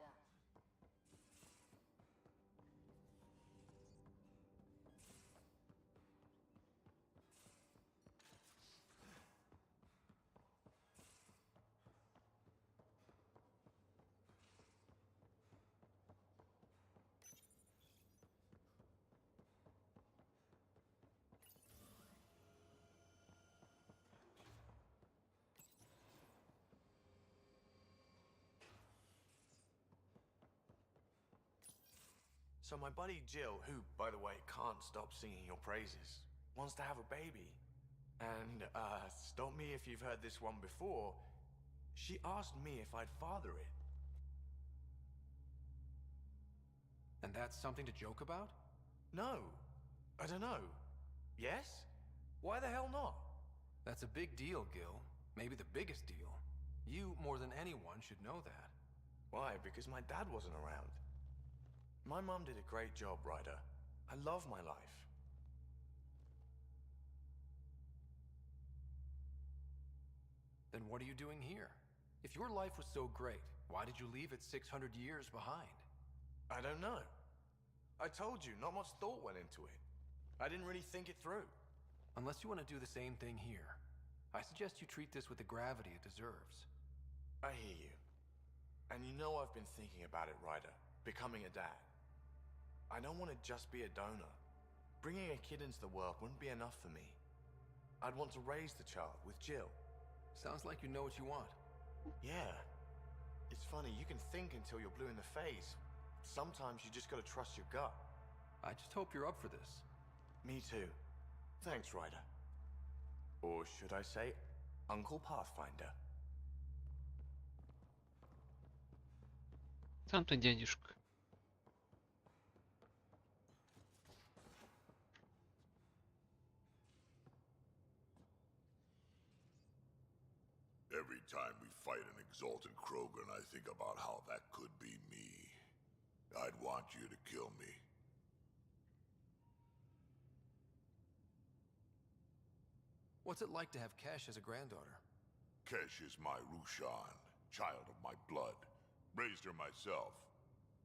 So my buddy Jill, who, by the way, can't stop singing your praises, wants to have a baby. And, stop me if you've heard this one before. She asked me if I'd father it. And that's something to joke about? No. I don't know. Yes? Why the hell not? That's a big deal, Gil. Maybe the biggest deal. You, more than anyone, should know that. Why? Because my dad wasn't around. My mum did a great job, Ryder. I love my life. Then what are you doing here? If your life was so great, why did you leave it 600 years behind? I don't know. I told you, not much thought went into it. I didn't really think it through. Unless you want to do the same thing here, I suggest you treat this with the gravity it deserves. I hear you. And you know I've been thinking about it, Ryder. Becoming a dad. I don't want to just be a donor. Bringing a kid into the world wouldn't be enough for me. I'd want to raise the child with Jill. Sounds like you know what you want. Yeah. It's funny, you can think until you're blue in the face. Sometimes you just gotta trust your gut. I just hope you're up for this. Me too. Thanks, Ryder. Or should I say, Uncle Pathfinder. Сам-то дядюшка. Every time we fight an exalted Krogan, I think about how that could be me. I'd want you to kill me. What's it like to have Kesh as a granddaughter? Kesh is my Rushan, child of my blood. Raised her myself.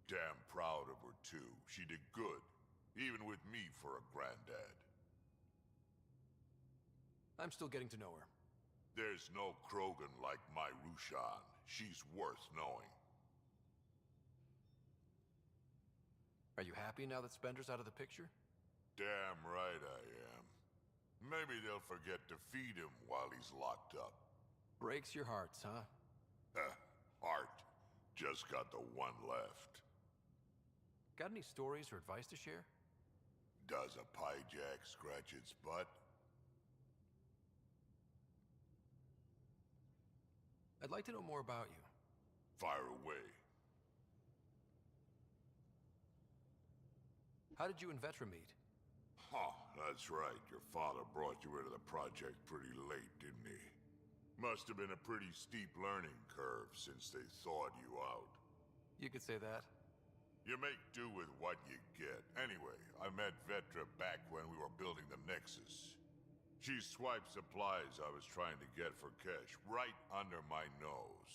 Damn proud of her too. She did good, even with me for a granddad. I'm still getting to know her. There's no Krogan like my Rushan. She's worth knowing. Are you happy now that Spender's out of the picture? Damn right I am. Maybe they'll forget to feed him while he's locked up. Breaks your hearts, huh? Heart. Just got the one left. Got any stories or advice to share? Does a pie jack scratch its butt? I'd like to know more about you. Fire away. How did you and Vetra meet? Huh, that's right. Your father brought you into the project pretty late, didn't he? Must have been a pretty steep learning curve since they thawed you out. You could say that. You make do with what you get. Anyway, I met Vetra back when we were building the Nexus. She swiped supplies I was trying to get for Kesh right under my nose.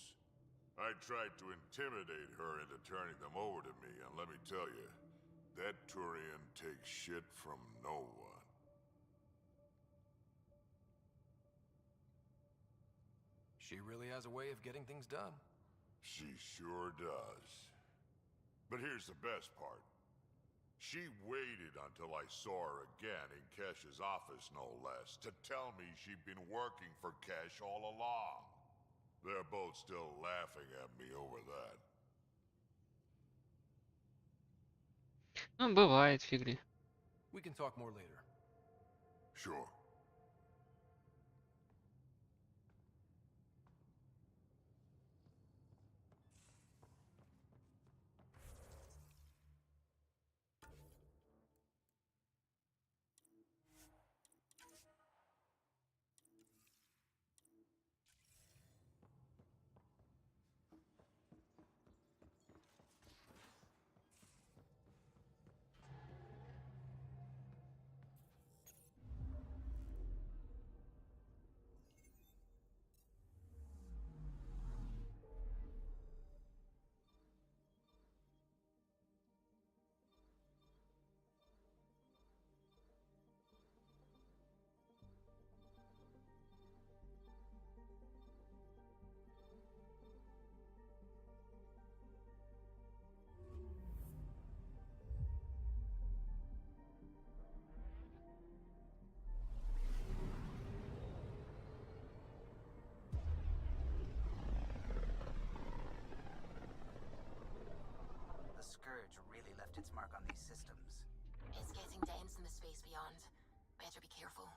I tried to intimidate her into turning them over to me, and let me tell you, that Turian takes shit from no one. She really has a way of getting things done. She sure does. But here's the best part. She waited until I saw her again in Kesh's office, no less, to tell me she'd been working for Kesh all along. They're both still laughing at me over that. Ну, бывает, фигли. We can talk more later. Sure. Scourge really left its mark on these systems. It's getting dense in the space beyond. Better be careful.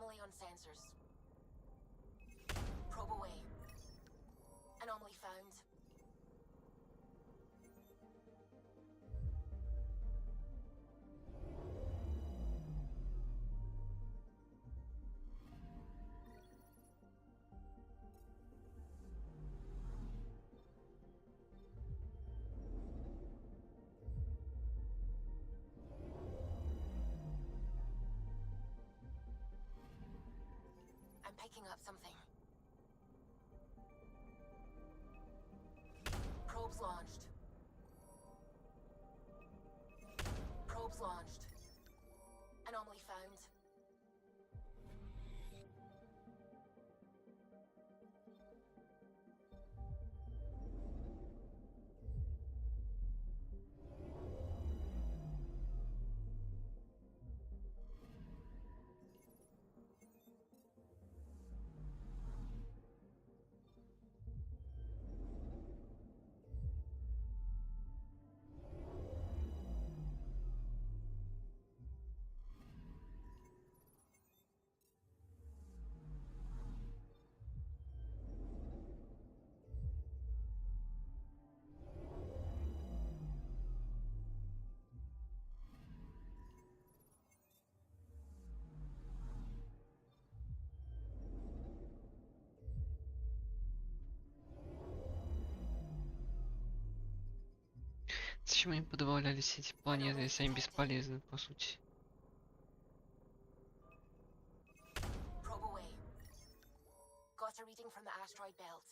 Anomaly on sensors. Probe away. Anomaly found. I'm picking up something. Probes launched. Probes launched. Anomaly found. Зачем им подобавлялись эти планеты, если они бесполезны, по сути? Probe away. Got a reading from the asteroid belt.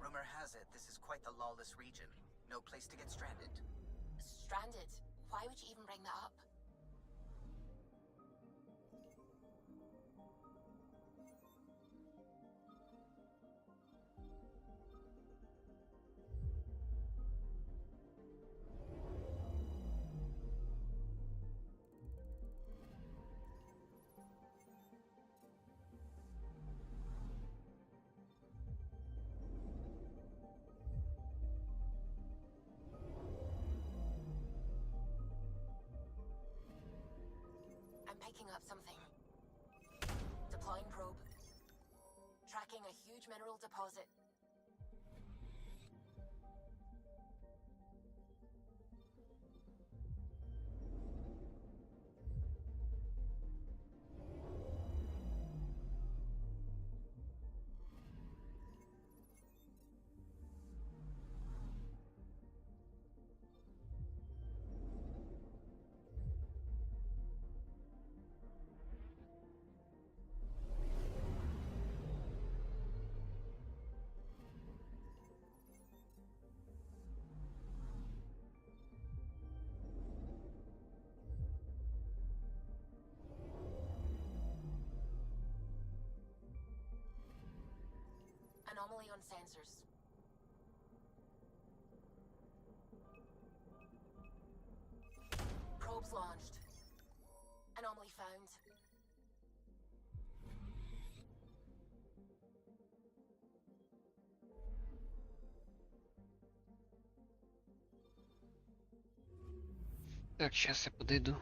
Rumor has it this is quite the lawless region. No place to get stranded. Stranded? Why would you even bring that up? I'm picking up something. Deploying probe. Tracking a huge mineral deposit. Anomaly on sensors. Probes launched. Anomaly found. Так, сейчас я подойду.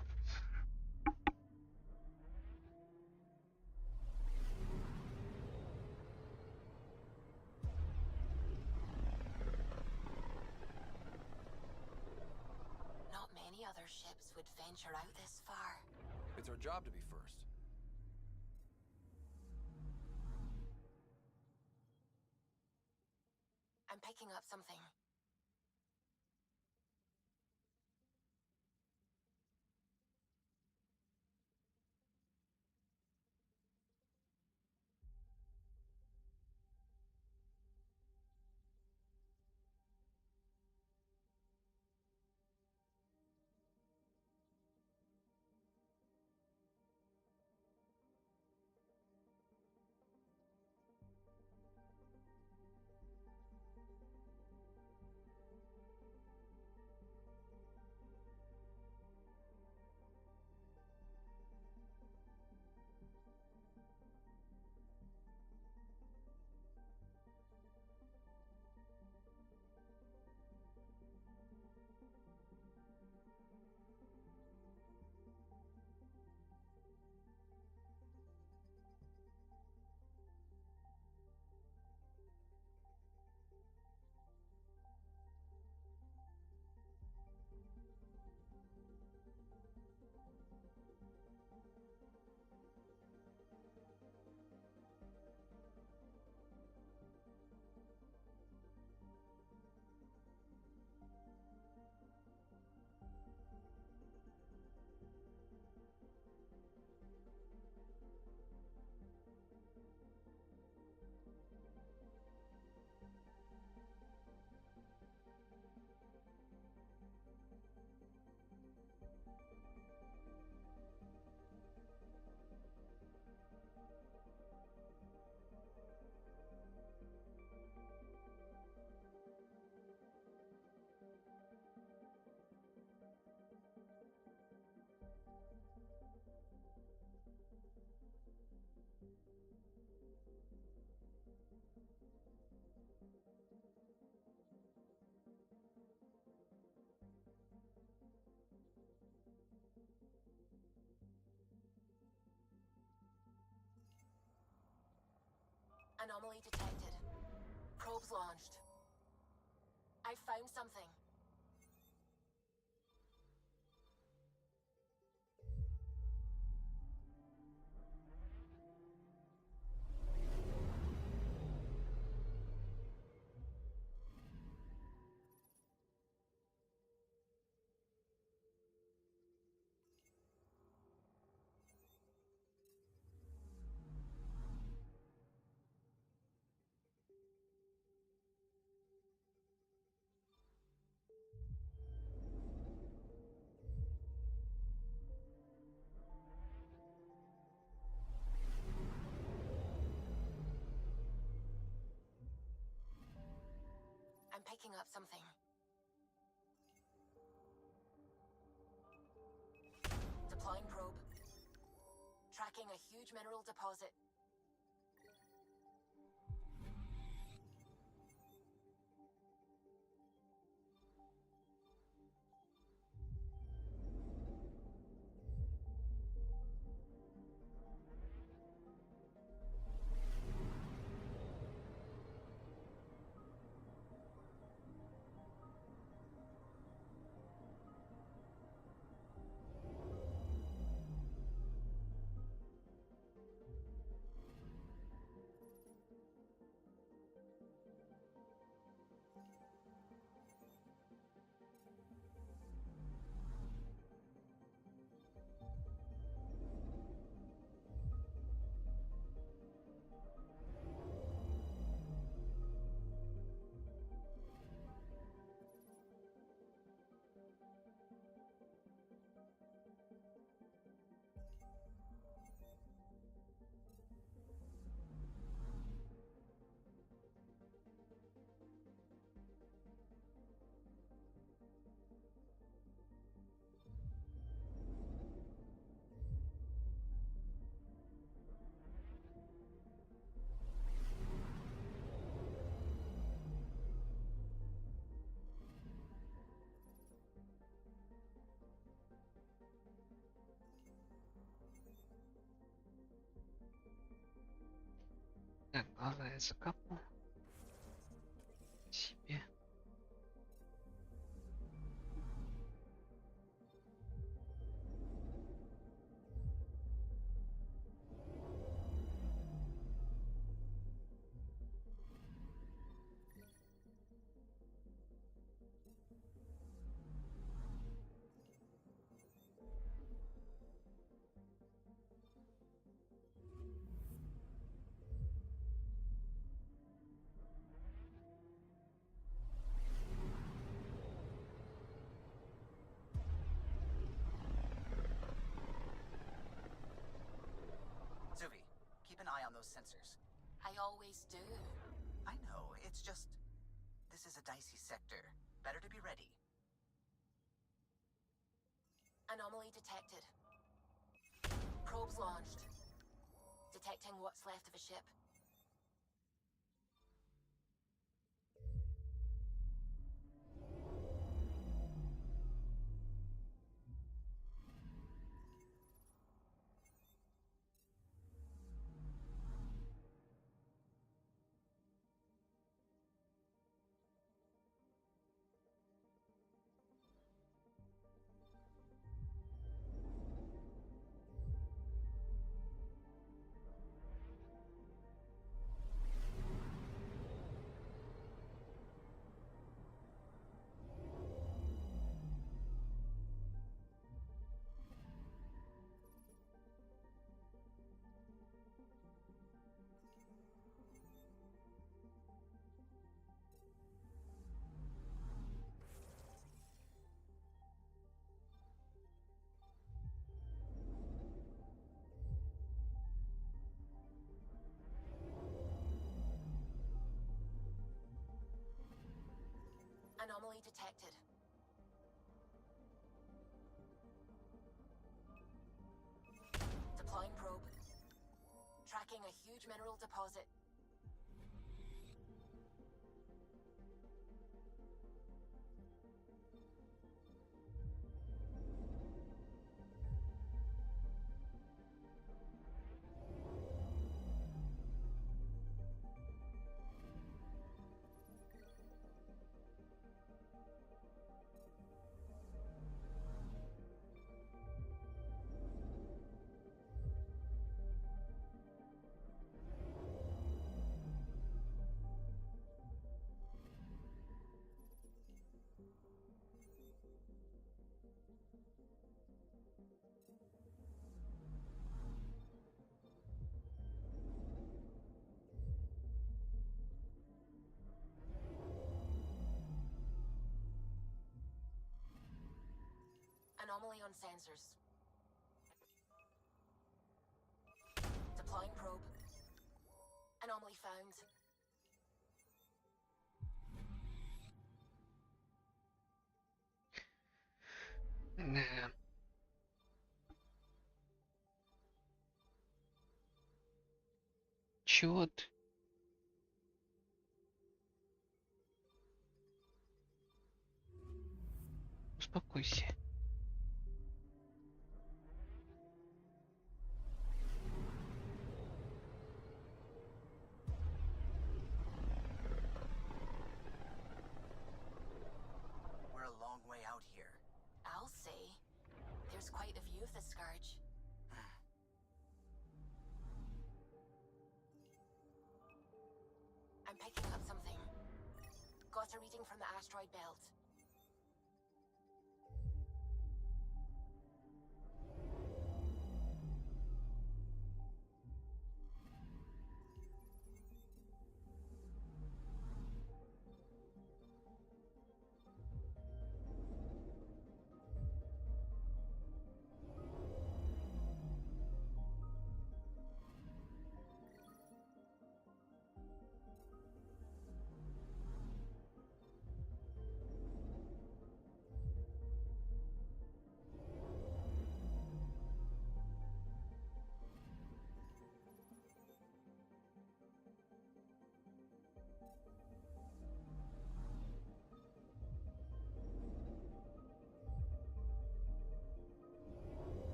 Not many other ships would venture out this far. It's our job to be first. I'm picking up something. Anomaly detected. Probes launched. I found something. I'm picking up something. Deploying probe. Tracking a huge mineral deposit. Так, глаза я закапал себе. Zuvi, keep an eye on those sensors. I always do. I know, it's just... This is a dicey sector. Better to be ready. Anomaly detected. Probes launched. Detecting what's left of a ship. Anomaly detected. Deploying probe. Tracking a huge mineral deposit. Anomaly on sensors. Deploying probe. Anomaly found. Да. Чего ты? Успокойся. We're a long way out here. I'll say. There's quite a view of the Scourge. I'm picking up something. Got a reading from the asteroid belt.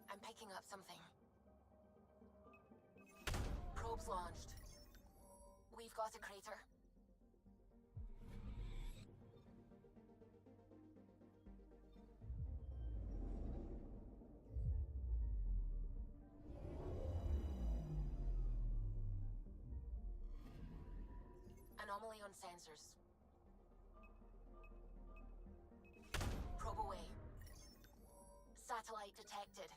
I'm picking up something. Probes launched. We've got a crater. Anomaly on sensors. Probe away. Satellite detected.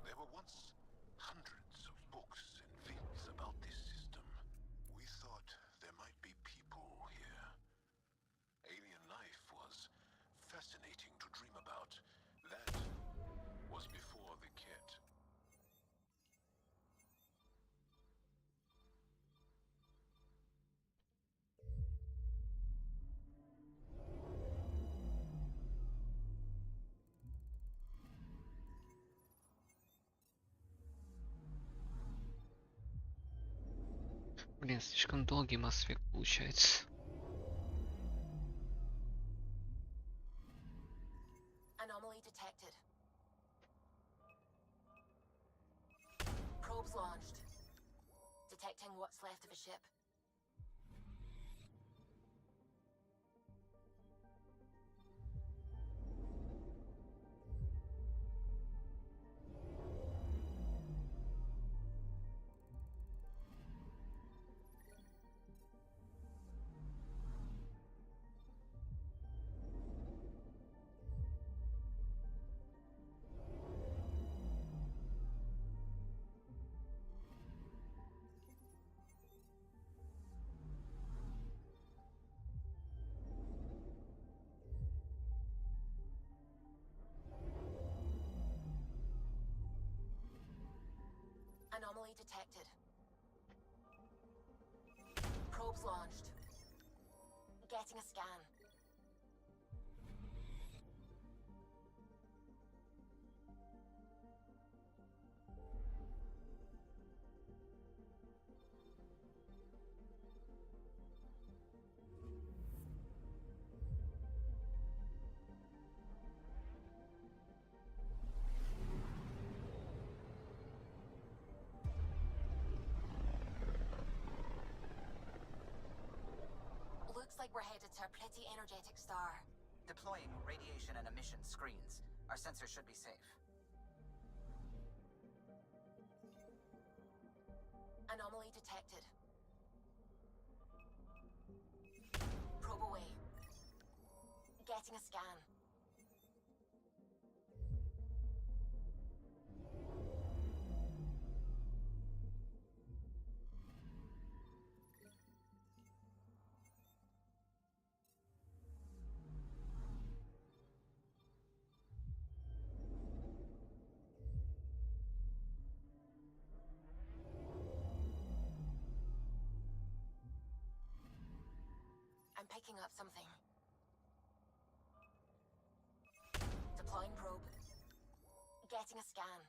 There were once hundreds of books and vids about this system. We thought there might be people here. Alien life was fascinating to dream about. That was before the kit. Блин, слишком долгий Mass Effect получается. Anomaly detected. Probes launched. Detecting what's left of a ship. Anomaly detected. Probes launched. Getting a scan. like we're headed to a pretty energetic star. Deploying radiation and emission screens. Our sensors should be safe. Anomaly detected. Probe away. Getting a scan. I'm picking up something. Deploying probe. Getting a scan.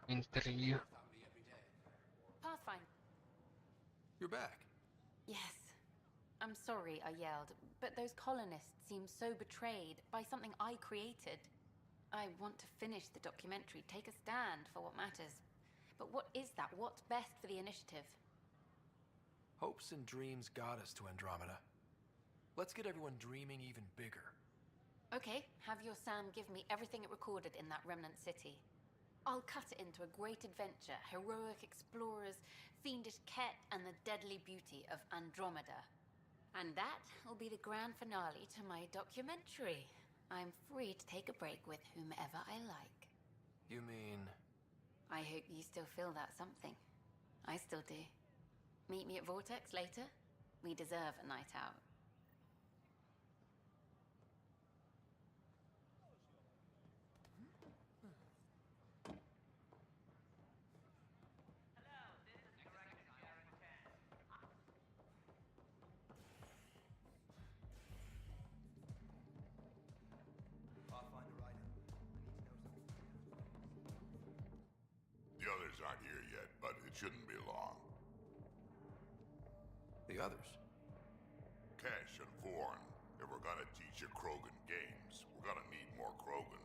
Интервью. Pathfinder. You're back. Yes. I'm sorry I yelled, but those colonists seem so betrayed by something I created. I want to finish the documentary, take a stand for what matters. But what is that? What's best for the initiative? Hopes and dreams got us to Andromeda. Let's get everyone dreaming even bigger. Okay, have your Sam give me everything it recorded in that remnant city. I'll cut it into a great adventure, heroic explorers, fiendish Ket, and the deadly beauty of Andromeda. And that will be the grand finale to my documentary. I'm free to take a break with whomever I like. You mean... I hope you still feel that something. I still do. Meet me at Vortex later. We deserve a night out. The others aren't here yet, but it shouldn't be long. The others? Cash and Vorn. If we're gonna teach you Krogan games, we're gonna need more Krogan.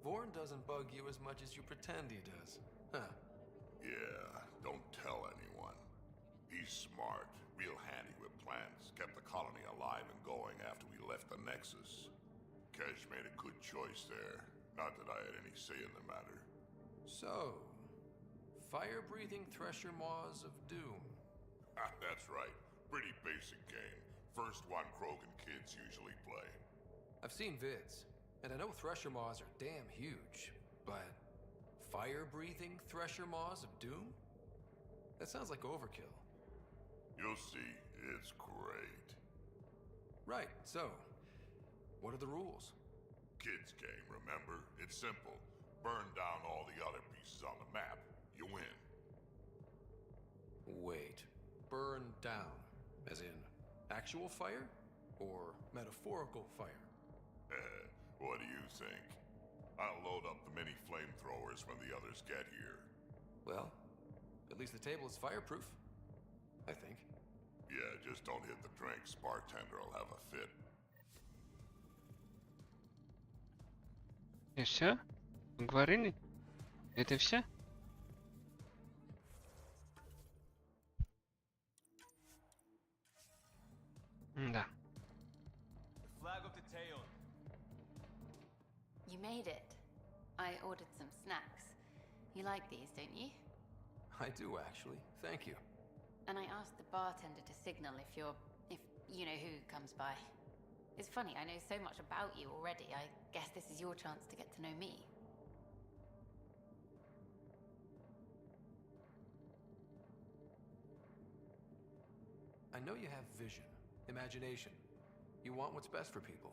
Vorn doesn't bug you as much as you pretend he does. Huh. Yeah, don't tell anyone. He's smart, real handy with plans. plans kept the colony alive and going after we left the Nexus. Kesh made a good choice there. Not that I had any say in the matter. So, fire-breathing thresher maws of doom. That's right. Pretty basic game. First one Krogan kids usually play. I've seen vids, and I know thresher maws are damn huge, but fire-breathing thresher maws of doom? That sounds like overkill. You'll see. It's great. Right, so, what are the rules? Kids game, remember? It's simple. Burn down all the other pieces on the map. You win. Wait. Burn down. As in actual fire? Or metaphorical fire? What do you think? I'll load up the mini flamethrowers when the others get here. Well, at least the table is fireproof. I think. Yeah, just don't hit the drinks. Bartender will have a fit. И все? Поговорили? Это все? Да. Flag of the tail. You made it. I ordered some snacks. You like these, don't you? I do, actually. Thank you. And I asked the bartender to signal if you know who comes by. It's funny, I know so much about you already. I guess this is your chance to get to know me. I know you have vision, imagination. You want what's best for people.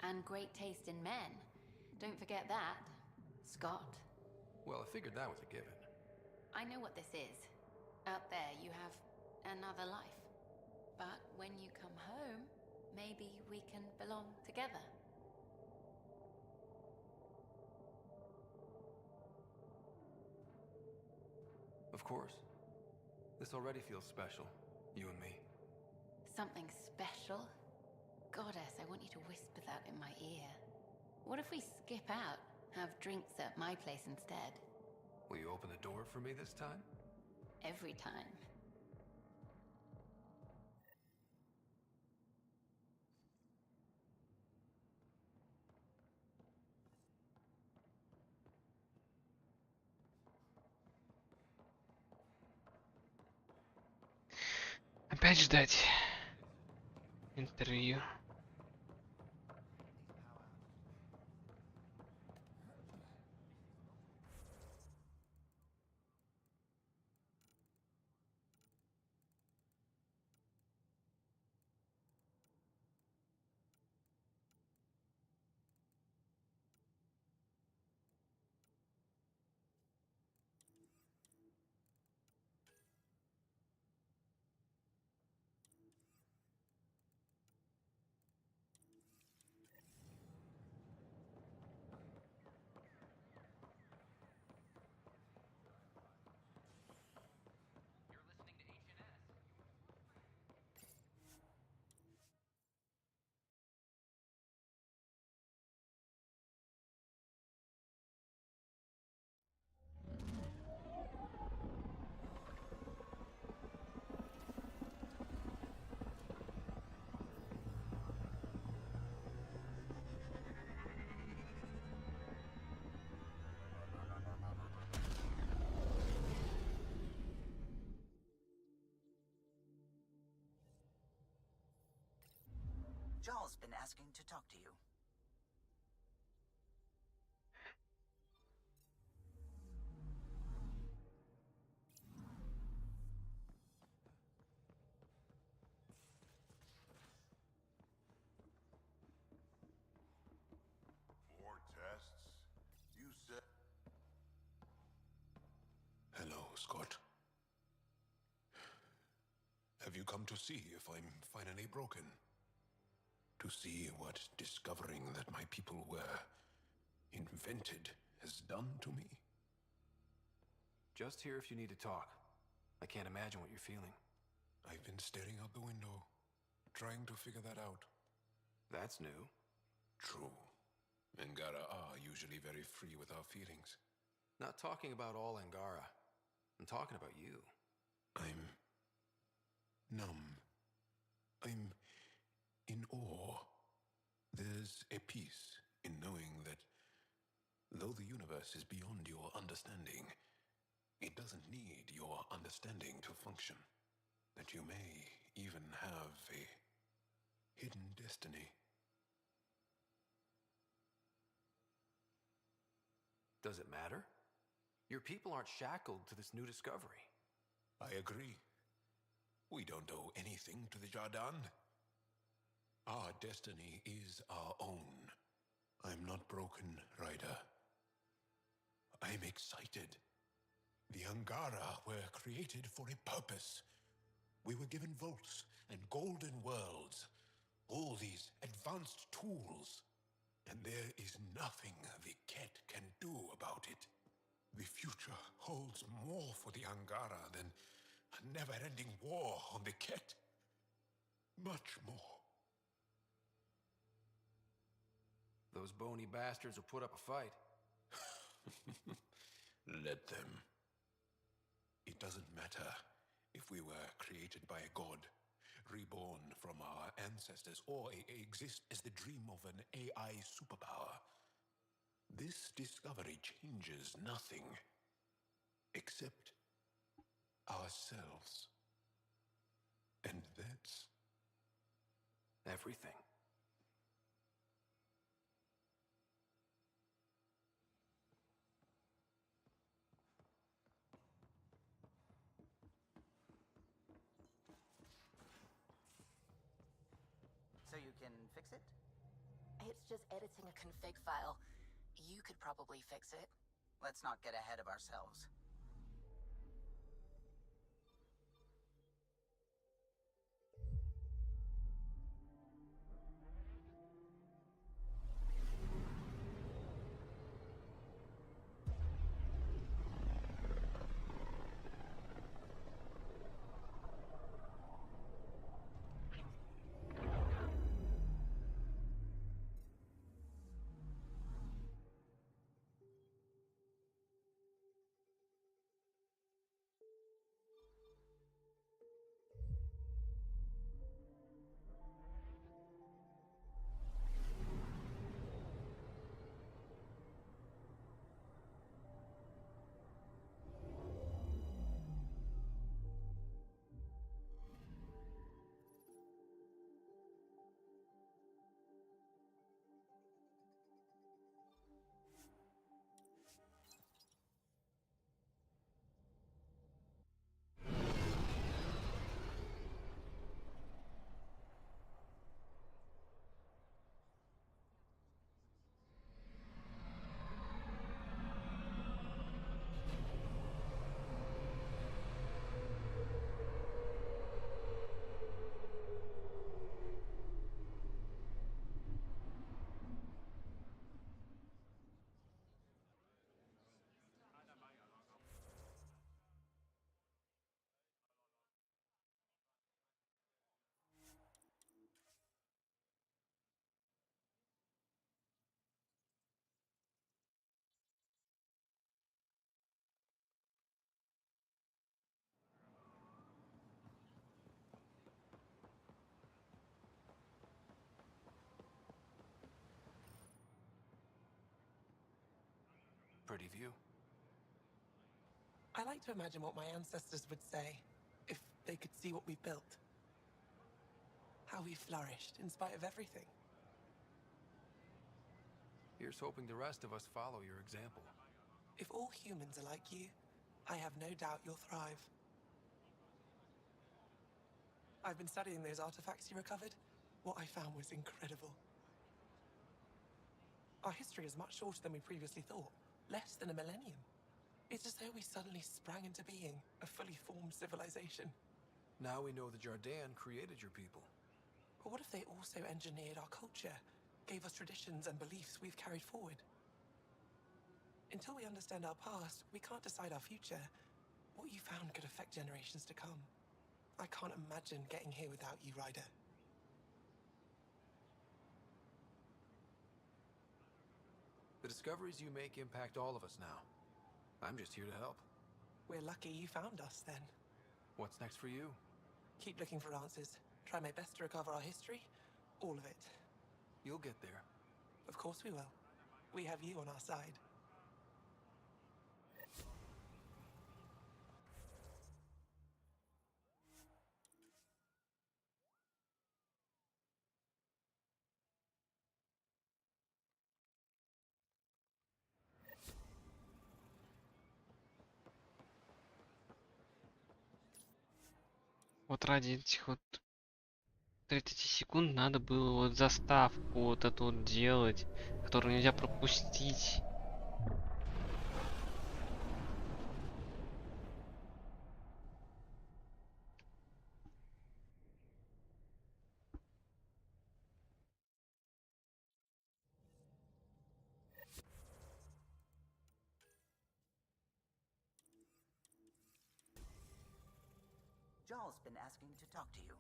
And great taste in men. Don't forget that, Scott. Well, I figured that was a given. I know what this is. Out there, you have another life. But when you come home, maybe we can belong together. Of course. This already feels special, you and me. Something special? Goddess, I want you to whisper that in my ear. What if we skip out, have drinks at my place instead? Will you open the door for me this time? Every time. Опять ждать интервью. Jarl's been asking to talk to you. More tests? You said... Hello, Scott. Have you come to see if I'm finally broken? To see what discovering that my people were invented has done to me? Just here if you need to talk. I can't imagine what you're feeling. I've been staring out the window, trying to figure that out. That's new. True. Angara are usually very free with our feelings. Not talking about all Angara. I'm talking about you. I'm numb. a peace in knowing that though the universe is beyond your understanding, it doesn't need your understanding to function. That you may even have a hidden destiny. Does it matter? Your people aren't shackled to this new discovery. I agree. We don't owe anything to the Jardin. Our destiny is our own. I'm not broken, Ryder. I'm excited. The Angara were created for a purpose. We were given vaults and golden worlds. All these advanced tools. And there is nothing the Ket can do about it. The future holds more for the Angara than a never-ending war on the Ket. Much more. Those bony bastards will put up a fight. Let them. It doesn't matter if we were created by a god, reborn from our ancestors, or exist as the dream of an AI superpower. This discovery changes nothing except ourselves. And that's everything. So you can fix it? It's just editing a config file. You could probably fix it. Let's not get ahead of ourselves. Pretty view. I like to imagine what my ancestors would say if they could see what we built. How we flourished in spite of everything. Here's hoping the rest of us follow your example. If all humans are like you, I have no doubt you'll thrive. I've been studying those artifacts you recovered. What I found was incredible. Our history is much shorter than we previously thought. Less than a millennium. It's as though we suddenly sprang into being, a fully formed civilization. Now we know the Jardin created your people. But what if they also engineered our culture, gave us traditions and beliefs we've carried forward? Until we understand our past, we can't decide our future. What you found could affect generations to come. I can't imagine getting here without you, Ryder. The discoveries you make impact all of us now. I'm just here to help. We're lucky you found us, then. What's next for you? Keep looking for answers. Try my best to recover our history. All of it. You'll get there. Of course we will. We have you on our side. Вот ради этих вот 30 секунд надо было вот заставку вот эту вот делать, которую нельзя пропустить. Joel's been asking to talk to you.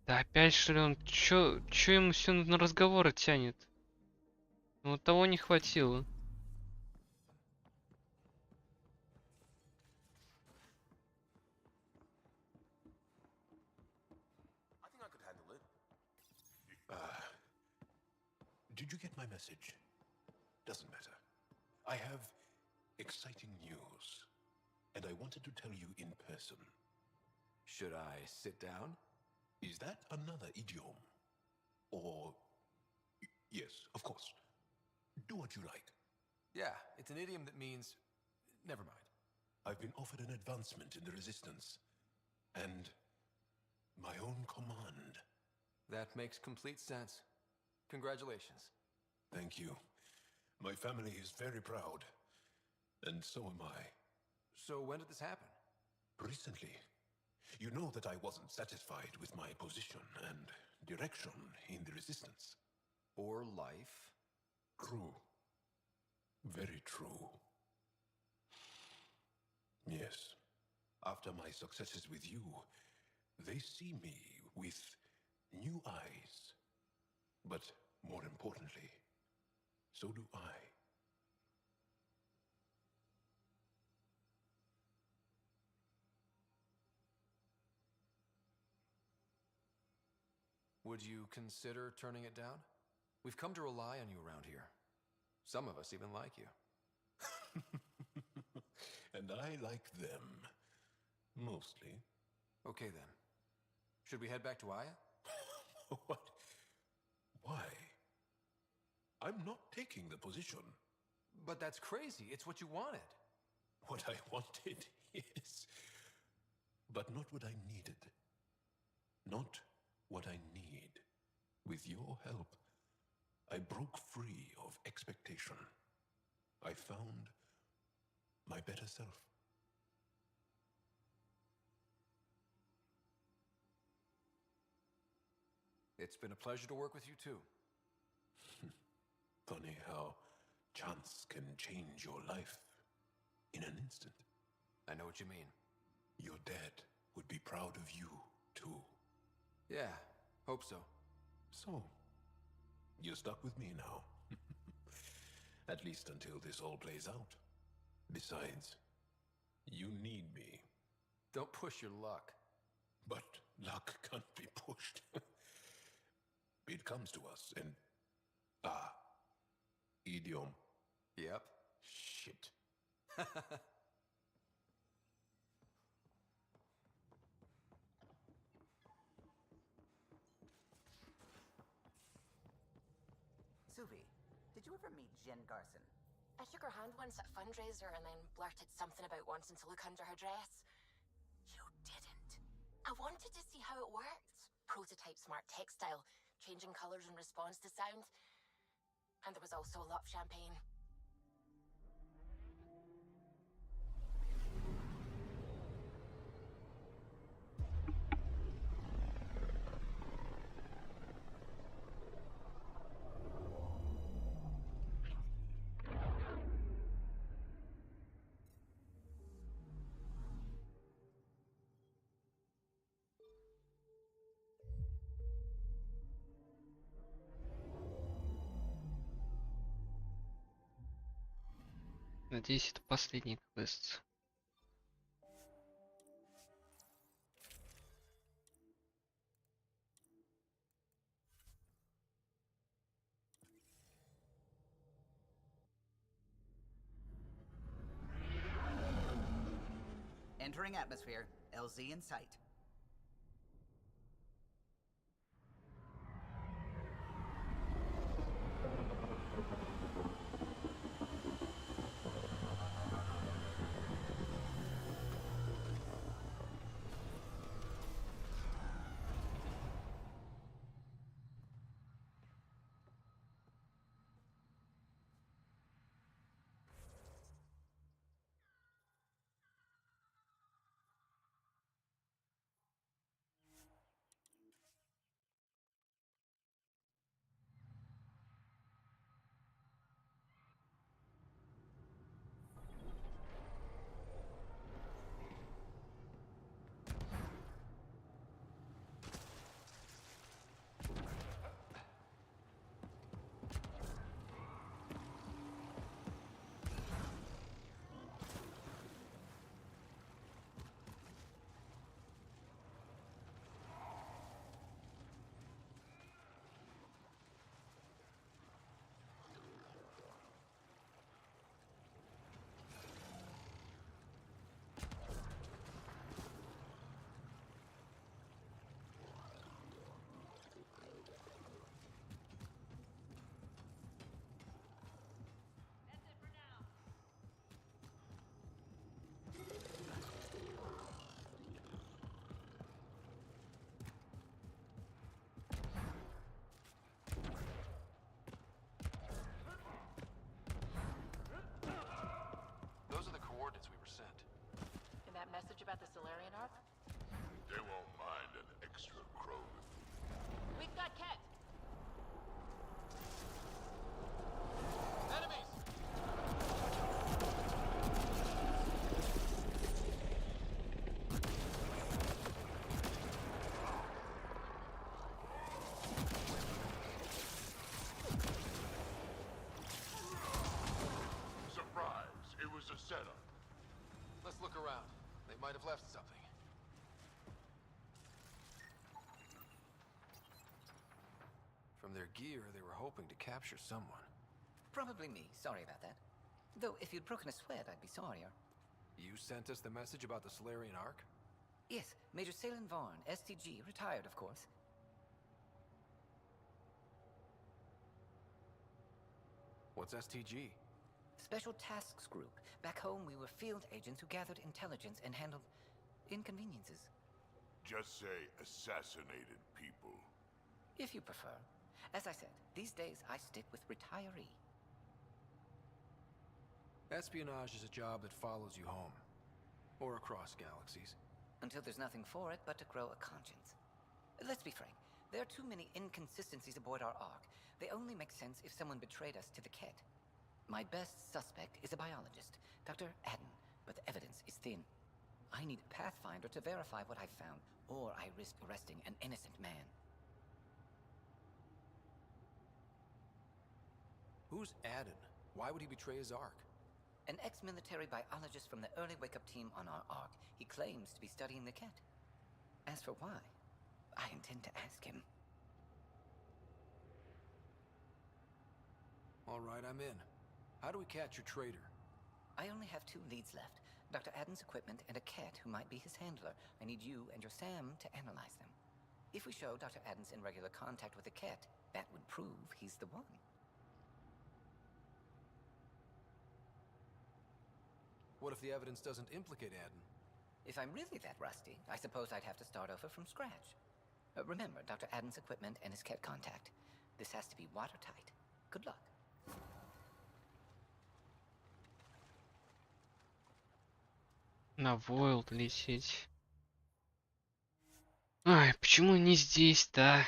Да опять что ли он, чё ему все на разговоры тянет? Ну, вот того не хватило. I think I could handle it. Did you get my message? Doesn't matter. I have exciting news, and I wanted to tell you in person. Should I sit down? Is that another idiom? Or... Yes, of course. Do what you like. Yeah, it's an idiom that means... Never mind. I've been offered an advancement in the Resistance, and my own command. That makes complete sense. Congratulations. Thank you. My family is very proud, and so am I. So when did this happen? Recently. You know that I wasn't satisfied with my position and direction in the Resistance. Or life. True. Very true. Yes. After my successes with you, they see me with new eyes. But more importantly, so do I. Would you consider turning it down? We've come to rely on you around here. Some of us even like you. And I like them. Mostly. Okay then. Should we head back to Aya? What? Why? I'm not taking the position. But that's crazy. It's what you wanted. What I wanted, yes. But not what I needed. Not what I need. With your help, I broke free of expectation. I found my better self. It's been a pleasure to work with you too. Funny how chance can change your life in an instant. I know what you mean. Your dad would be proud of you too. Yeah, hope so. So, you're stuck with me now. At least until this all plays out. Besides, you need me. Don't push your luck. But luck can't be pushed. It comes to us and... idiom. Yep. Shit. Suvi, did you ever meet Jen Garson? I shook her hand once at a fundraiser and then blurted something about wanting to look under her dress. You didn't. I wanted to see how it worked. Prototype smart textile, changing colours in response to sound. And there was also a lot of champagne. Надеюсь, это последний квест. Entering atmosphere. LZ in sight. Message about the Solarian arc? They won't mind an extra crow. We've got Ket! Enemies! Surprise! It was a setup. Let's look around. They might have left something. From their gear, they were hoping to capture someone. Probably me. Sorry about that. Though, if you'd broken a sweat, I'd be sorrier. You sent us the message about the Solarian Arc? Yes, Major Salin Vaughn, STG, retired, of course. What's STG? Special Tasks Group. Back home, we were field agents who gathered intelligence and handled inconveniences. Just say assassinated people. If you prefer. As I said, these days I stick with retiree. Espionage is a job that follows you home. Or across galaxies. Until there's nothing for it but to grow a conscience. Let's be frank. There are too many inconsistencies aboard our Ark. They only make sense if someone betrayed us to the Ket. My best suspect is a biologist, Dr. Adden, but the evidence is thin. I need a Pathfinder to verify what I've found, or I risk arresting an innocent man. Who's Adden? Why would he betray his Ark? An ex-military biologist from the early wake-up team on our Ark. He claims to be studying the Ket. As for why, I intend to ask him. All right, I'm in. How do we catch your traitor? I only have 2 leads left. Dr. Adden's equipment and a Ket who might be his handler. I need you and your Sam to analyze them. If we show Dr. Adden's in regular contact with the Ket, that would prove he's the one. What if the evidence doesn't implicate Adden? If I'm really that rusty, I suppose I'd have to start over from scratch. Remember, Dr. Adden's equipment and his Ket contact. This has to be watertight. Good luck. На Войлд лететь. Ай, почему не здесь-то?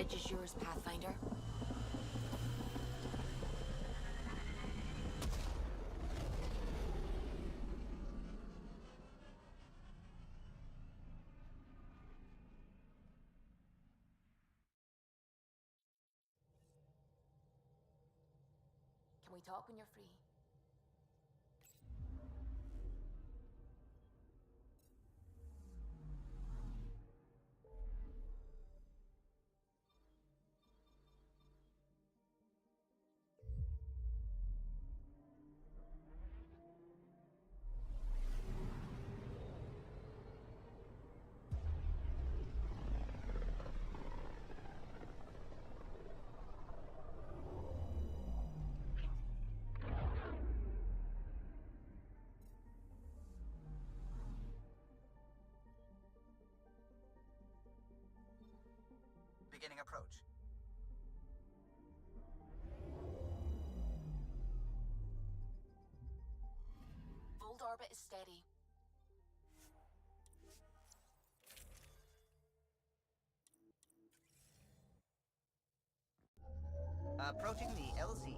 stage is yours, Pathfinder. Can we talk when you're free? Beginning approach. Old orbit is steady. Approaching the LZ.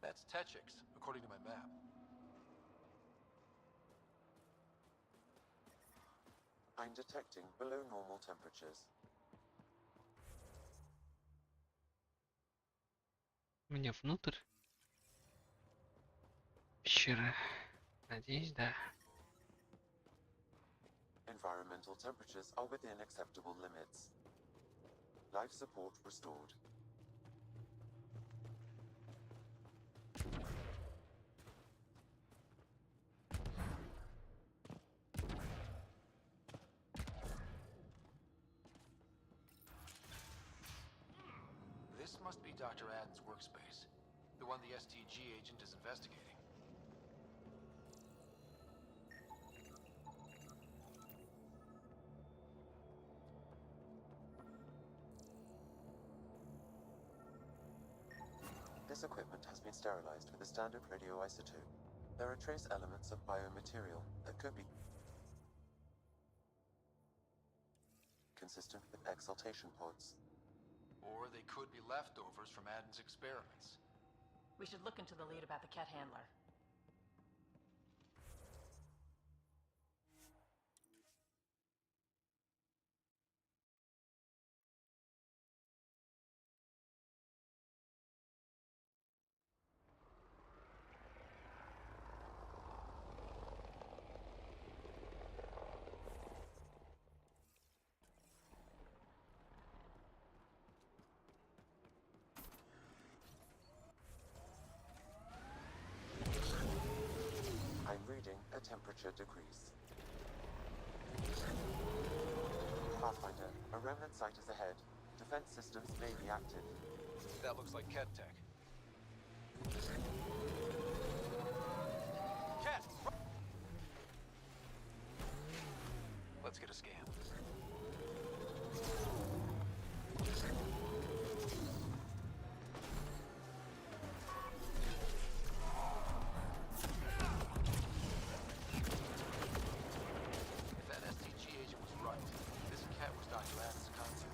That's Techix, according to my map. I'm detecting below normal temperatures. Мне внутрь? Пещеры. Надеюсь, да. Environmental temperatures are within acceptable limits. Life support restored. This must be Dr. Adden's workspace, the one the STG agent is investigating. This equipment has been sterilized with a standard radioisotope. There are trace elements of biomaterial that could be consistent with exaltation pods. Or they could be leftovers from Adden's experiments. We should look into the lead about the Ket handler. I'm reading a temperature decrease. Pathfinder, a remnant site is ahead. Defense systems may be active. That looks like Ket tech. Ket! Let's get a scan. If that STG agent was right, this Ket was Dr. Adden's contact.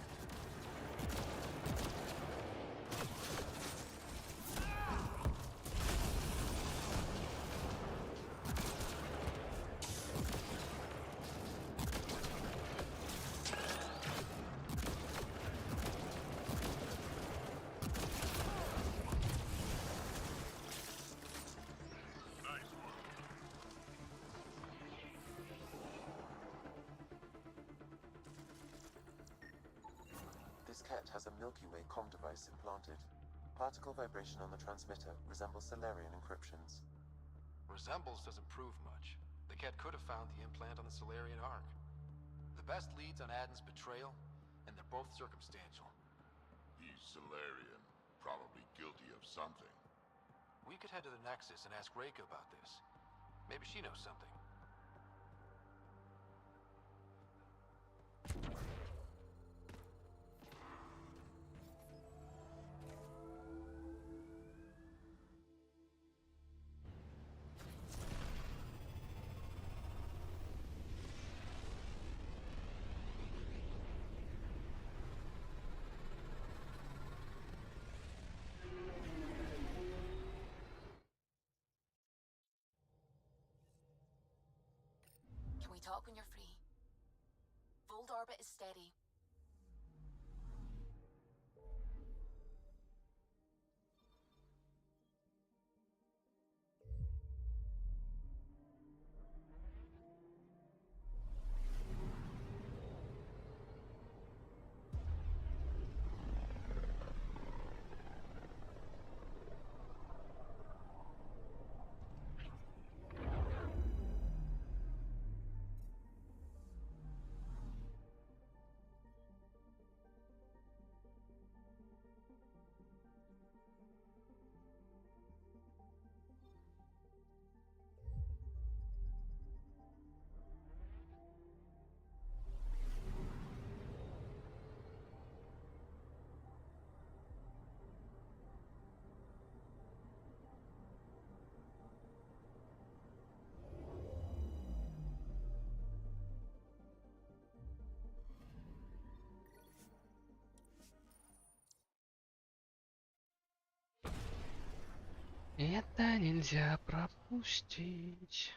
Ket has a Milky Way comm device implanted. Particle vibration on the transmitter resembles Solarian encryptions. Resembles doesn't prove much. The Ket could have found the implant on the Solarian Ark. The best leads on Aden's betrayal, and they're both circumstantial. He's Solarian, probably guilty of something. We could head to the Nexus and ask Reika about this. Maybe she knows something. Can we talk when you're free? Fold orbit is steady. Это нельзя пропустить.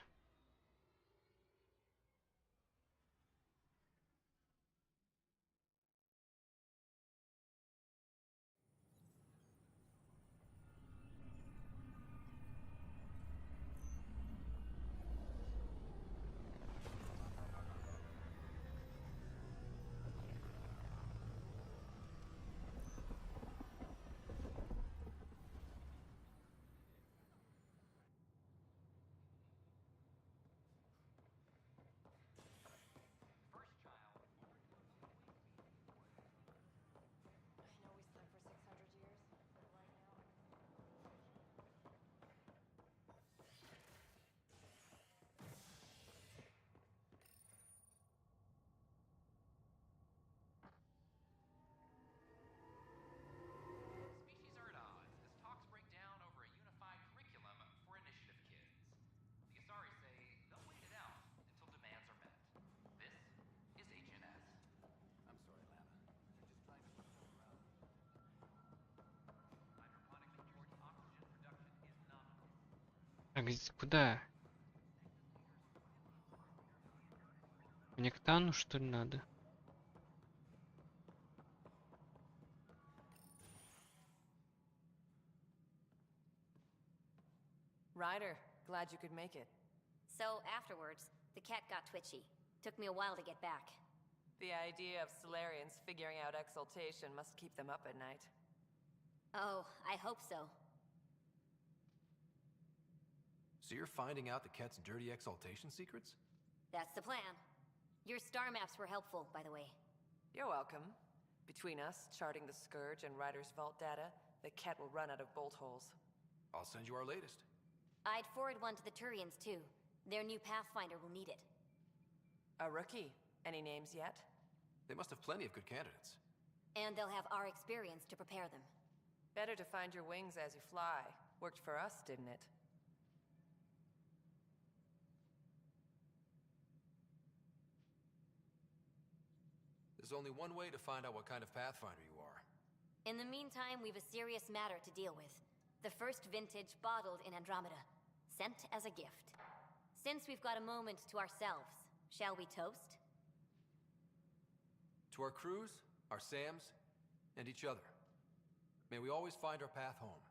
Куда? Мне к Тану, что ли, надо? Ryder, glad you could make it. So afterwards, the cat got twitchy. Took me a while to get back. The idea of Solarians figuring out exaltation must keep them up at night. Oh, I hope so. So you're finding out the Ket's dirty exaltation secrets? That's the plan. Your star maps were helpful, by the way. You're welcome. Between us, charting the Scourge and Ryder's vault data, the Ket will run out of bolt holes. I'll send you our latest. I'd forward one to the Turians, too. Their new Pathfinder will need it. A rookie. Any names yet? They must have plenty of good candidates. And they'll have our experience to prepare them. Better to find your wings as you fly. Worked for us, didn't it? There's only one way to find out what kind of Pathfinder you are. In the meantime, we've a serious matter to deal with. The first vintage bottled in Andromeda. Sent as a gift. Since we've got a moment to ourselves, shall we toast? To our crews, our Sams, and each other. May we always find our path home.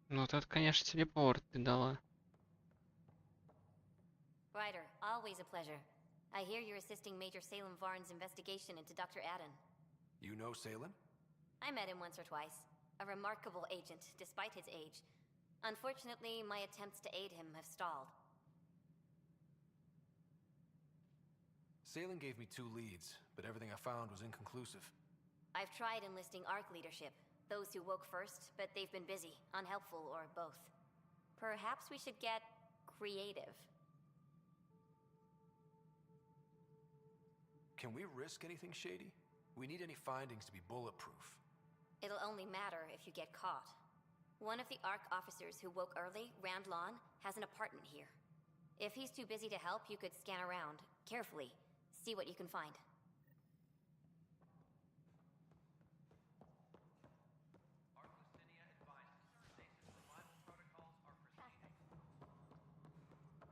Ну, вот это, конечно, телепорт ты дала. Ryder, always a pleasure. I hear you're assisting Major Salem Varn's investigation into Dr. Adden. You know Salem? I met him once or twice. A remarkable agent, despite his age. Unfortunately, my attempts to aid him have stalled. Salem gave me 2 leads, but everything I found was inconclusive. I've tried enlisting ARC leadership. Those who woke first, but they've been busy, unhelpful, or both. Perhaps we should get creative. Can we risk anything shady? We need any findings to be bulletproof. It'll only matter if you get caught. One of the ARC officers who woke early, Rand Lon, has an apartment here. If he's too busy to help, you could scan around, carefully, see what you can find.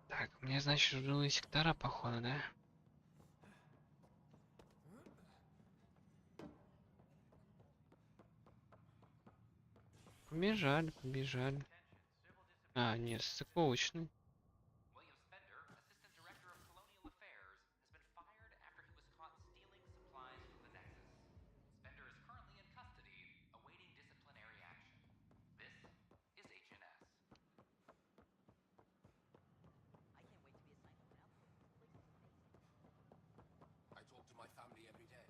Так, мне, значит, жилые сектора, походу, да? Побежали, побежали. А, нет, стыковочный. I talk to my family every day.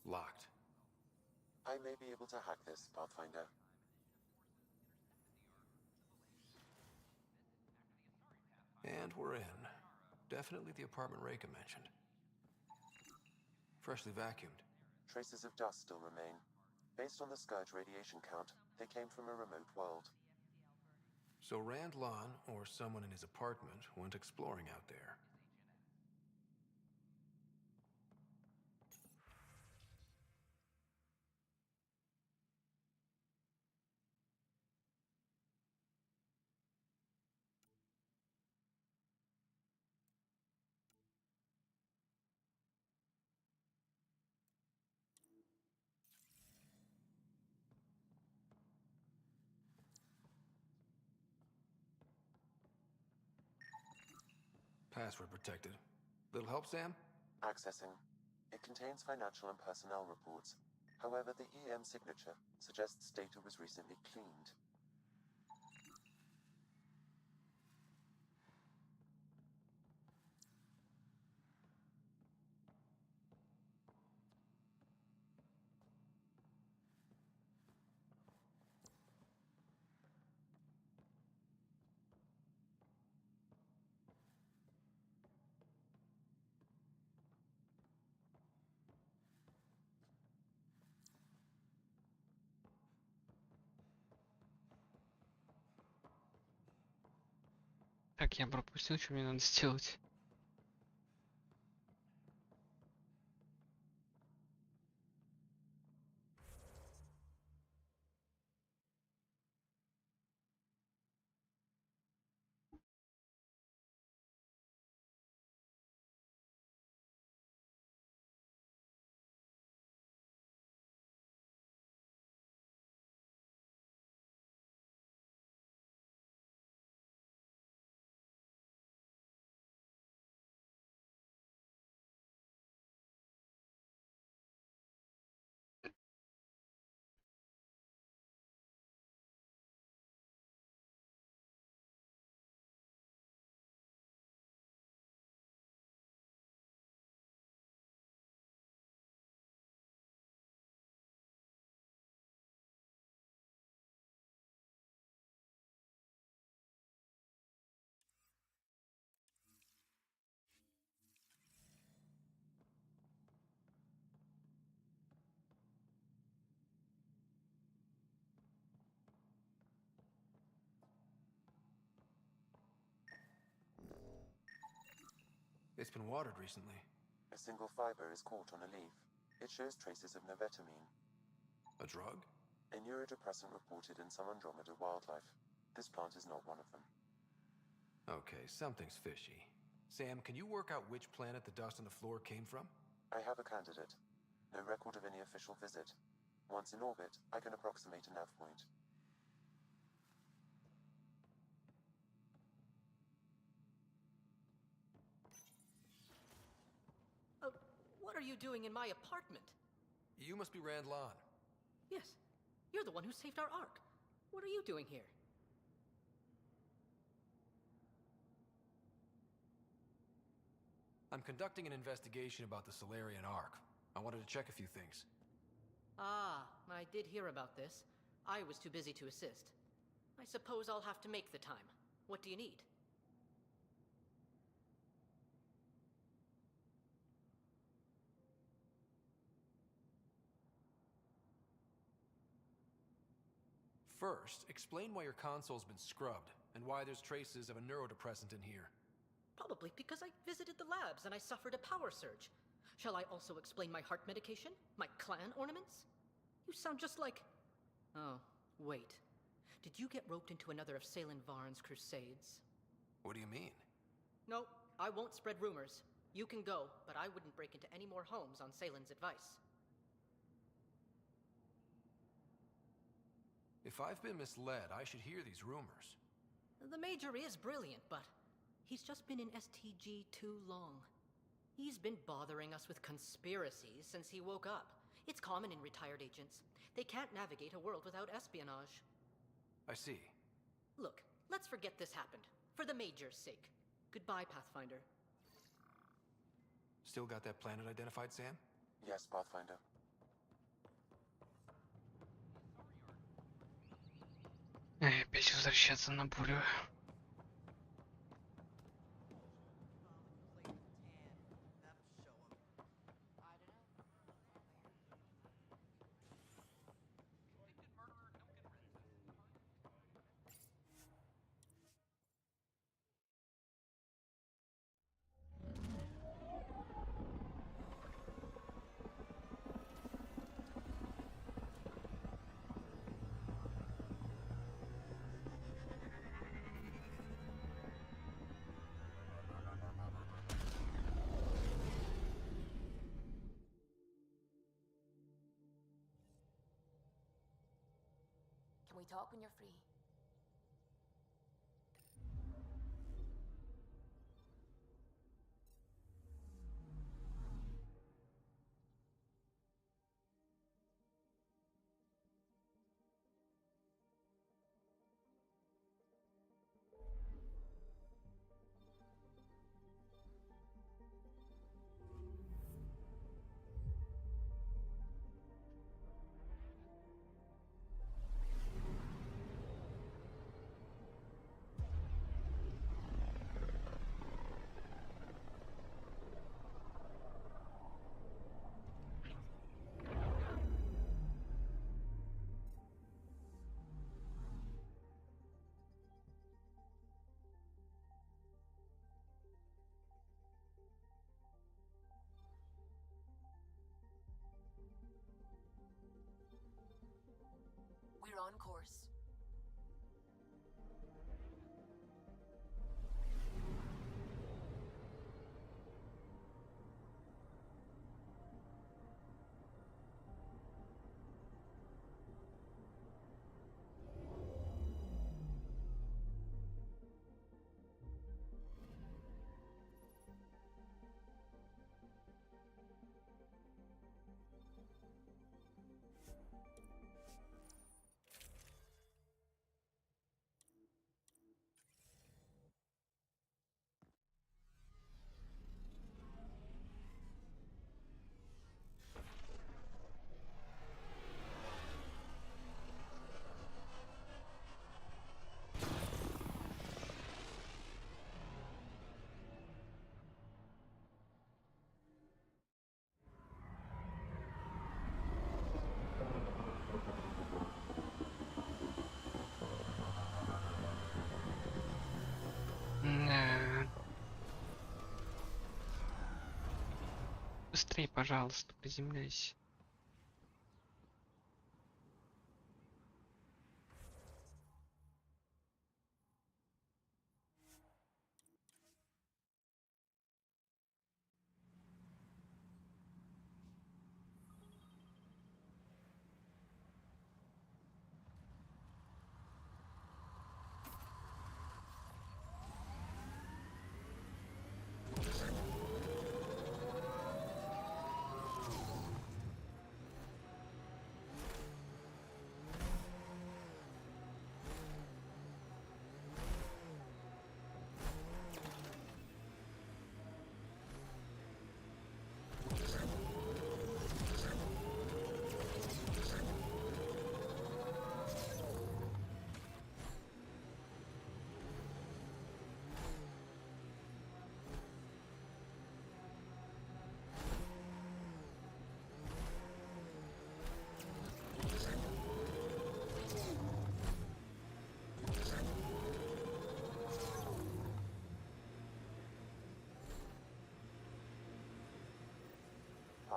Locked. I may be able to hack this, Pathfinder. And we're in. Definitely the apartment Reika mentioned. Freshly vacuumed. Traces of dust still remain. Based on the Scourge radiation count, they came from a remote world. So Rand Lon, or someone in his apartment, went exploring out there. Password protected. Little help, Sam? Accessing. It contains financial and personnel reports. However, the EM signature suggests data was recently cleaned. Так, я пропустил, что мне надо сделать. It's been watered recently. A single fiber is caught on a leaf. It shows traces of novetamine. A drug? A neurodepressant reported in some Andromeda wildlife. This plant is not one of them. Okay, something's fishy. Sam, can you work out which planet the dust on the floor came from? I have a candidate. No record of any official visit. Once in orbit, I can approximate a nav point. What are you doing in my apartment? You must be Randlon. Yes, you're the one who saved our Ark. What are you doing here? I'm conducting an investigation about the Solarian Ark. I wanted to check a few things. Ah, I did hear about this. I was too busy to assist. I suppose I'll have to make the time. What do you need? First, explain why your console's been scrubbed, and why there's traces of a neurodepressant in here. Probably because I visited the labs and I suffered a power surge. Shall I also explain my heart medication? My clan ornaments? You sound just like... Oh, wait. Did you get roped into another of Salen Varn's crusades? What do you mean? No, I won't spread rumors. You can go, but I wouldn't break into any more homes on Salen's advice. If I've been misled, I should hear these rumors. The Major is brilliant, but he's just been in STG too long. He's been bothering us with conspiracies since he woke up. It's common in retired agents. They can't navigate a world without espionage. I see. Look, let's forget this happened. For the Major's sake. Goodbye, Pathfinder. Still got that planet identified, Sam? Yes, Pathfinder. Опять возвращаться на поле. Can we talk when you're free? We're on course. Быстрей, пожалуйста, приземляйся.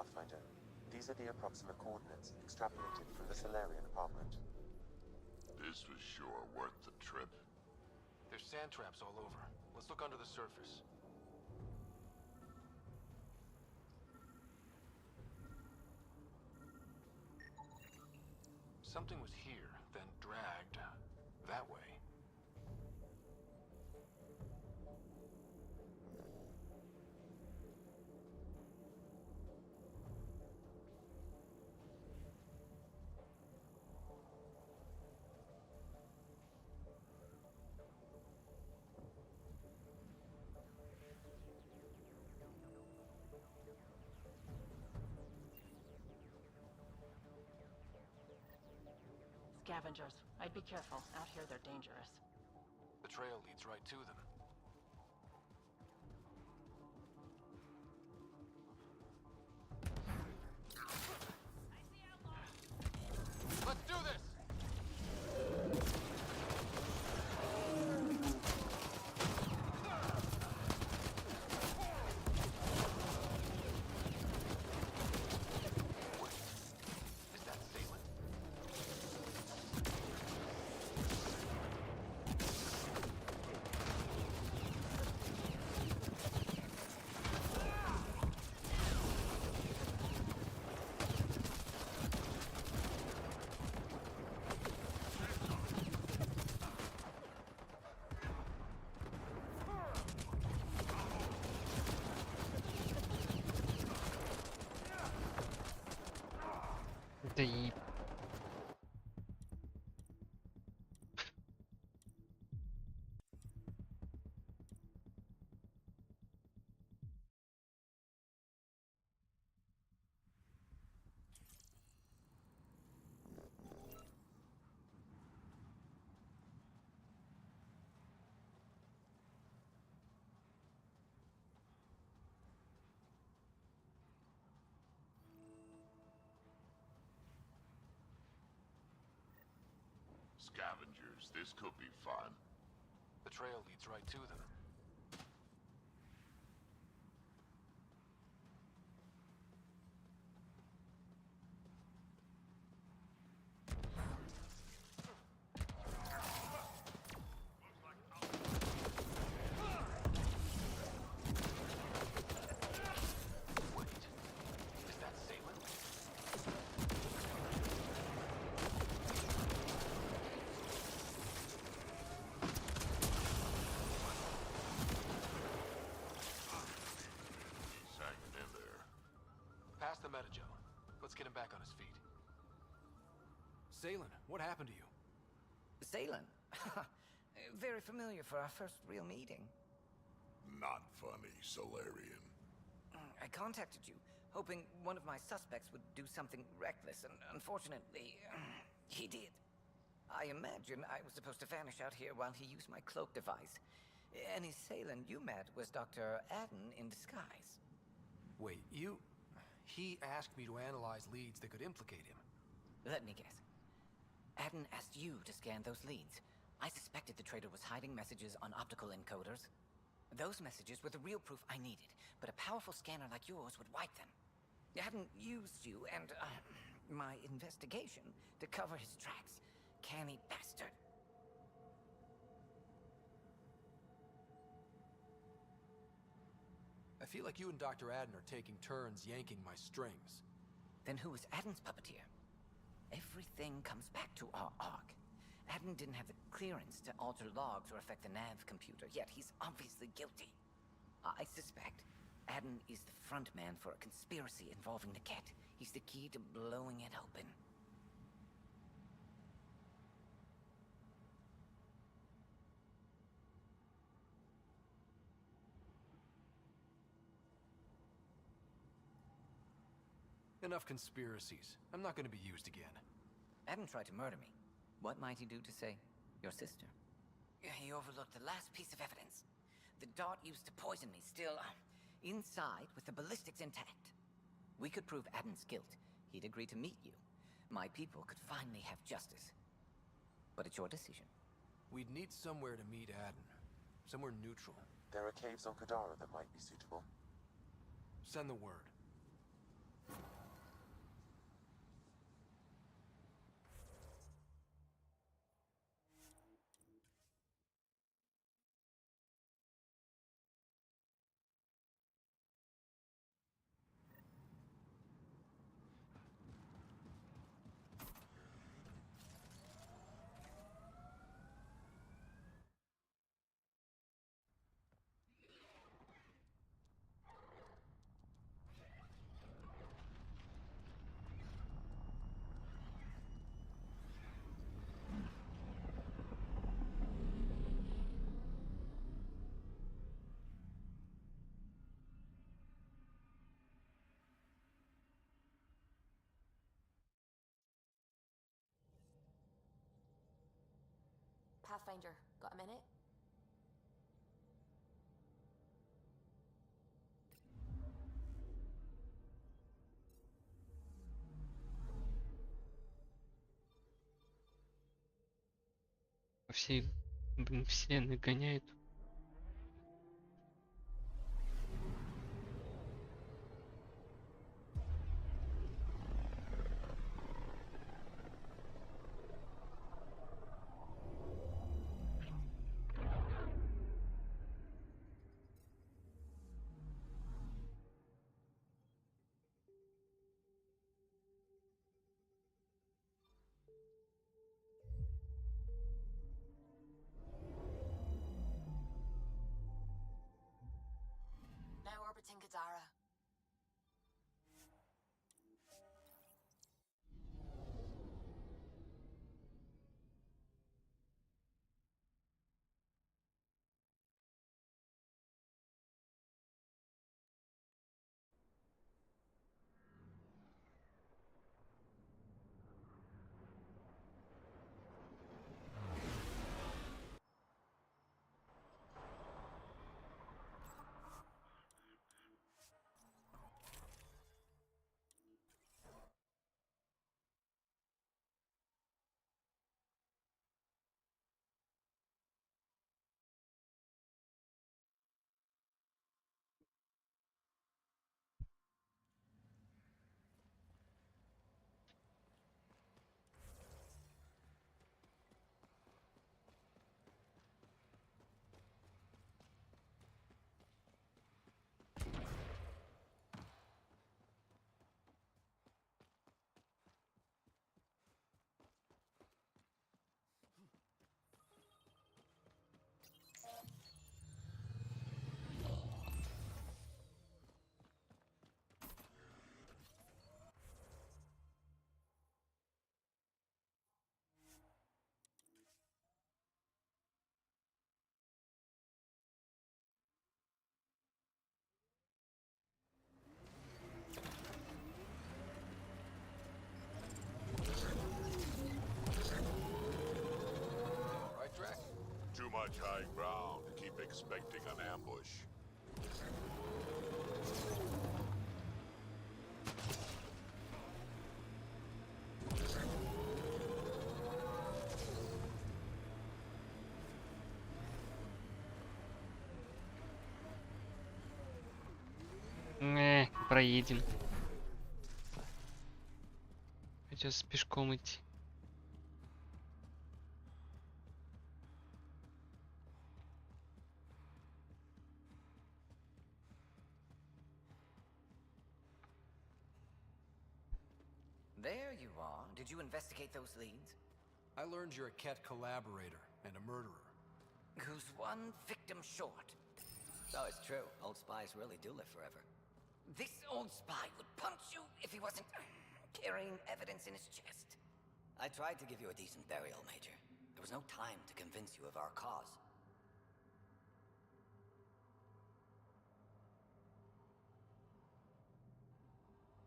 Pathfinder. These are the approximate coordinates extrapolated from the Solarian apartment. This was sure worth the trip. There's sand traps all over. Let's look under the surface. Something was here, then dragged that way. Scavengers. I'd be careful. Out here, they're dangerous. The trail leads right to them. Let's do this! Is that Salem? Да и... Scavengers, this could be fun. The trail leads right to them. Wait, is that Salem? He's hanging in there. Pass the metagel. Let's get him back on his feet. Salen, what happened to you? Salen? Very familiar for our first real meeting. Not funny, Solarian. I contacted you, hoping one of my suspects would do something reckless, and unfortunately, he did. I imagine I was supposed to vanish out here while he used my cloak device. Any Salen you met was Dr. Adden in disguise. Wait, he asked me to analyze leads that could implicate him. Let me guess. Adden asked you to scan those leads. I suspected the traitor was hiding messages on optical encoders. Those messages were the real proof I needed, but a powerful scanner like yours would wipe them. Adden used you and, my investigation to cover his tracks. Canny bastard. I feel like you and Dr. Adden are taking turns yanking my strings. Then who was Adden's puppeteer? Everything comes back to our arc. Adden didn't have the clearance to alter logs or affect the nav computer, yet he's obviously guilty. I suspect Adden is the front man for a conspiracy involving the Ket. He's the key to blowing it open. Enough conspiracies. I'm not going to be used again. Adden tried to murder me. What might he do to say, your sister? He overlooked the last piece of evidence. The dart used to poison me still, inside with the ballistics intact. We could prove Adden's guilt. He'd agree to meet you. My people could finally have justice. But it's your decision. We'd need somewhere to meet Adden. Somewhere neutral. There are caves on Kadara that might be suitable. Send the word. Pathfinder. Got a minute? По всей, блин, вселенной гоняет. Now orbiting Gadara. Too much high ground to keep expecting an ambush. Проедем. Сейчас пешком идти. There you are. Did you investigate those leads? I learned you're a Ket collaborator and a murderer. Who's one victim short? Oh, it's true. Old spies really do live forever. This old spy would punch you if he wasn't carrying evidence in his chest. I tried to give you a decent burial, Major. There was no time to convince you of our cause.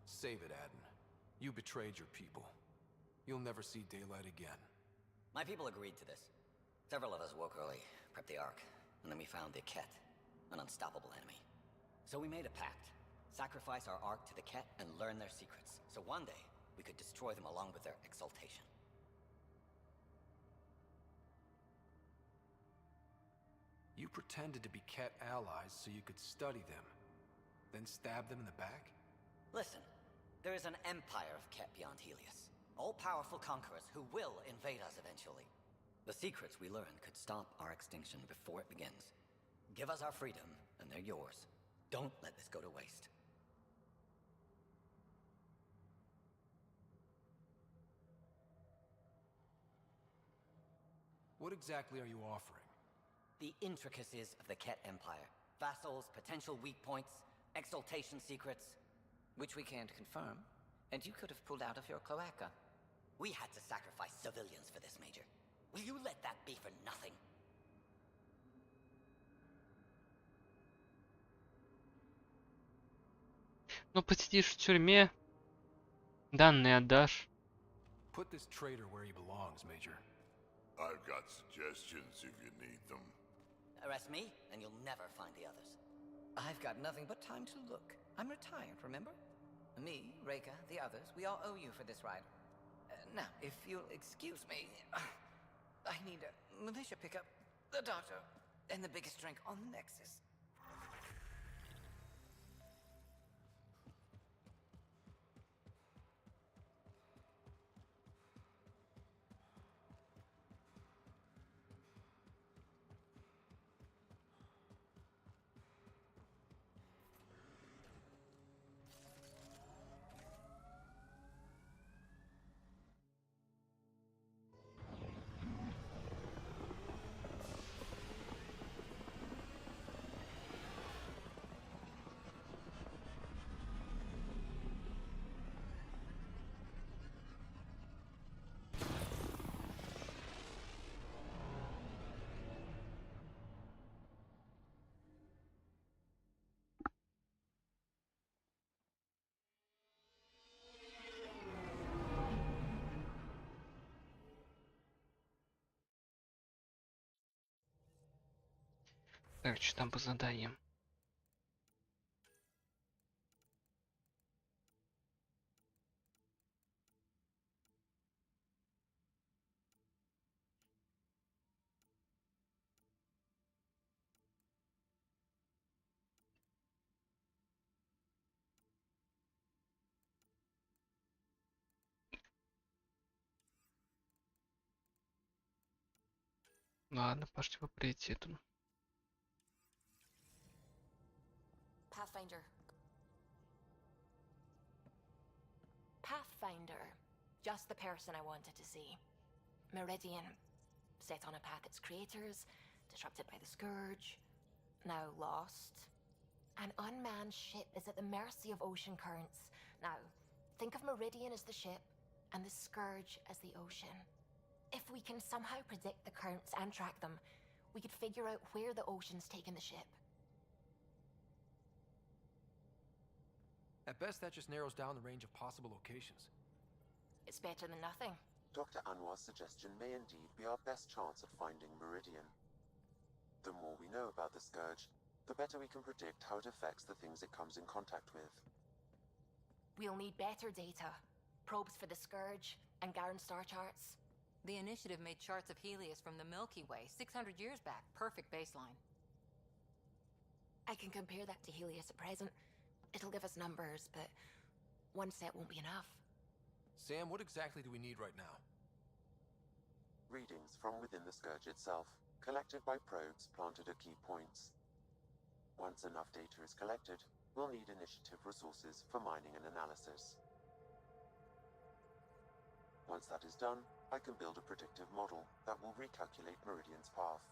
Save it, Adden. You betrayed your people. You'll never see daylight again. My people agreed to this. Several of us woke early, prepped the Ark, and then we found the Ket, an unstoppable enemy. So we made a pact. Sacrifice our Ark to the Ket and learn their secrets, so one day we could destroy them along with their exaltation. You pretended to be Ket allies so you could study them, then stab them in the back? Listen, there is an empire of Ket beyond Helios. All-powerful conquerors who will invade us eventually. The secrets we learn could stop our extinction before it begins. Give us our freedom, and they're yours. Don't let this go to waste. What exactly are you offering? The intricacies of the Ket Empire. Vassals, potential weak points, exaltation secrets. Which we can't confirm, and you could have pulled out of your cloaca. We had to sacrifice civilians for this, Major. Will you let that be for nothing? Ну, посидишь в тюрьме, данные отдашь. Put this traitor where he belongs, Major. I've got suggestions if you need them. Arrest me, and you'll never find the others. I've got nothing but time to look. I'm retired, remember? Me, Reika, the others, we all owe you for this ride. Now, if you'll excuse me, I need a militia pickup, the doctor, and the biggest drink on the Nexus. Так, что там по заданиям? Ладно, пошли по приоритету. Pathfinder. Pathfinder. Just the person I wanted to see. Meridian. Set on a path its creators, disrupted by the Scourge, now lost. An unmanned ship is at the mercy of ocean currents. Now, think of Meridian as the ship, and the Scourge as the ocean. If we can somehow predict the currents and track them, we could figure out where the ocean's taken the ship. At best, that just narrows down the range of possible locations. It's better than nothing. Dr. Anwar's suggestion may indeed be our best chance at finding Meridian. The more we know about the Scourge, the better we can predict how it affects the things it comes in contact with. We'll need better data. Probes for the Scourge and Garen star charts. The Initiative made charts of Helios from the Milky Way 600 years back. Perfect baseline. I can compare that to Helios at present. It'll give us numbers, but one set won't be enough. Sam, what exactly do we need right now? Readings from within the Scourge itself, collected by probes planted at key points. Once enough data is collected, we'll need Initiative resources for mining and analysis. Once that is done, I can build a predictive model that will recalculate Meridian's path.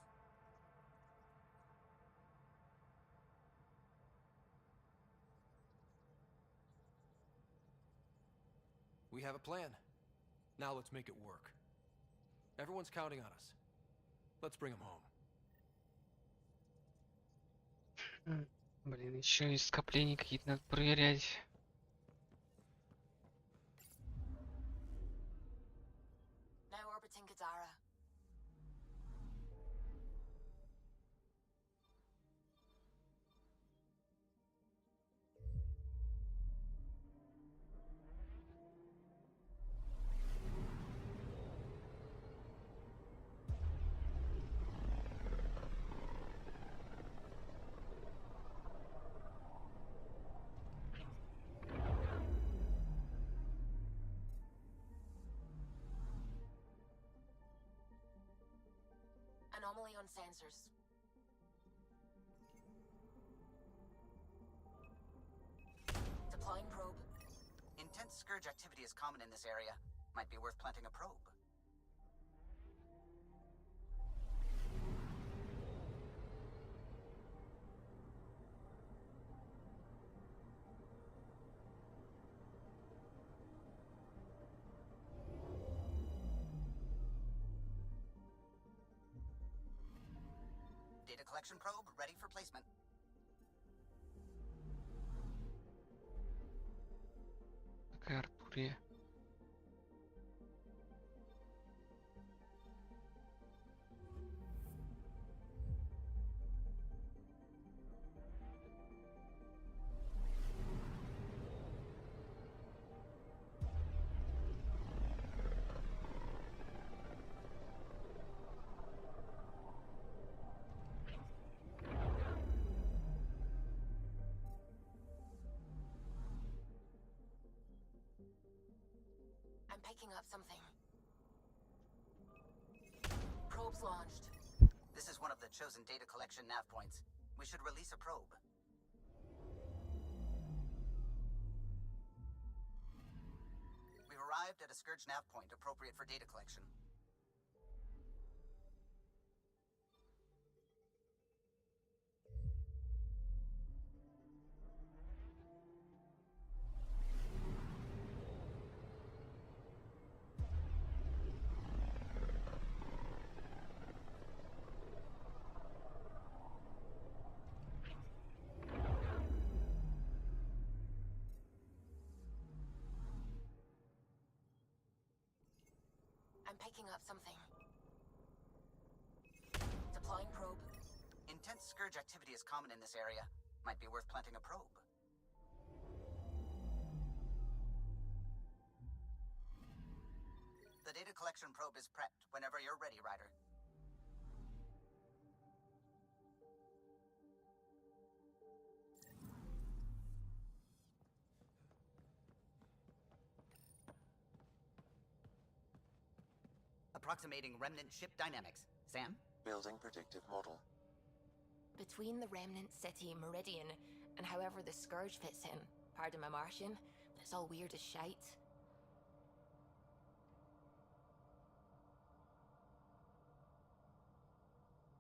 We have a plan. Now let's make it work. Everyone's counting on us. Let's bring them home. Блин, еще и скопления какие-то надо проверять. Now orbiting Gadara. Anomaly on sensors. Deploying probe. Intense Scourge activity is common in this area. Might be worth planting a probe. Data collection probe ready for placement. Такая Артурия. I'm picking up something. Probe's launched. This is one of the chosen data collection nav points. We should release a probe. We've arrived at a Scourge nav point appropriate for data collection. I'm picking up something. Deploying probe. Intense Scourge activity is common in this area. Might be worth planting a probe. The data collection probe is prepped whenever you're ready, Ryder. Approximating remnant ship dynamics. Sam? Building predictive model. Between the remnant city Meridian and however the Scourge fits in, pardon my Martian, but it's all weird as shite.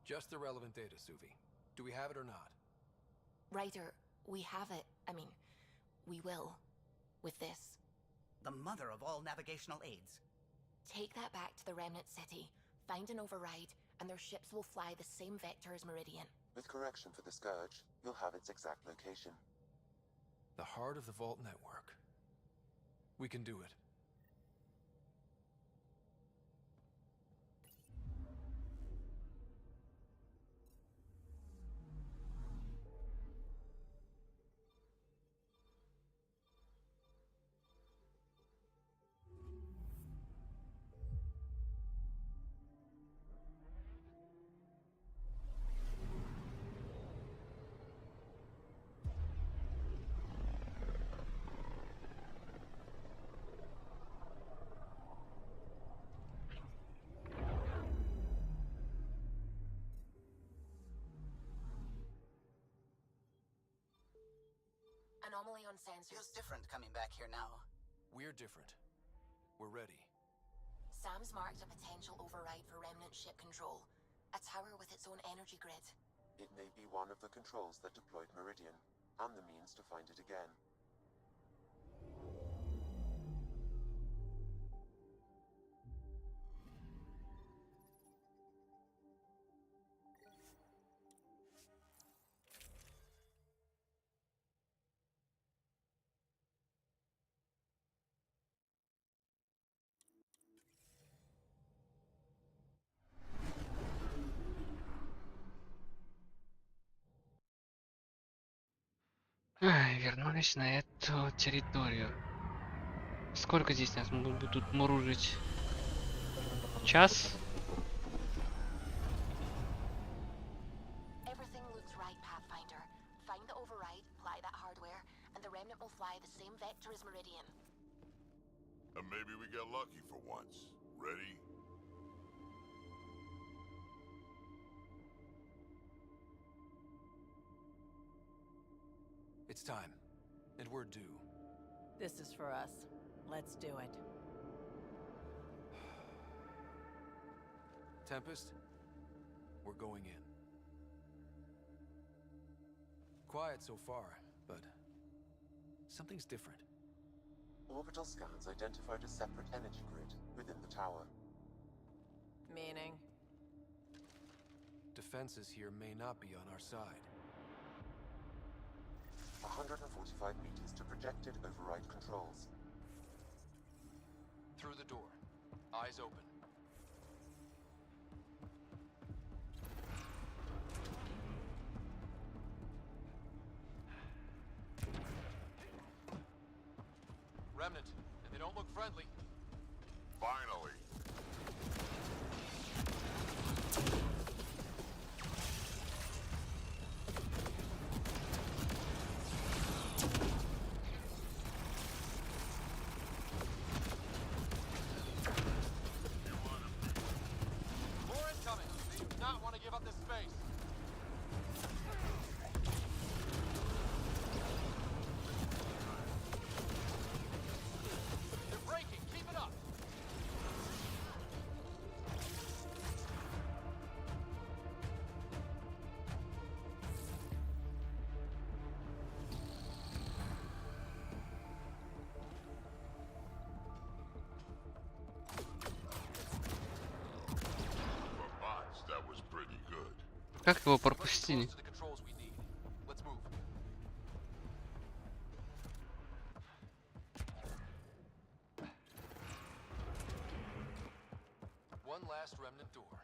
Just the relevant data, Suvi. Do we have it or not? Ryder, we have it. I mean, we will. With this. The mother of all navigational aids. Take that back to the remnant city, find an override, and their ships will fly the same vector as Meridian. With correction for the Scourge, you'll have its exact location. The heart of the Vault network. We can do it. Anomaly on sensors. Feels different coming back here now. We're different. We're ready. Sam's marked a potential override for remnant ship control. A tower with its own energy grid. It may be one of the controls that deployed Meridian, and the means to find it again. Вернулись на эту территорию. Сколько здесь нас будут мурыжить? Час? Everything looks right, Pathfinder. Find the override, apply that hardware, and the remnant will fly the same vector as Meridian. And maybe we get lucky for once. Ready? It's time. And we're due. This is for us. Let's do it. Tempest, we're going in. Quiet so far, but something's different. Orbital scans identified a separate energy grid within the tower. Meaning? Defenses here may not be on our side. 145 meters to projected override controls. Through the door. Eyes open. Remnant, and they don't look friendly. Finally. Как его пропустили? One last remnant door.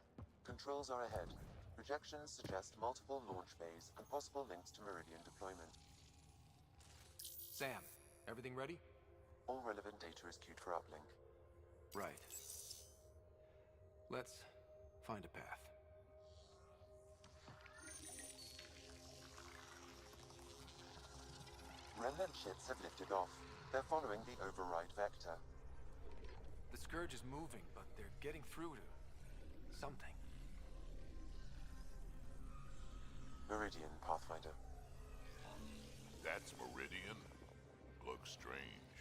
Controls are ahead. Projections suggest multiple launch bays and possible links to Meridian deployment. Sam, everything ready? All relevant data is queued for uplink. Right. Let's find a path. Remnant ships have lifted off. They're following the override vector. The Scourge is moving, but they're getting through to something. Meridian, Pathfinder. That's Meridian? Looks strange.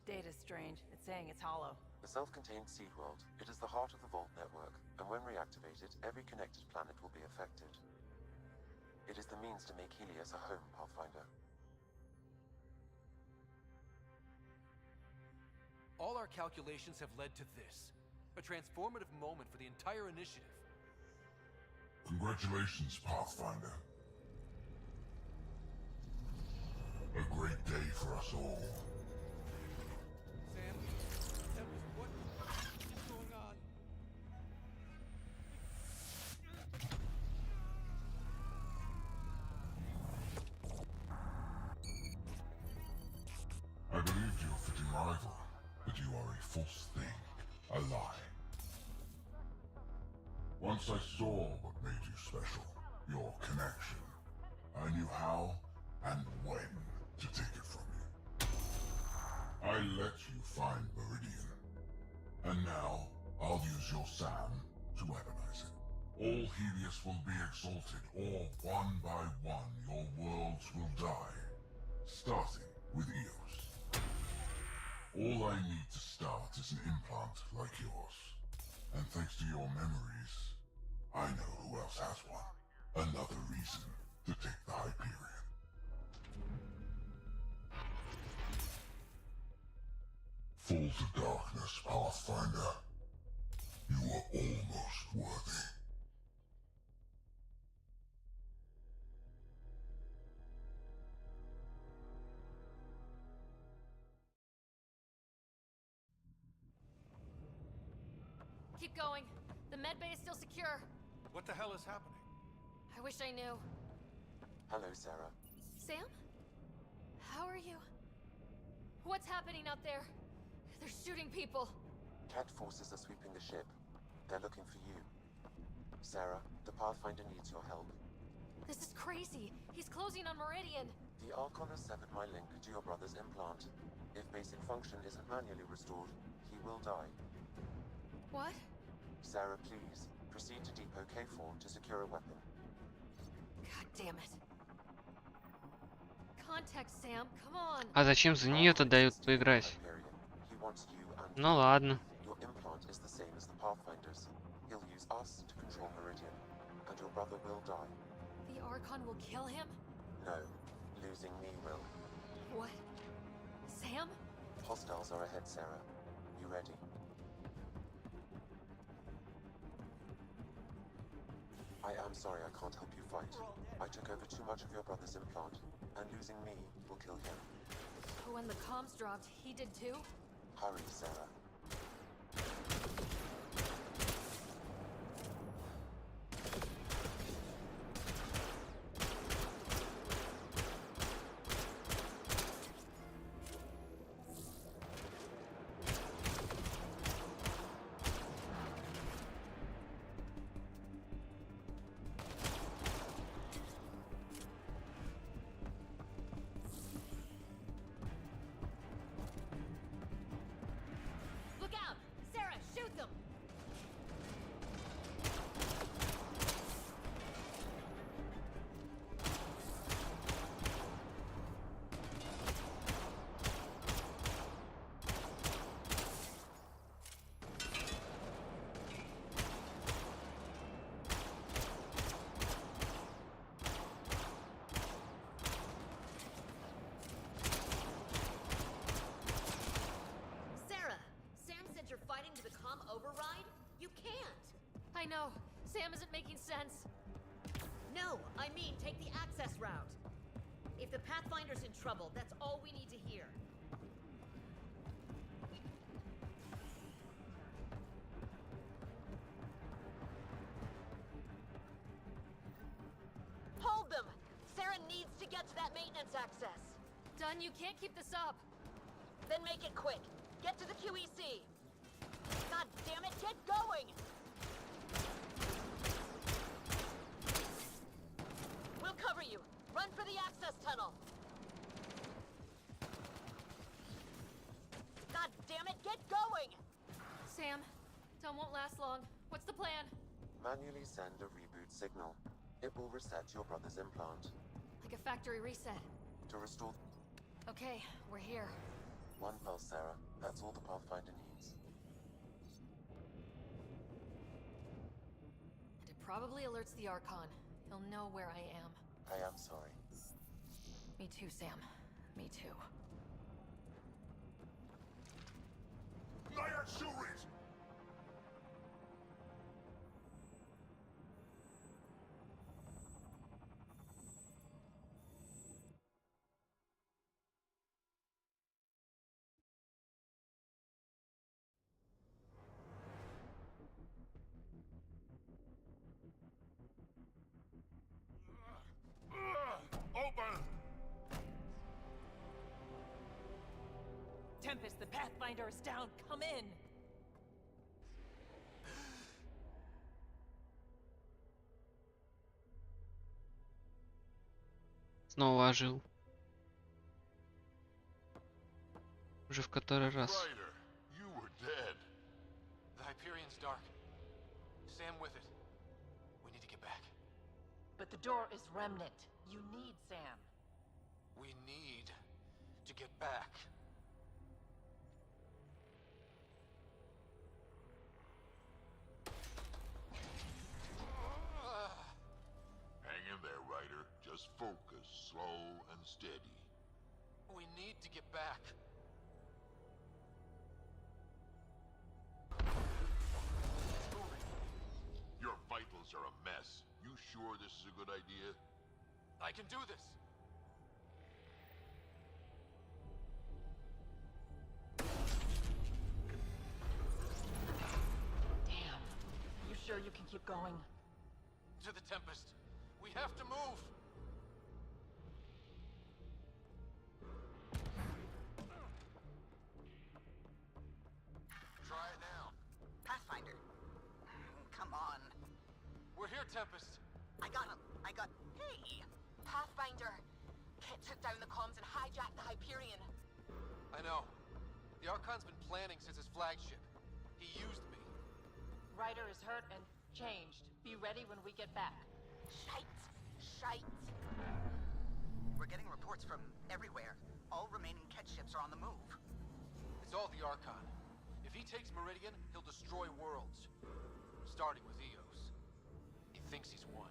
Data's strange. It's saying it's hollow. A self-contained seed world. It is the heart of the Vault network, and when reactivated, every connected planet will be affected. It is the means to make Helios a home, Pathfinder. All our calculations have led to this. A transformative moment for the entire initiative. Congratulations, Pathfinder. A great day for us all. Sam, what is going on? I believed your fitting rival, that you are a false thing, a lie. Once I saw what made you special, your connection, I knew how and when to take it from you. I let you find Meridian, and now I'll use your Sam to weaponize it. All Helios will be exalted, or one by one your worlds will die, starting with Eos. All I need to start is an implant like yours, and thanks to your memories, I know who else has one. Another reason to take the Hyperion. Fall to darkness, Pathfinder. You are almost worthy. Keep going. The med bay is still secure. What the hell is happening? I wish I knew. Hello, Sarah. Sam? How are you? What's happening out there? They're shooting people. Cat forces are sweeping the ship. They're looking for you. Sarah, the Pathfinder needs your help. This is crazy. He's closing on Meridian. The Archon has severed my link to your brother's implant. If basic function isn't manually restored, he will die. What? Sarah, please, proceed to Depot K4 to secure a weapon. God damn it. Contact Sam, come on. А зачем за нее-то дают поиграть? He wants you and Ну ладно. your implant is the same as the Pathfinder's. He'll use us to control Meridian, and your brother will die. The Archon will kill him? No, losing me will. What? Sam? Hostiles are ahead, Sarah. You ready? I am sorry I can't help you fight. I took over too much of your brother's implant, and losing me will kill him. When the comms dropped, he did too? Hurry, Sarah. Look out! Sarah, shoot them! Sarah! Sam said you're fighting to the comm override? You can't! I know. Sam isn't making sense. No, I mean take the access route. If the Pathfinder's in trouble, that's all we need to hear. Hold them! Sarah needs to get to that maintenance access. Done, you can't keep this up. Then make it quick. Get to the QEC. God damn it, get going! We'll cover you. Run for the access tunnel. God damn it, get going! Sam, Done won't last long. What's the plan? Manually send a reboot signal. It will reset your brother's implant. Like a factory reset. To restore... Okay, we're here. One pulse, Sarah. That's all the Pathfinder needs. And it probably alerts the Archon. He'll know where I am. I am sorry. Me too, Sam. Me too. Open! Tempest, the Pathfinder is down. Come in! Снова ожил. Уже в который раз. Ryder, you were dead. The Hyperion's dark. Sam with it. We need to get back. But the door is remnant. You need Sam. We need to get back. Hang in there, Ryder. Just focus, slow and steady. We need to get back. Your vitals are a mess. You sure this is a good idea? I can do this. Damn. You sure you can keep going? To the Tempest. We have to move. Try it now. Pathfinder. Come on. We're here, Tempest. I got him. Hey! Pathfinder! Kit took down the comms and hijacked the Hyperion. I know. The Archon's been planning since his flagship. He used me. Ryder is hurt and changed. Be ready when we get back. Shite! We're getting reports from everywhere. All remaining Ket ships are on the move. It's all the Archon. If he takes Meridian, he'll destroy worlds. Starting with Eos. He thinks he's won.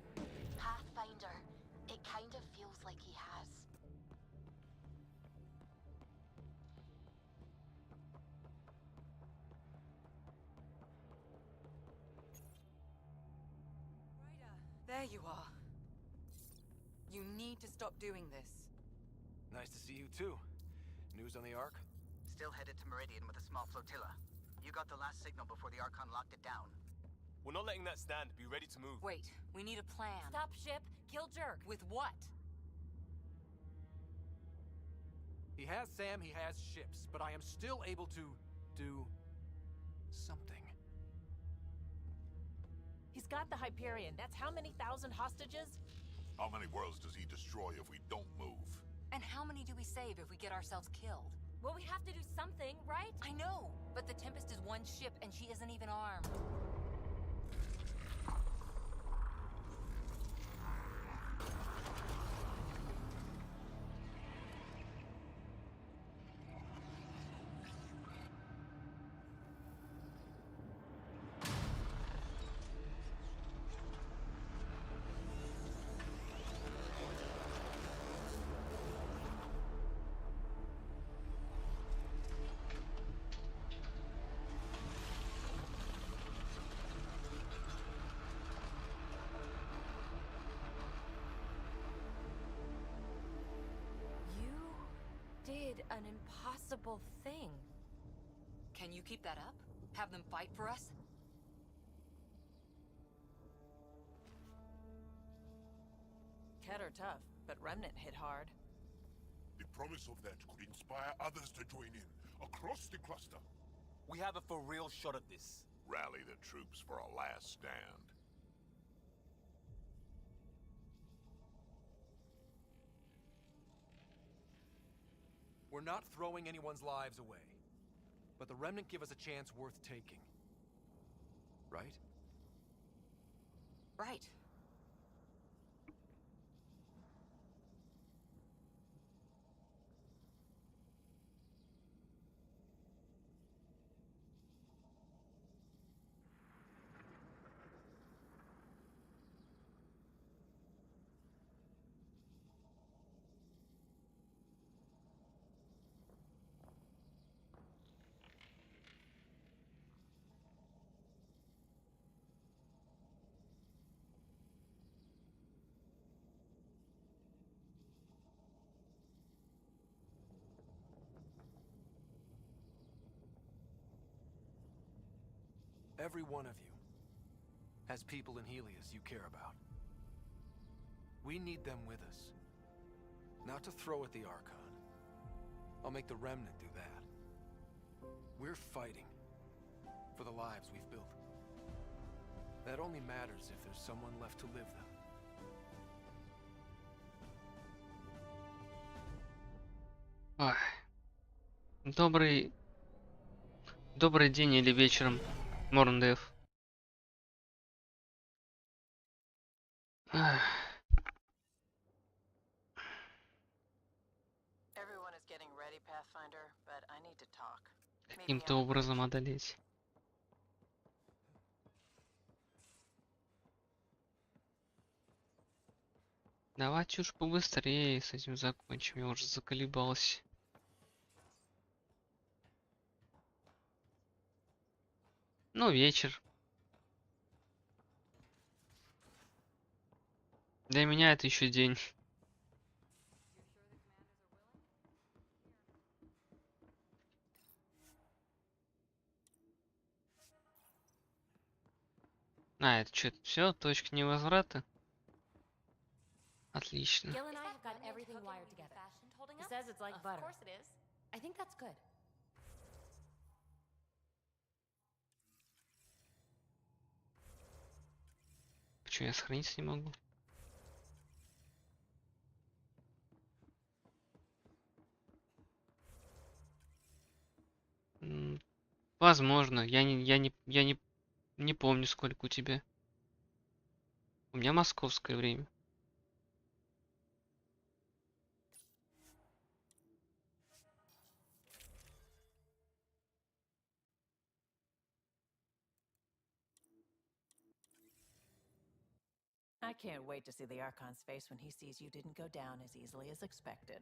Pathfinder. It kind of feels like he has. There you are. You need to stop doing this. Nice to see you too. News on the Ark? Still headed to Meridian with a small flotilla. You got the last signal before the Archon locked it down. We're not letting that stand. Be ready to move. Wait, we need a plan. Stop ship, kill Jerk. With what? He has Sam, he has ships, but I am still able to do something. He's got the Hyperion. That's how many thousand hostages? How many worlds does he destroy if we don't move? And how many do we save if we get ourselves killed? Well, we have to do something, right? I know, but the Tempest is one ship and she isn't even armed. incredible thing. Can you keep that up? Have them fight for us? Ket are tough, but Remnant hit hard. The promise of that could inspire others to join in, across the cluster. We have a for real shot at this. Rally the troops for a last stand. We're not throwing anyone's lives away. But the Remnant give us a chance worth taking. Right? Right. Every one of you has people in Helios you care about. We need them with us. Not to throw at the Archon. I'll make the Remnant do that. We're fighting for the lives we've built. That only matters if there's someone left to live them. Ой. Добрый день или вечером, Морндев. Everyone is getting ready, Pathfinder, but I need to talk. Каким-то образом одолеть. Давайте уж побыстрее с этим закончим, я уже заколебался. Ну, вечер. Для меня это еще день. А, это что-то все, точка невозврата. Отлично. Gil and I have got everything wired together. He says it's like butter. Of course it is. I think that's good. Почему я сохраниться не могу? Возможно, я не помню, сколько у тебя. У меня московское время. I can't wait to see the Archon's face when he sees you didn't go down as easily as expected.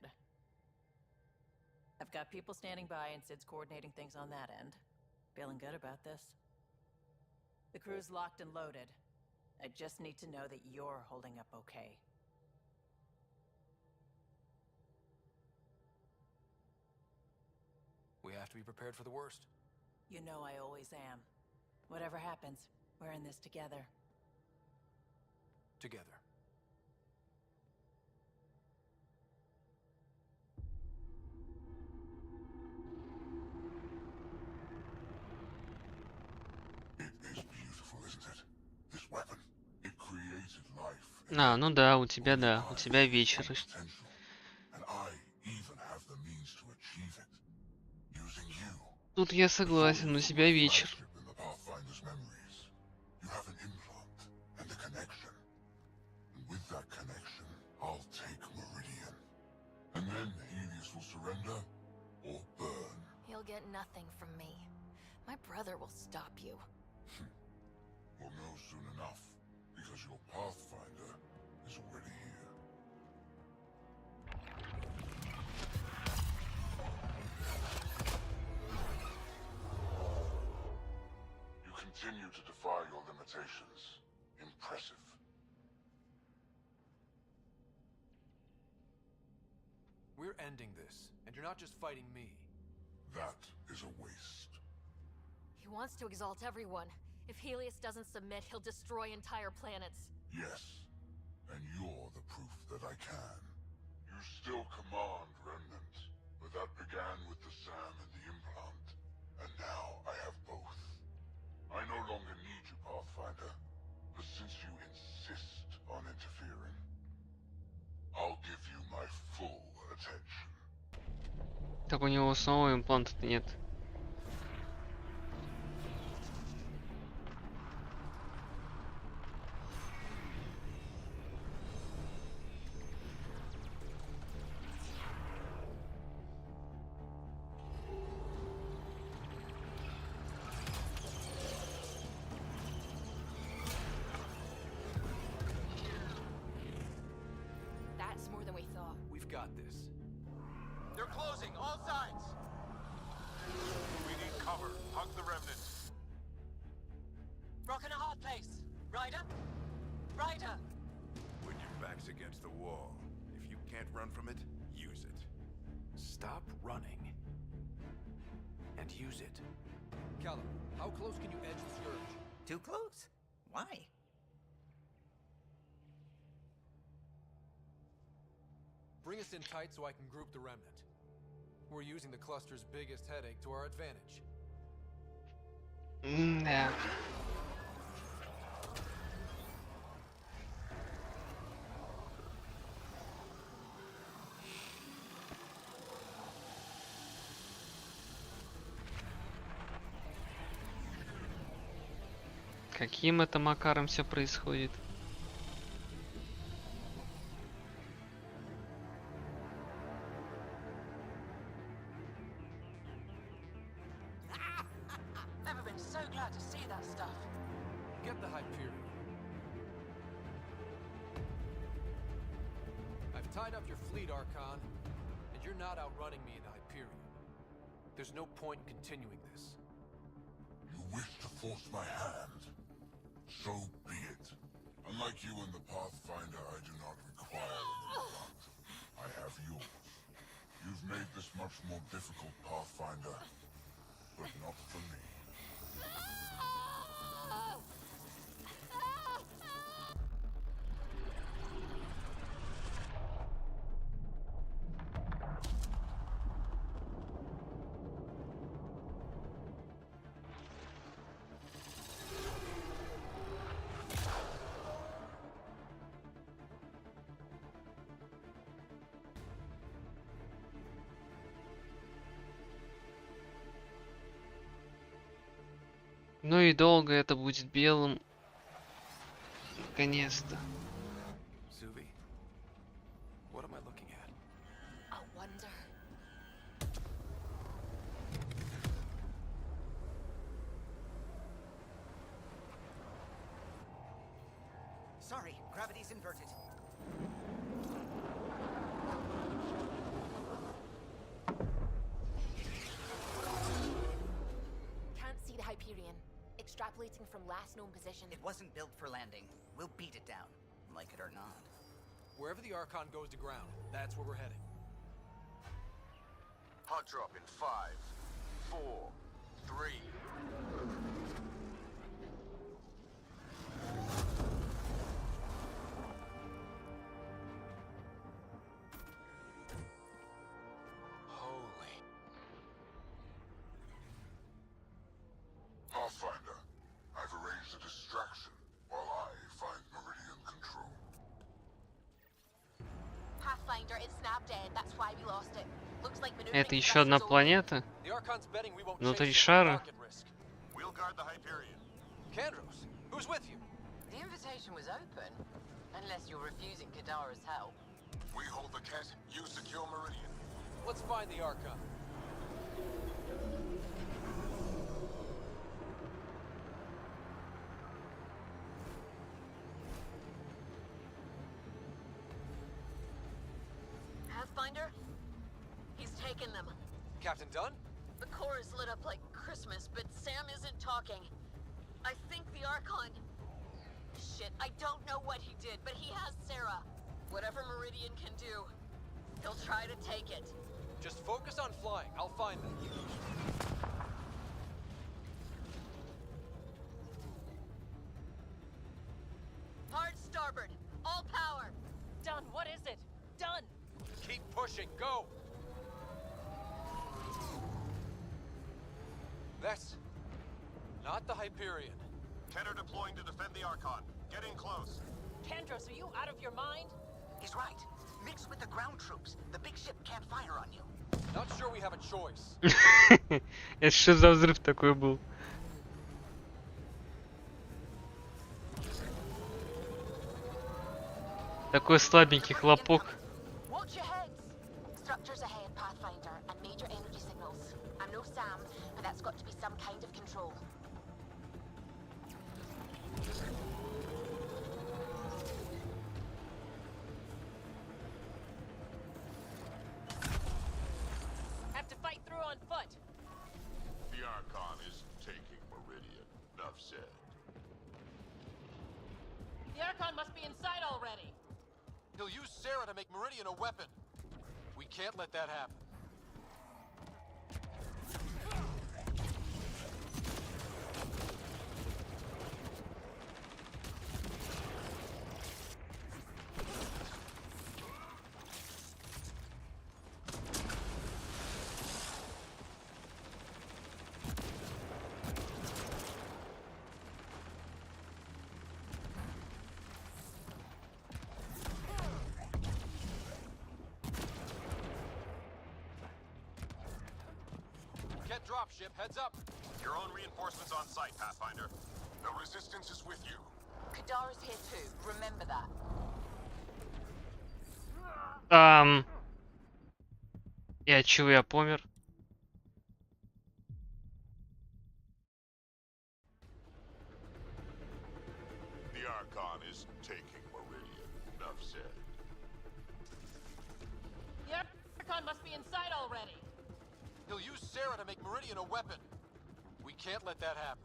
I've got people standing by and Sid's coordinating things on that end. Feeling good about this. The crew's locked and loaded. I just need to know that you're holding up okay. We have to be prepared for the worst. You know I always am. Whatever happens, we're in this together. Together. It is beautiful, isn't it? This weapon, it created life. А, ну да, у тебя вечер. And I even have the means to achieve it. Using you. Тут я согласен, у тебя вечер. In the Pathfinder's memories, you have an implant and a connection. And with that connection, I'll take Meridian. And then Helios will surrender or burn. You'll get nothing from me. My brother will stop you. We'll know soon enough, because your Pathfinder is already here. You continue to defy your limitations. Impressive. We're ending this, and you're not just fighting me. That is a waste. He wants to exalt everyone. If Helios doesn't submit, he'll destroy entire planets. Yes, and you're the proof that I can. You still command Remnant, but that began with the SAM and the implant, and now I have both. I no longer need you, Pathfinder, but since you insist on interfering, I'll give you my full attention. Так у него самого импланта-то нет. That's more than we thought. We've got this. They're closing, all sides! We need cover. Hug the Remnant. Rock in a hard place. Ryder? Ryder! When your back's against the wall, if you can't run from it, use it. Stop running. And use it. Callum, how close can you edge the Scourge? Too close? Why? Bring us in tight so I can group the Remnant. We're using the cluster's biggest headache to our advantage. Да. Каким это макаром все происходит? Never been so glad to see that stuff. Get the Hyperion. I've tied up your fleet, Archon, and you're not outrunning me in the Hyperion. There's no point in continuing this. You wish to force my hand? So be it. Unlike you and the Pathfinder, I do not require an implant. I have yours. You've made this much more difficult, Pathfinder, but not for me. Ну и долго это будет белым. Наконец-то. Suvi, what am I looking at? A wonder. Sorry, gravity's inverted. Can't see the Hyperion. Extrapolating from last known position. It wasn't built for landing. We'll beat it down, like it or not. Wherever the Archon goes to ground, that's where we're heading. Hot drop in 5, 4, 3. Holy. Pathfinder, I've arranged a distraction while I find Meridian control. Pathfinder, it snapped dead. That's why we lost it. Looks like Это еще одна планета? The Archon's betting we won't Внутри chase шара? market risk. We'll guard the Hyperion. Kandros, who's with you? The invitation was open, unless you're refusing Kadara's help. We hold the Ket, you secure Meridian. Let's find the Archon. Pathfinder? He's taken them. Captain Dunn? The core is lit up like Christmas, but Sam isn't talking. I think the Archon... Shit, I don't know what he did, but he has Sarah. Whatever Meridian can do, he'll try to take it. Just focus on flying. I'll find them. Hard starboard. All power. Done. What is it? Done. Keep pushing. Go. That's not the Hyperion. Kenner deploying to defend the Archon. Get in close. Kendros, are you out of your mind? He's right. Mix with the ground troops. The big ship can't fire on you. Not sure we have a choice. Это что за взрыв такой был? Такой слабенький хлопок. Watch your heads. Structures ahead, Pathfinder, and major energy signals. I'm no Sam, but that's got to be some kind of control. Have to fight through on foot. The Archon is taking Meridian. Enough said. The Archon must be inside already. He'll use Sarah to make Meridian a weapon. We can't let that happen. Get dropship, heads up. Your own reinforcements on site, Pathfinder. The Resistance is with you. Kadara's here too. Remember that. Я чего, я помер? The Archon is taking Meridian. Enough said. The Archon must be inside already. He'll use Sarah to make Meridian a weapon. We can't let that happen.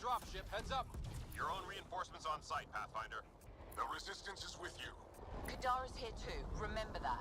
Dropship, heads up. Your own reinforcements on site, Pathfinder. The Resistance is with you. Kadara's here too. Remember that.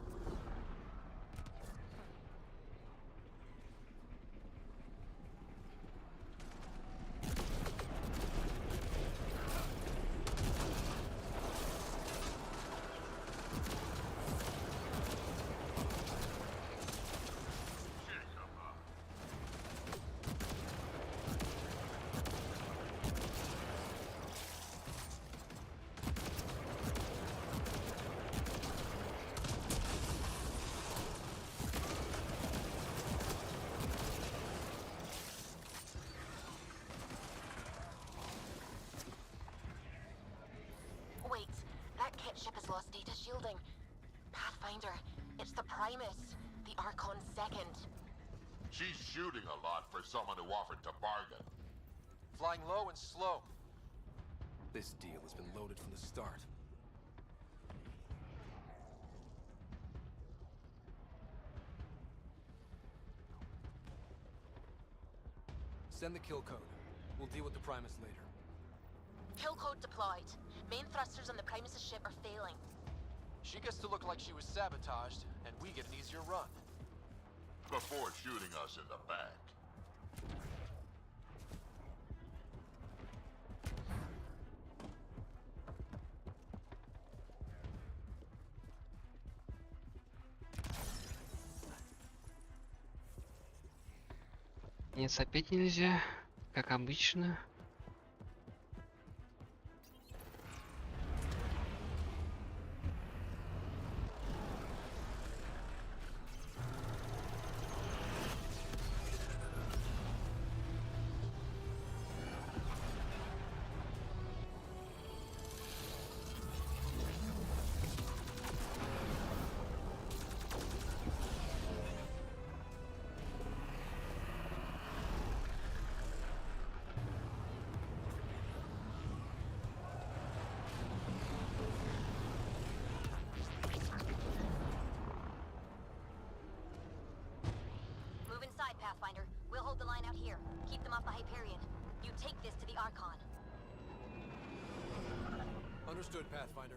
Wait, that kit ship has lost data shielding. Pathfinder, it's the Primus, the Archon's second. She's shooting a lot for someone who offered to bargain. Flying low and slow. This deal has been loaded from the start. Send the kill code. We'll deal with the Primus later. Kill code deployed. Main thrusters on the Primus' ship are failing. She gets to look like she was sabotaged, and we get an easier run. Before shooting us in the back. Нет, опять нельзя, как обычно. the Archon. Understood, Pathfinder.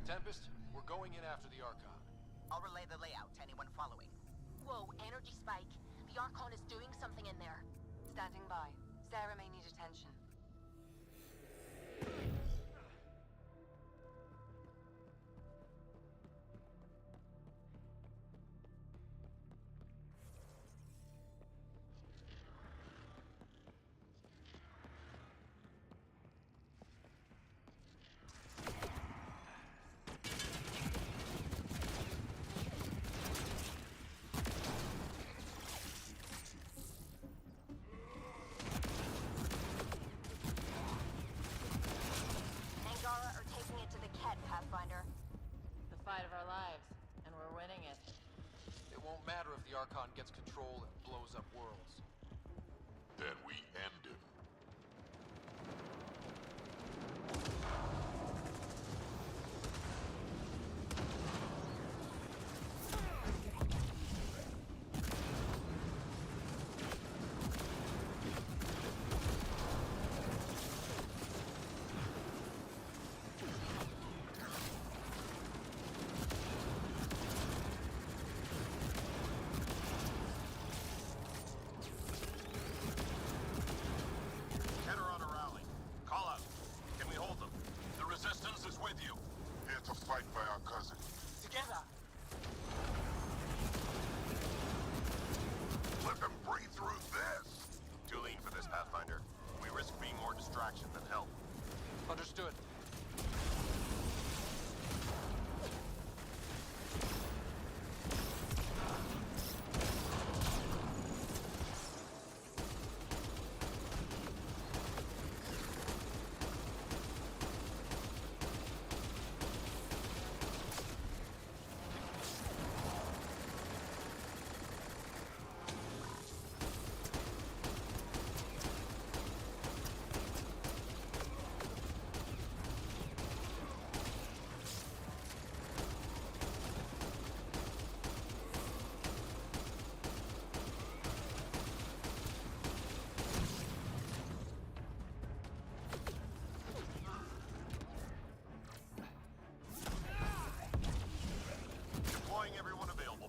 Tempest, we're going in after the Archon. I'll relay the layout to anyone following. Whoa, energy spike. The Archon is doing something in there. Standing by. Sarah may need attention. Fight of our lives, and we're winning it. It won't matter if the Archon gets control and blows up worlds. Then we end him. Fight by our cousin. Together! Let them breathe through this! Too lean for this, Pathfinder. We risk being more distraction than help. Understood.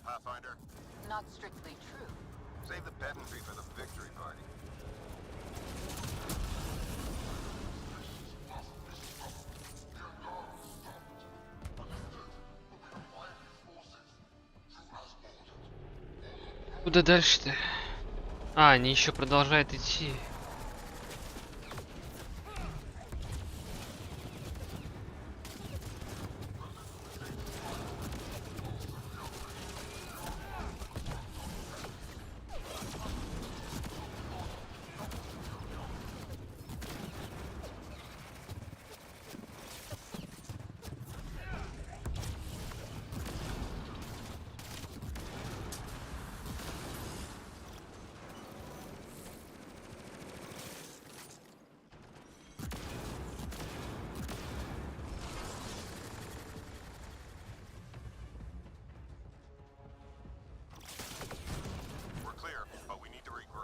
Pathfinder? Not strictly true. Save the pedantry for the victory party. Куда дальше-то? А, они еще продолжают идти.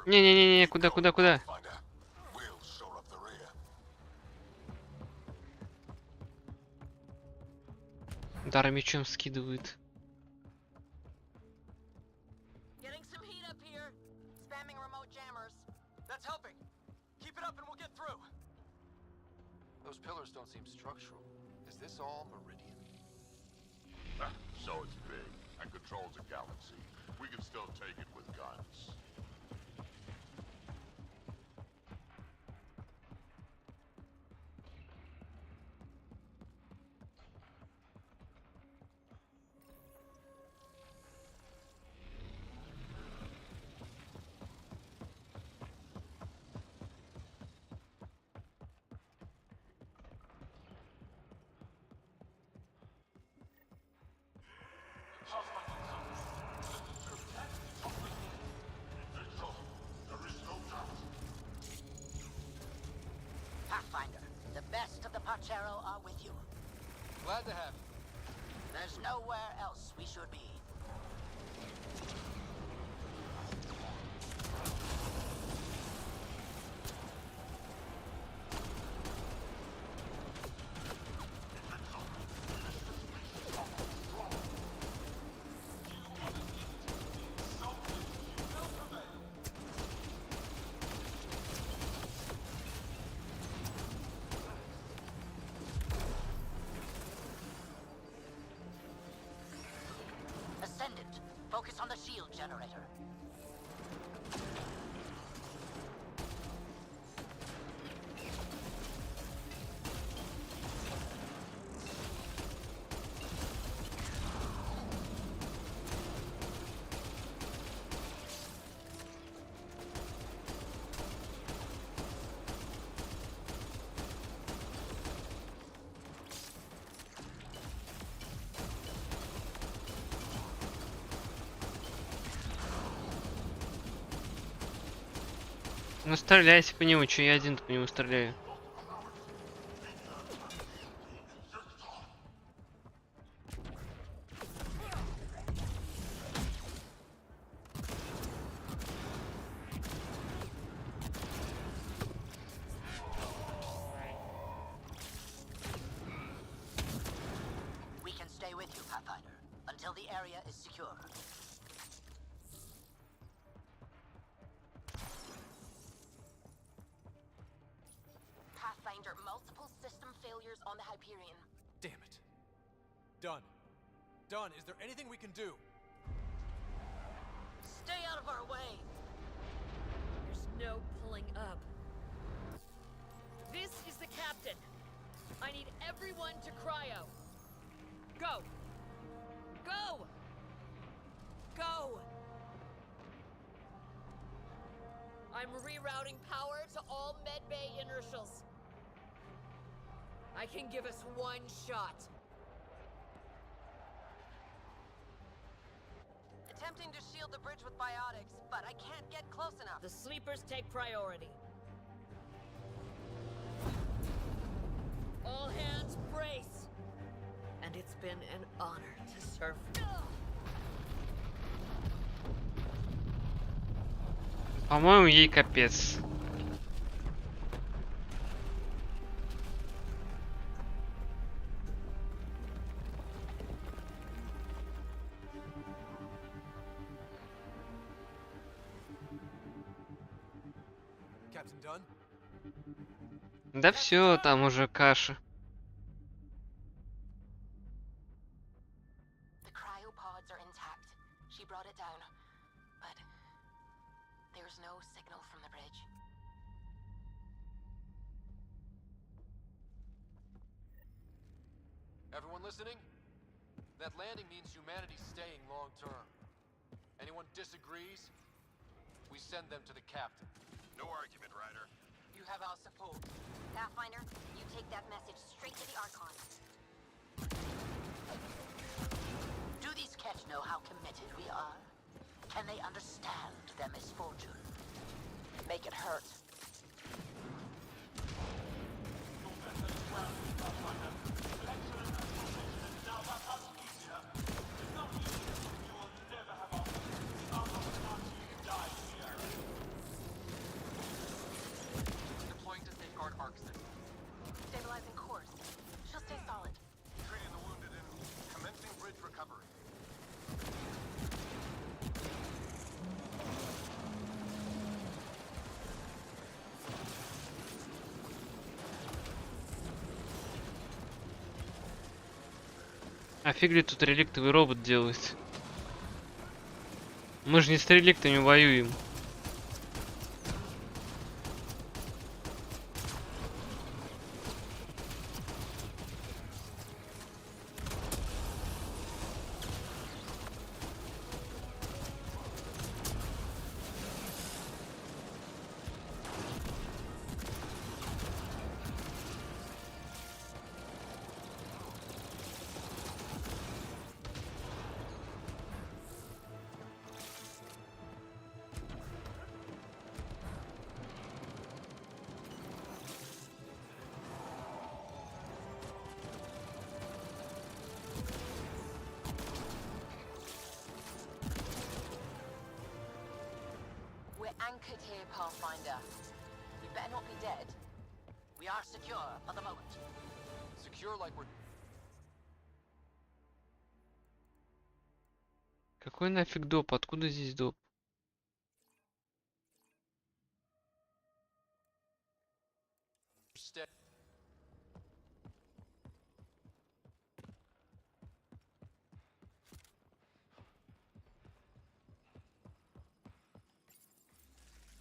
Не-не-не, куда? Дара мечом скидывает. Getting some heat up here. Spamming remote jammers. That's helping. Keep it up and we'll get through. Those pillars don't seem structural. Is this all Meridian? So it's big and controls a galaxy. We can still take it with guns. Glad to have you. There's nowhere else we should be. Ascendant, focus on the shield generator. Ну стреляйте по нему, что я один по нему стреляю. We can stay with you, Pathfinder, until the area is secure. Pathfinder, multiple system failures on the Hyperion. Damn it. Done. Done. Is there anything we can do? Stay out of our way. There's no pulling up. This is the captain. I need everyone to cryo. Go. Go. Go. I'm rerouting power to all medbay inertials. I can give us one shot. Attempting to shield the bridge with biotics, but I can't get close enough. The sleepers take priority. All hands brace. And it's been an honor to serve. По-моему, ей капец. Captain done? Да все, там уже каша. The cryopods are intact. She brought it down. But there's no signal from the bridge. Everyone listening? That landing means humanity's staying long term. Anyone disagrees? We send them to the captain. No argument, Ryder. You have our support. Pathfinder, you take that message straight to the Archon. Do these Ketch know how committed we are? Can they understand their misfortune? Make it hurt. Deploying to safeguard arc system. Stabilizing course. She'll stay solid. Treating the wounded and commencing bridge recovery. А фиг ли тут реликтовый робот делает? Мы же не с реликтами воюем. We're anchored here, Pathfinder. You better not be dead. We are secure for the moment. Secure like we're... Какой нафиг доп? Откуда здесь доп?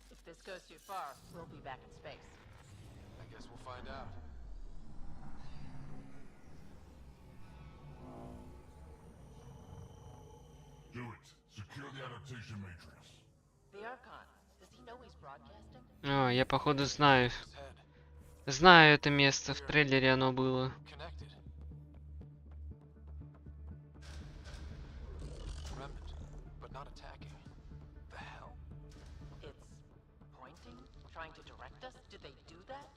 If this goes too far, we'll be back in space. I guess we'll find out. Do it. Secure the adaptation matrix. The Archon, does he know he's broadcasting? А, я походу знаю. Знаю это место, в трейлере оно было. Connected. Remnant, but not attacking. The hell? It's pointing, trying to direct us? Did they do that?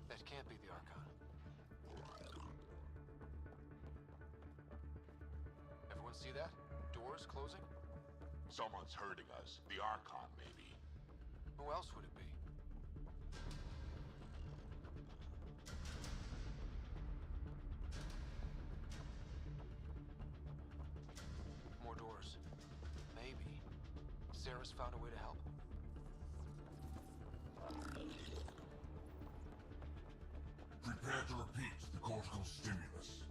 That can't be the Archon. Everyone see that? Doors closing? Someone's hurting us. The Archon, maybe. Who else would it be? More doors. Maybe. Sarah's found a way to help. Prepare to repeat the cortical stimulus.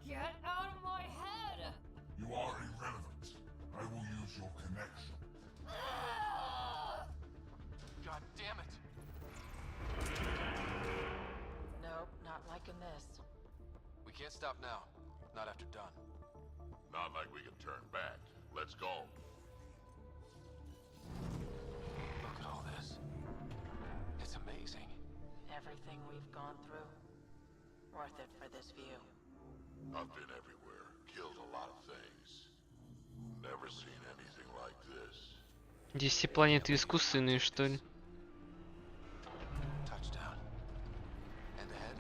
Get out of my head! You are irrelevant. I will use your connection. God damn it! Nope, not liking this. We can't stop now. Not after done. Not like we can turn back. Let's go. Look at all this. It's amazing. Everything we've gone through, worth it for this view. I've been everywhere. Killed a lot of things. Never seen anything like this. Здесь все планеты искусственные, что ли? Touchdown. And ahead?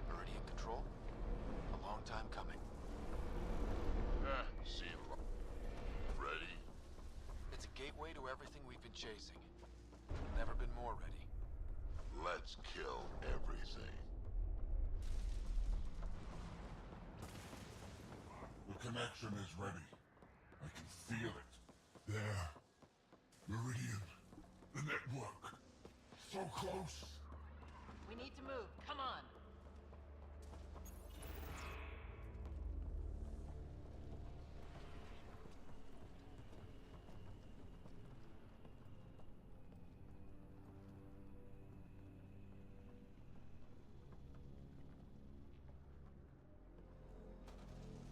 Meridian control? A long time coming. Seen a lot. Ready? It's a gateway to everything we've been chasing. Never been more ready. Let's kill everything. The connection is ready. I can feel it. There. Meridian. The network. So close. We need to move. Come on.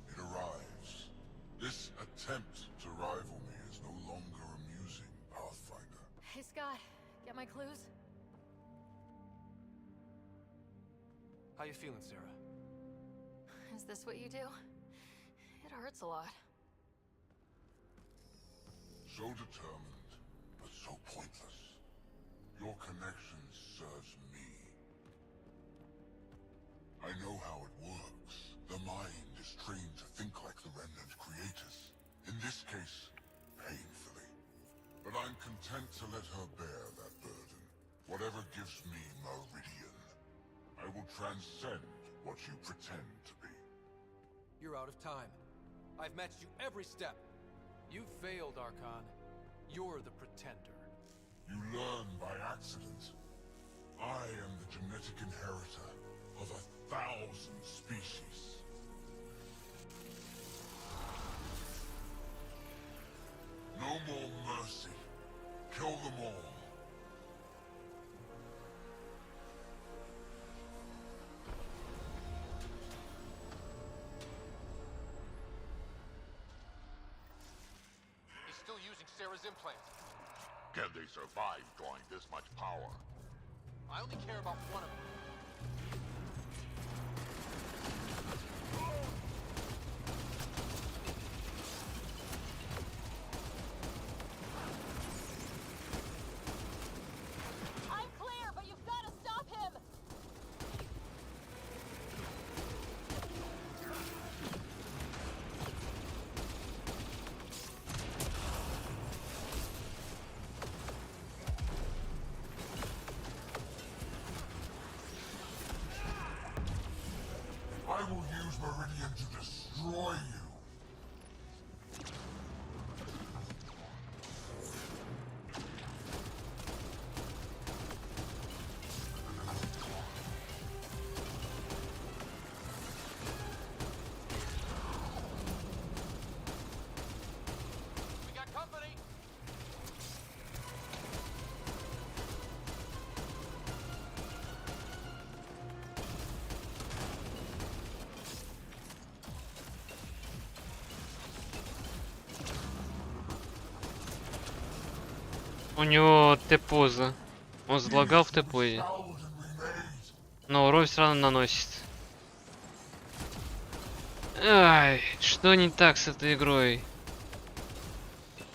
It arrives. This attempt to rival me is no longer amusing, Pathfinder. Hey, Scott, get my clues? How you feeling, Sarah? Is this what you do? It hurts a lot. So determined, but so pointless. Your connection serves me. I know how it works. The mind is trained to think like the Remnant creators. In this case, painfully. But I'm content to let her bear that burden. Whatever gives me Meridian. I will transcend what you pretend to be. You're out of time. I've matched you every step. You've failed, Archon. You're the pretender. You learn by accident. I am the genetic inheritor of 1,000 species. No more mercy. Kill them all. He's still using Sarah's implant. Can they survive drawing this much power? I only care about one of them. I'm clear, but you've got to stop him! У него Т-поза. Он залагал в Т-позе. Но урон все равно наносит. Ай, что не так с этой игрой?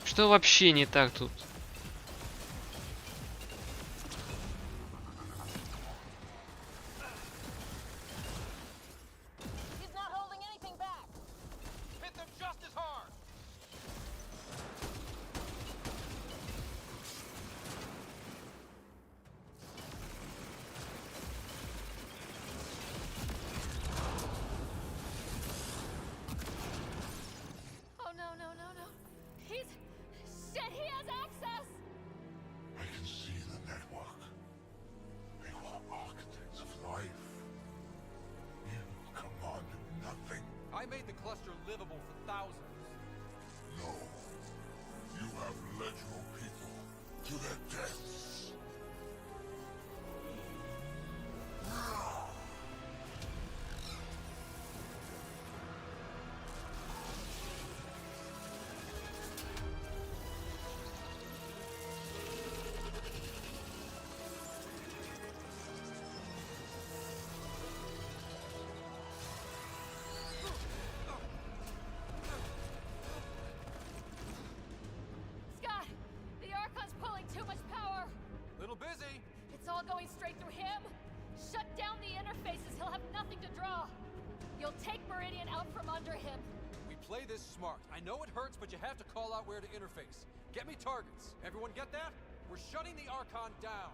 Что вообще не так тут? I made the cluster livable for thousands. No. You have led your people to their deaths. Busy. It's all going straight through him. Shut down the interfaces. He'll have nothing to draw. You'll take Meridian out from under him. We play this smart. I know it hurts, but you have to call out where to interface. Get me targets. Everyone get that? We're shutting the Archon down.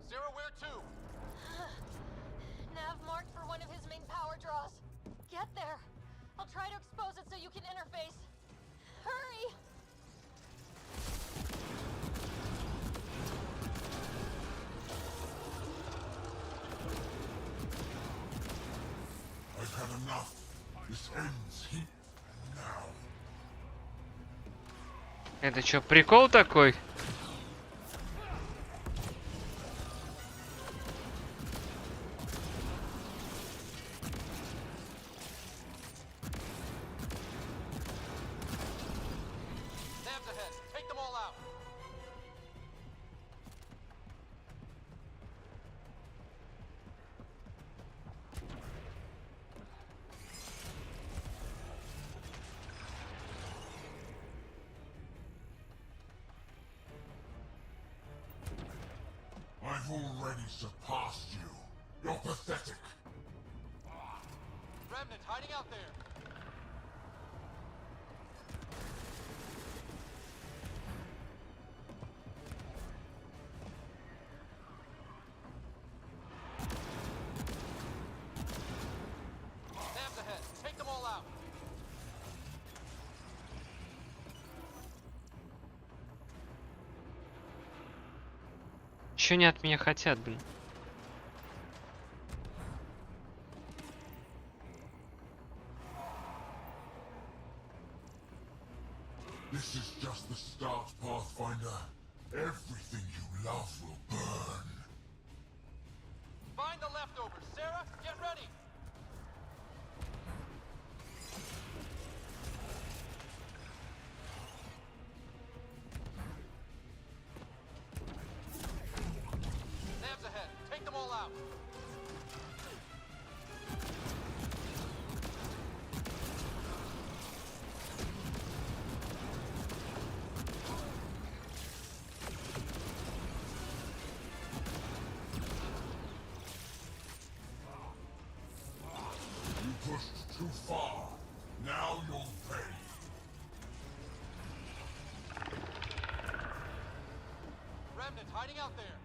Sarah, where to? Nav marked for one of his main power draws. Get there. I'll try to expose it so you can interface. Hurry! I've had enough. This ends here and now. Это чё, прикол такой? I've already surpassed you. You're pathetic. Remnant hiding out there. Sam's ahead. Take them all out. Чё они от меня хотят, блин? This is just the start, Pathfinder. Everything you love will burn. Find the leftovers. Sarah, get ready. Sam's ahead. Take them all out. You pushed too far. Now you'll pay. Remnant hiding out there.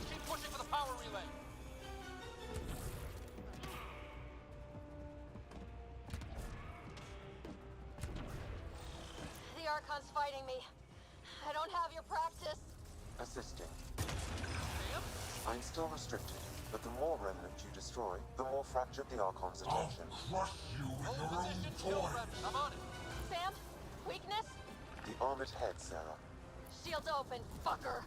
Keep pushing for the power relay. The Archon's fighting me. I don't have your practice. Assisting. I'm still restricted, but the more remnant you destroy, the more fractured the Archon's attention. Crush you with your own toy. I'm on it. Sam? Weakness? The armored head, Sarah. Shields open, fucker.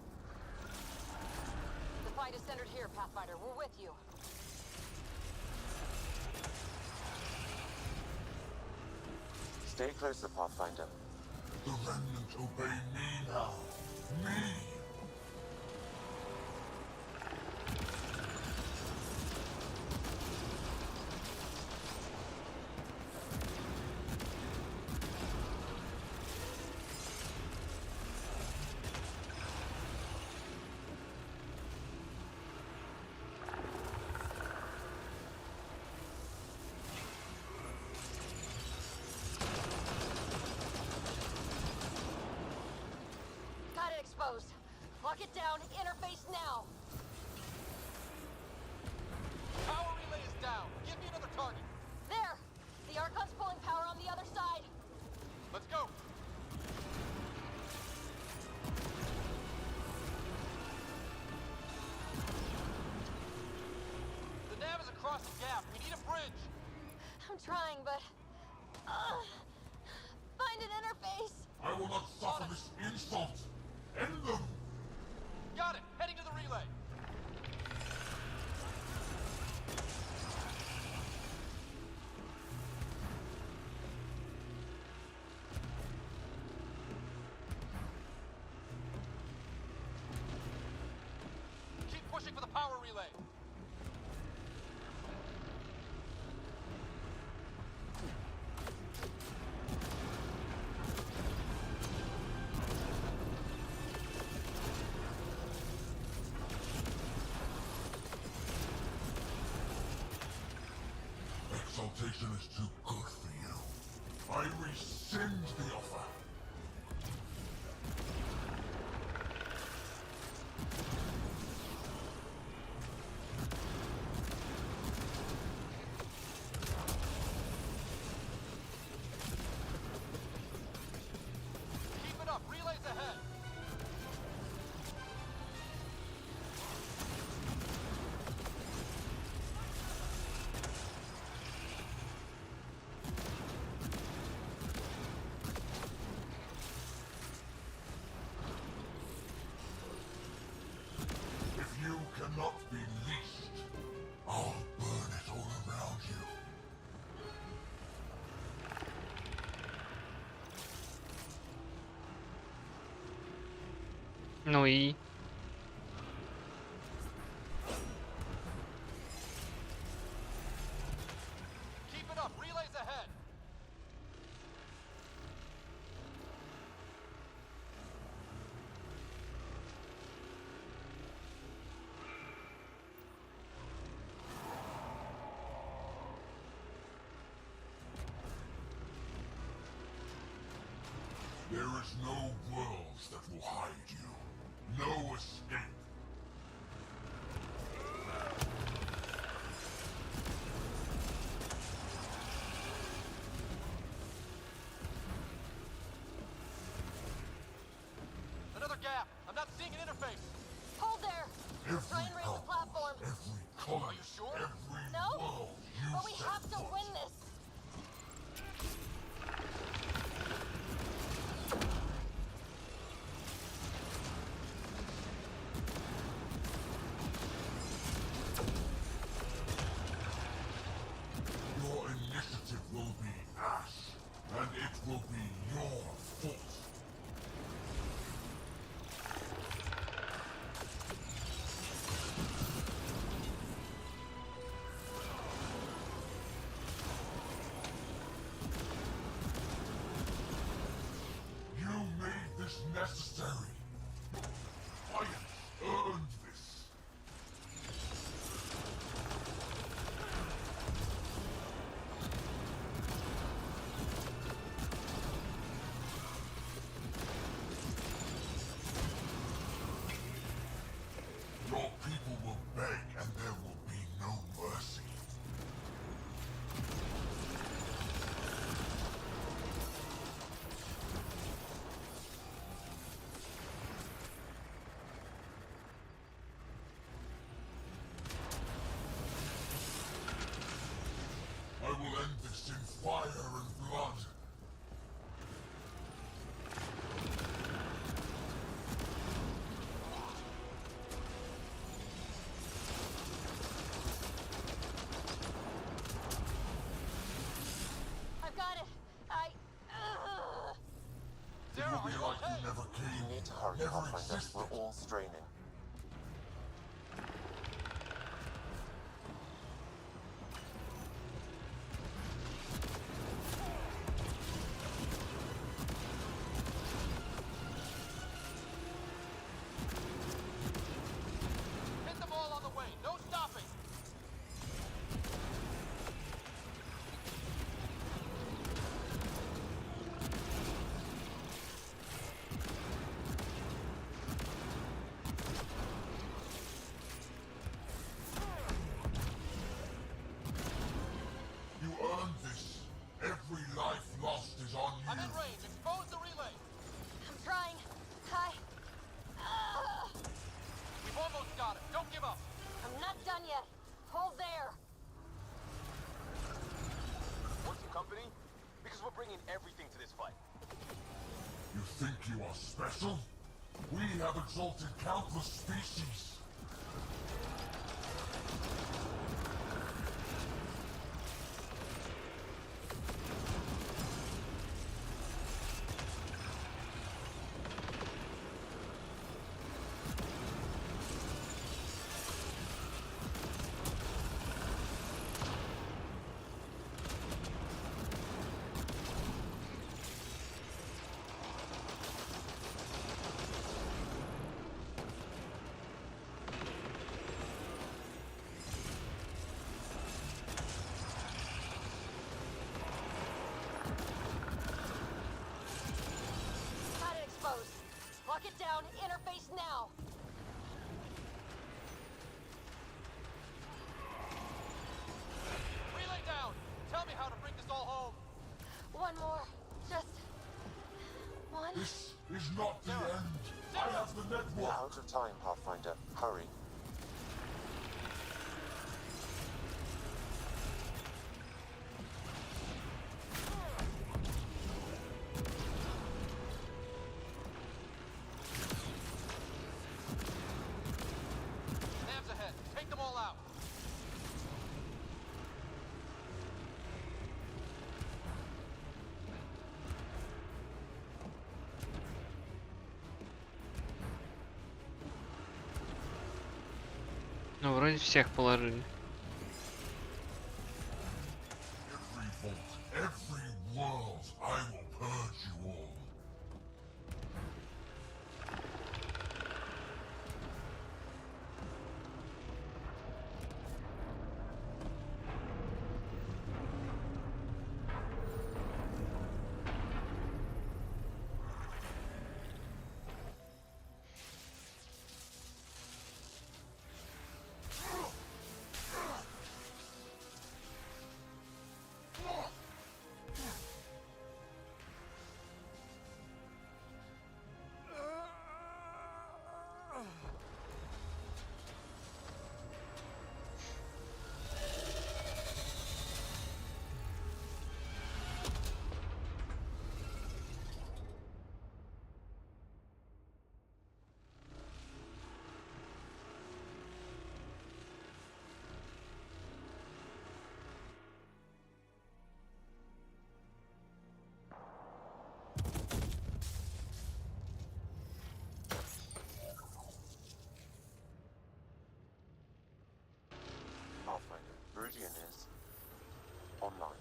centered here, Pathfinder. We're with you. Stay closer, Pathfinder. The remnant obey me now. Me! Exposed. Lock it down. Interface now. Power relay is down. Give me another target. There. The Archon's pulling power on the other side. Let's go. The nav is across the gap. We need a bridge. I'm trying, but find an interface. I will not suffer this insult. End them! Got it! Heading to the relay! Keep pushing for the power relay! Exaltation is too good for you. I rescind the offer. Keep it up! Relays ahead! Cannot be leashed. I'll burn it all around you. Ну и... Keep it up! Relays ahead! There is no worlds that will hide you. No escape. Another gap! I'm not seeing an interface! Hold there! Try and raise the platform. Every color, Are you sure? every No? world you But we set have to foot. win this! Your initiative will be ash, and it will be your fault. You made this necessary. I earned this. Your people will beg, and there will be no mercy. I will end this in fire and blood. bringing everything to this fight. You think you are special? We have exalted countless species. Lock it down. Interface now. Relay down. Tell me how to bring this all home. One more. Just one. This is not the end. I have the network. You're out of time, Pathfinder. Hurry. Sam's ahead. Take them all out. Ну, вроде всех положили. Every vault, every world, I will purge you all. Pathfinder, Meridian is online.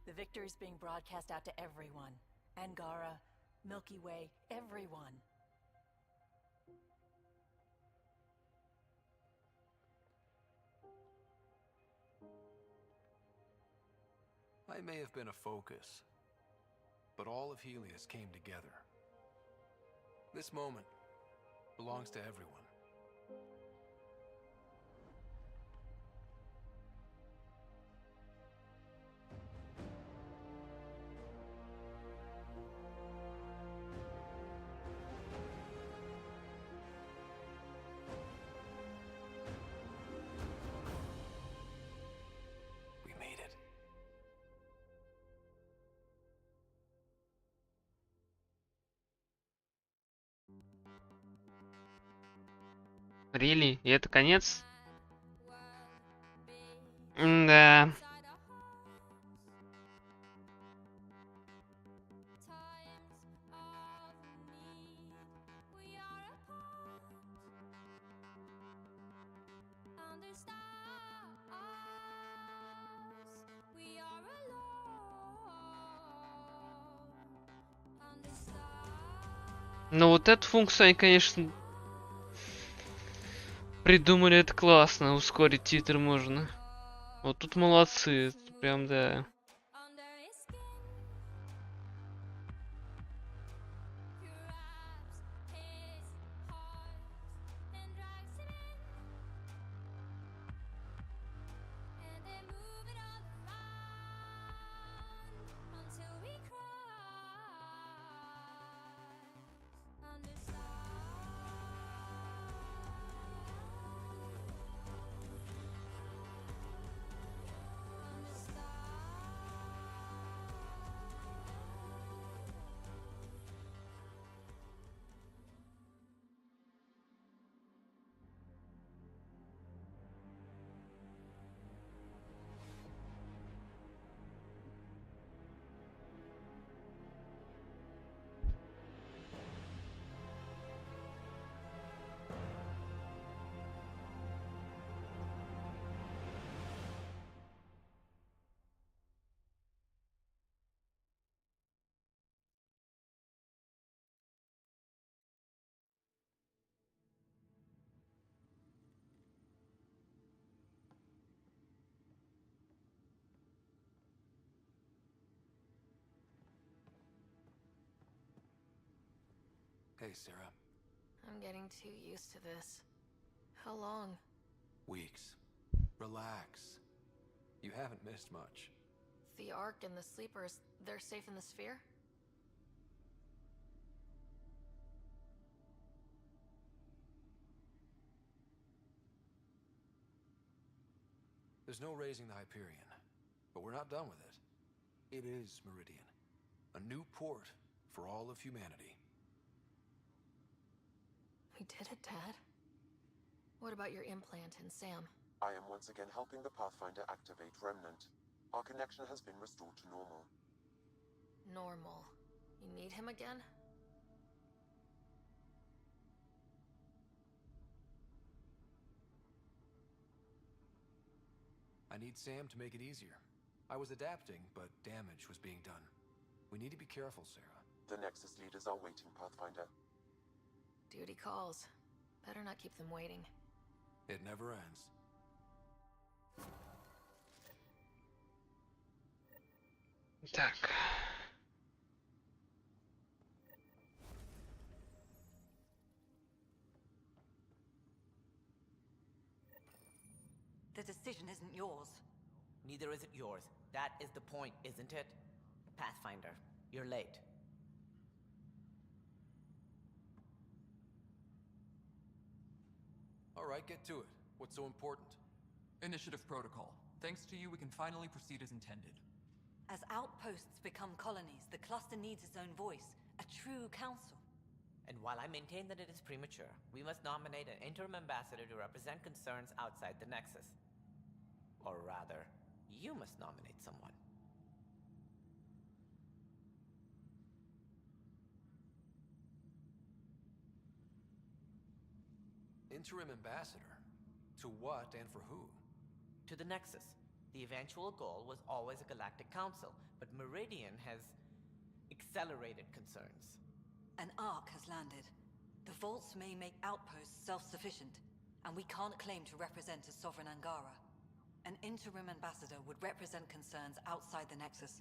The victory is being broadcast out to everyone. Angara, Milky Way, everyone. I may have been a focus, but all of Helios came together. This moment belongs to everyone. We made it. Really? И это конец? Да. Но вот эту функцию они, конечно, придумали, это классно. Ускорить титры можно. Вот тут молодцы. Прям, да. Hey, Sarah. I'm getting too used to this. How long? Weeks. Relax. You haven't missed much. The Ark and the Sleepers, they're safe in the sphere? There's no raising the Hyperion, but we're not done with it. It is Meridian. A new port for all of humanity. We did it, Dad. What about your implant and Sam? I am once again helping the Pathfinder activate Remnant. Our connection has been restored to normal. Normal. You need him again? I need Sam to make it easier. I was adapting, but damage was being done. We need to be careful, Sarah. The Nexus leaders are waiting, Pathfinder. Duty calls. Better not keep them waiting. It never ends. Так. The decision isn't yours. Neither is it yours. That is the point, isn't it? Pathfinder, you're late. All right, get to it. What's so important? Initiative protocol. Thanks to you, we can finally proceed as intended. As outposts become colonies, the cluster needs its own voice, a true council. And while I maintain that it is premature, we must nominate an interim ambassador to represent concerns outside the Nexus. Or rather, you must nominate someone. Interim ambassador? To what and for who? To the Nexus. The eventual goal was always a galactic council, but Meridian has accelerated concerns. An Ark has landed. The vaults may make outposts self-sufficient, and we can't claim to represent a sovereign Angara. An interim ambassador would represent concerns outside the Nexus,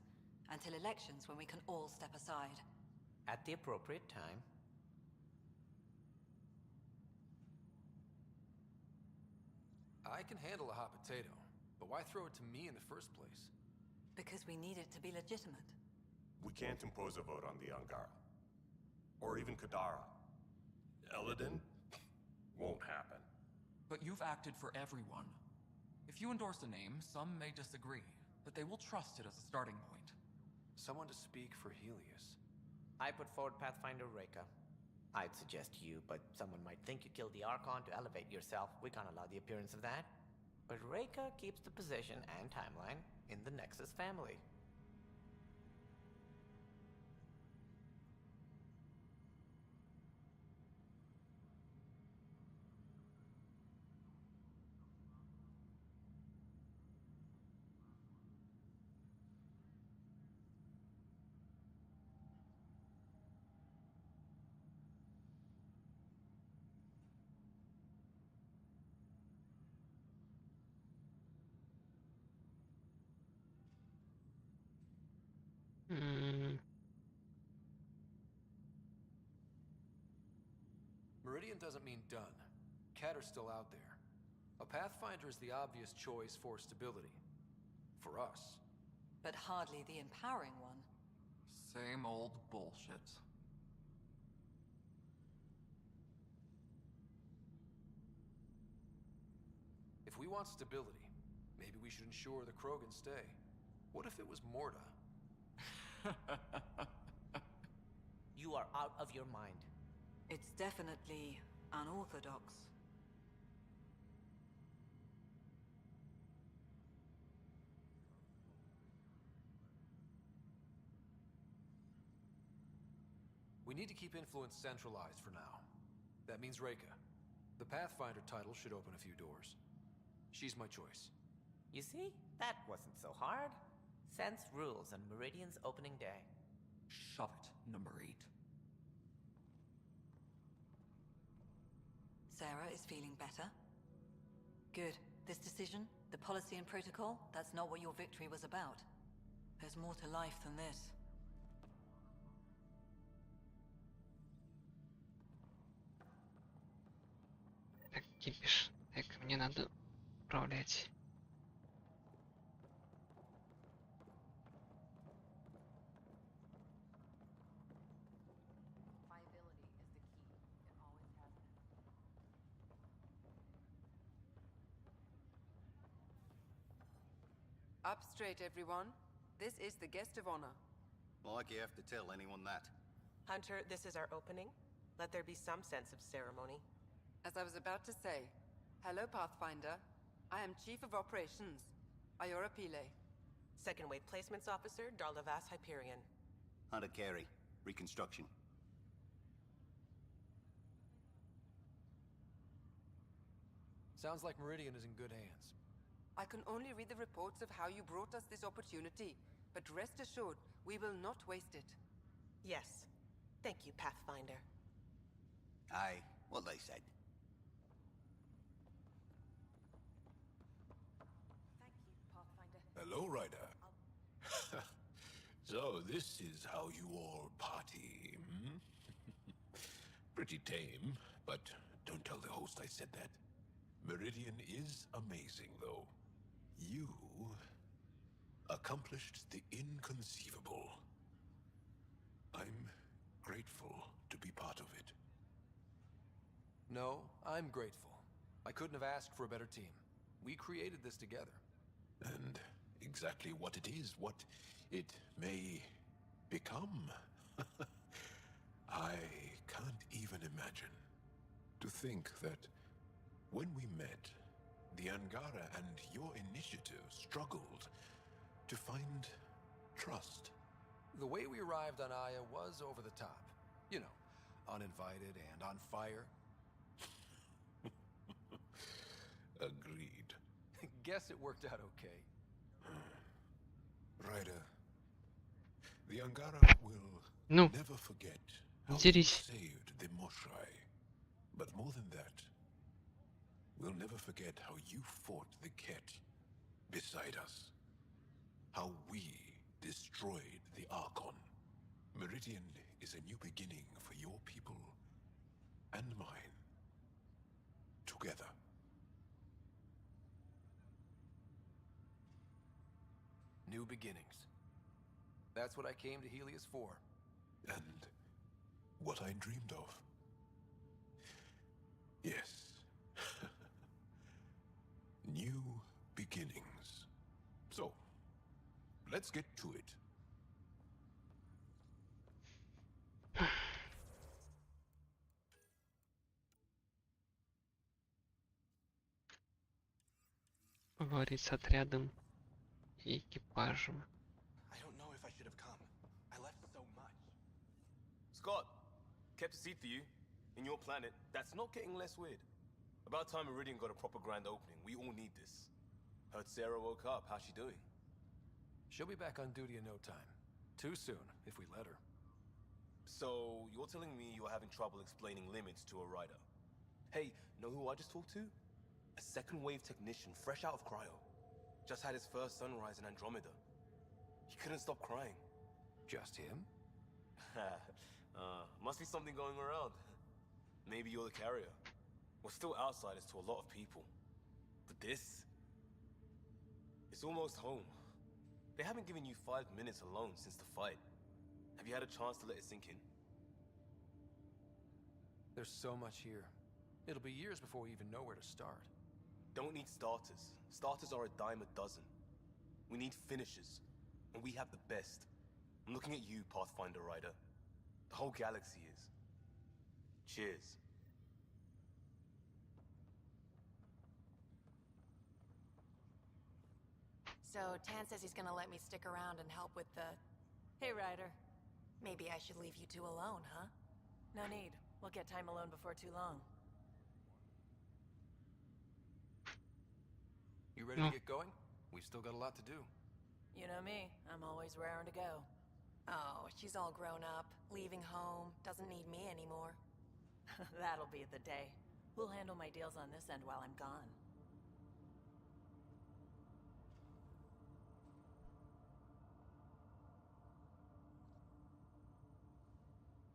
until elections when we can all step aside. At the appropriate time. I can handle a hot potato, but why throw it to me in the first place? Because we need it to be legitimate. We can't impose a vote on the Angara. Or even Kadara. Eladin? Won't happen. But you've acted for everyone. If you endorse a name, some may disagree, but they will trust it as a starting point. Someone to speak for Helios. I put forward Pathfinder Reka. I'd suggest you, but someone might think you killed the Archon to elevate yourself. We can't allow the appearance of that. But Reika keeps the position and timeline in the Nexus family. Meridian doesn't mean done. Catter's still out there. A Pathfinder is the obvious choice for stability. For us. But hardly the empowering one. Same old bullshit. If we want stability, maybe we should ensure the Krogan stay. What if it was Morta? You are out of your mind. It's definitely unorthodox. We need to keep influence centralized for now. That means Reika. The Pathfinder title should open a few doors. She's my choice. You see? That wasn't so hard. Sense rules on Meridian's opening day. Shove it, number 8. Sarah is feeling better? Good. This decision, the policy and protocol, that's not what your victory was about. There's more to life than this. Так, кипиш. Так, мне надо управлять. Up straight, everyone. This is the guest of honor. Like you have to tell anyone that. Hunter, this is our opening. Let there be some sense of ceremony. As I was about to say, hello, Pathfinder. I am Chief of Operations, Ayora Pile. Second Wave Placements Officer, Darlavas Hyperion. Hunter Carey, Reconstruction. Sounds like Meridian is in good hands. I can only read the reports of how you brought us this opportunity, but rest assured, we will not waste it. Yes. Thank you, Pathfinder. Aye, what they said. Thank you, Pathfinder. Hello, Ryder. So, this is how you all party, hmm? Pretty tame, but don't tell the host I said that. Meridian is amazing, though. You accomplished the inconceivable. I'm grateful to be part of it. No, I'm grateful. I couldn't have asked for a better team. We created this together. And exactly what it is, what it may become. I can't even imagine. To think that when we met, the Angara and your initiative struggled to find trust. The way we arrived on Aya was over the top. You know, uninvited and on fire. Agreed. Guess it worked out okay. Ryder, the Angara will never forget how you Интересно. saved the Moshai. But more than that, we'll never forget how you fought the Ket beside us. How we destroyed the Archon. Meridian is a new beginning for your people and mine. Together. New beginnings. That's what I came to Helios for. And what I dreamed of. Yes. New beginnings. So, let's get to it. поговорить с отрядом и экипажем. Scott, kept a seat for you. In your planet, that's not getting less weird. About time Meridian got a proper grand opening. We all need this. Heard Sarah woke up. How's she doing? She'll be back on duty in no time. Too soon, if we let her. So, you're telling me you're having trouble explaining limits to a rider? Hey, know who I just talked to? A second wave technician, fresh out of cryo. Just had his first sunrise in Andromeda. He couldn't stop crying. Just him? Must be something going around. Maybe you're the carrier. We're still outsiders to a lot of people. But this... it's almost home. They haven't given you 5 minutes alone since the fight. Have you had a chance to let it sink in? There's so much here. It'll be years before we even know where to start. Don't need starters. Starters are a dime a dozen. We need finishers. And we have the best. I'm looking at you, Pathfinder Rider. The whole galaxy is. Cheers. So, Tan says he's gonna let me stick around and help with the... Hey, Ryder. Maybe I should leave you two alone, huh? No need. We'll get time alone before too long. You ready to get going? We've still got a lot to do. You know me. I'm always raring to go. Oh, she's all grown up, leaving home, doesn't need me anymore. That'll be the day. We'll handle my deals on this end while I'm gone.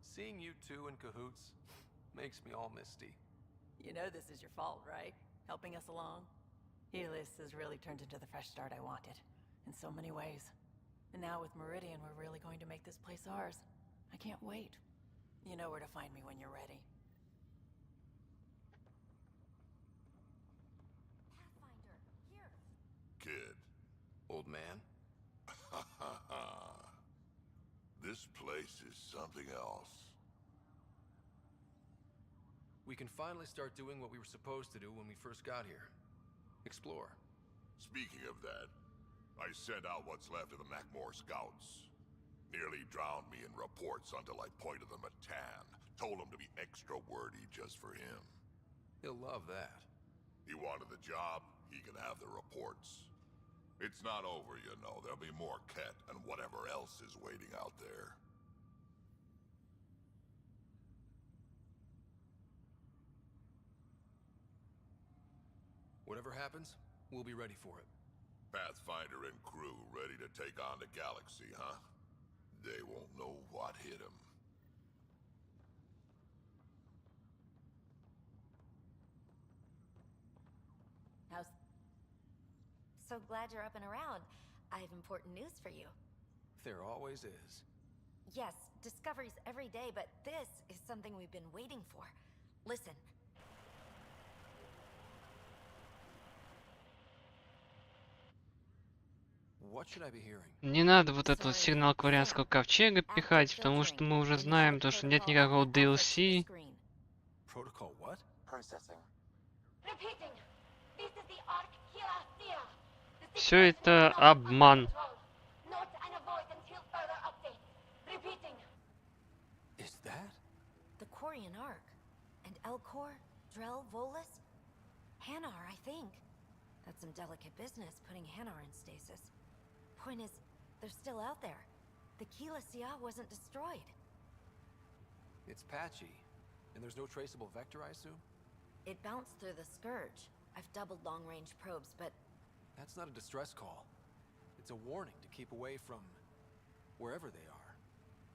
Seeing you two in cahoots makes me all misty. You know this is your fault, right? Helping us along? Helios has really turned into the fresh start I wanted. In so many ways. And now with Meridian, we're really going to make this place ours. I can't wait. You know where to find me when you're ready. Pathfinder, here. Kid. Old man? This place is something else. We can finally start doing what we were supposed to do when we first got here. Explore. Speaking of that, I sent out what's left of the Macmore scouts. Nearly drowned me in reports until I pointed them at Tan. Told him to be extra wordy just for him. He'll love that. He wanted the job, he can have the reports. It's not over, you know. There'll be more Ket and whatever else is waiting out there. Whatever happens, we'll be ready for it. Pathfinder and crew ready to take on the galaxy, huh? They won't know what hit them. How's... So glad you're up and around. I have important news for you. There always is. Yes, discoveries every day, but this is something we've been waiting for. Listen. What should I be hearing? Не надо вот этот сигнал Кварианского ковчега пихать, потому что мы уже знаем то, что нет никакого DLC. Protocol what? Processing. Repeating. This is the Arc Kira. Все это обман. Not and avoid until further updates. Repeating. Is that? The Quarian Arc. And Elcor, Drell, Volus? Hanar, I think. That's some delicate business, putting Hanar in stasis. Point is, they're still out there. The Keela Sia wasn't destroyed. It's patchy. And there's no traceable vector, I assume? It bounced through the Scourge. I've doubled long-range probes, but... That's not a distress call. It's a warning to keep away from... wherever they are.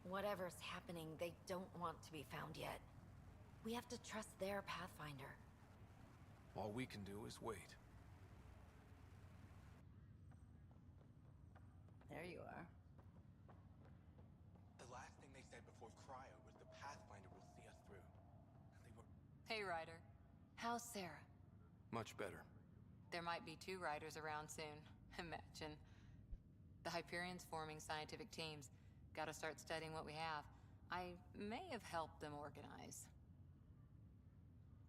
Whatever's happening, they don't want to be found yet. We have to trust their Pathfinder. All we can do is wait. There you are. The last thing they said before cryo was the Pathfinder will see us through. They were... Hey, Ryder. How's Sarah? Much better. There might be 2 riders around soon. Imagine. The Hyperion's forming scientific teams. Gotta start studying what we have. I may have helped them organize.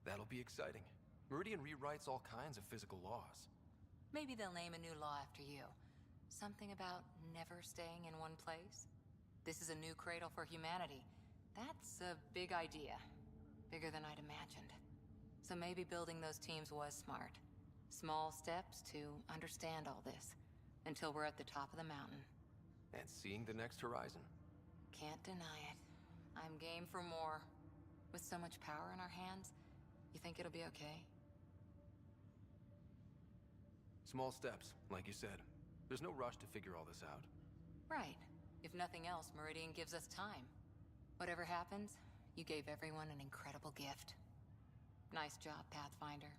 That'll be exciting. Meridian rewrites all kinds of physical laws. Maybe they'll name a new law after you. Something about never staying in one place. This is a new cradle for humanity. That's a big idea. Bigger than I'd imagined. So maybe building those teams was smart. Small steps to understand all this. Until we're at the top of the mountain. And seeing the next horizon. Can't deny it. I'm game for more. With so much power in our hands, you think it'll be okay? Small steps, like you said. There's no rush to figure all this out. Right. If nothing else, Meridian gives us time. Whatever happens, you gave everyone an incredible gift. Nice job, Pathfinder.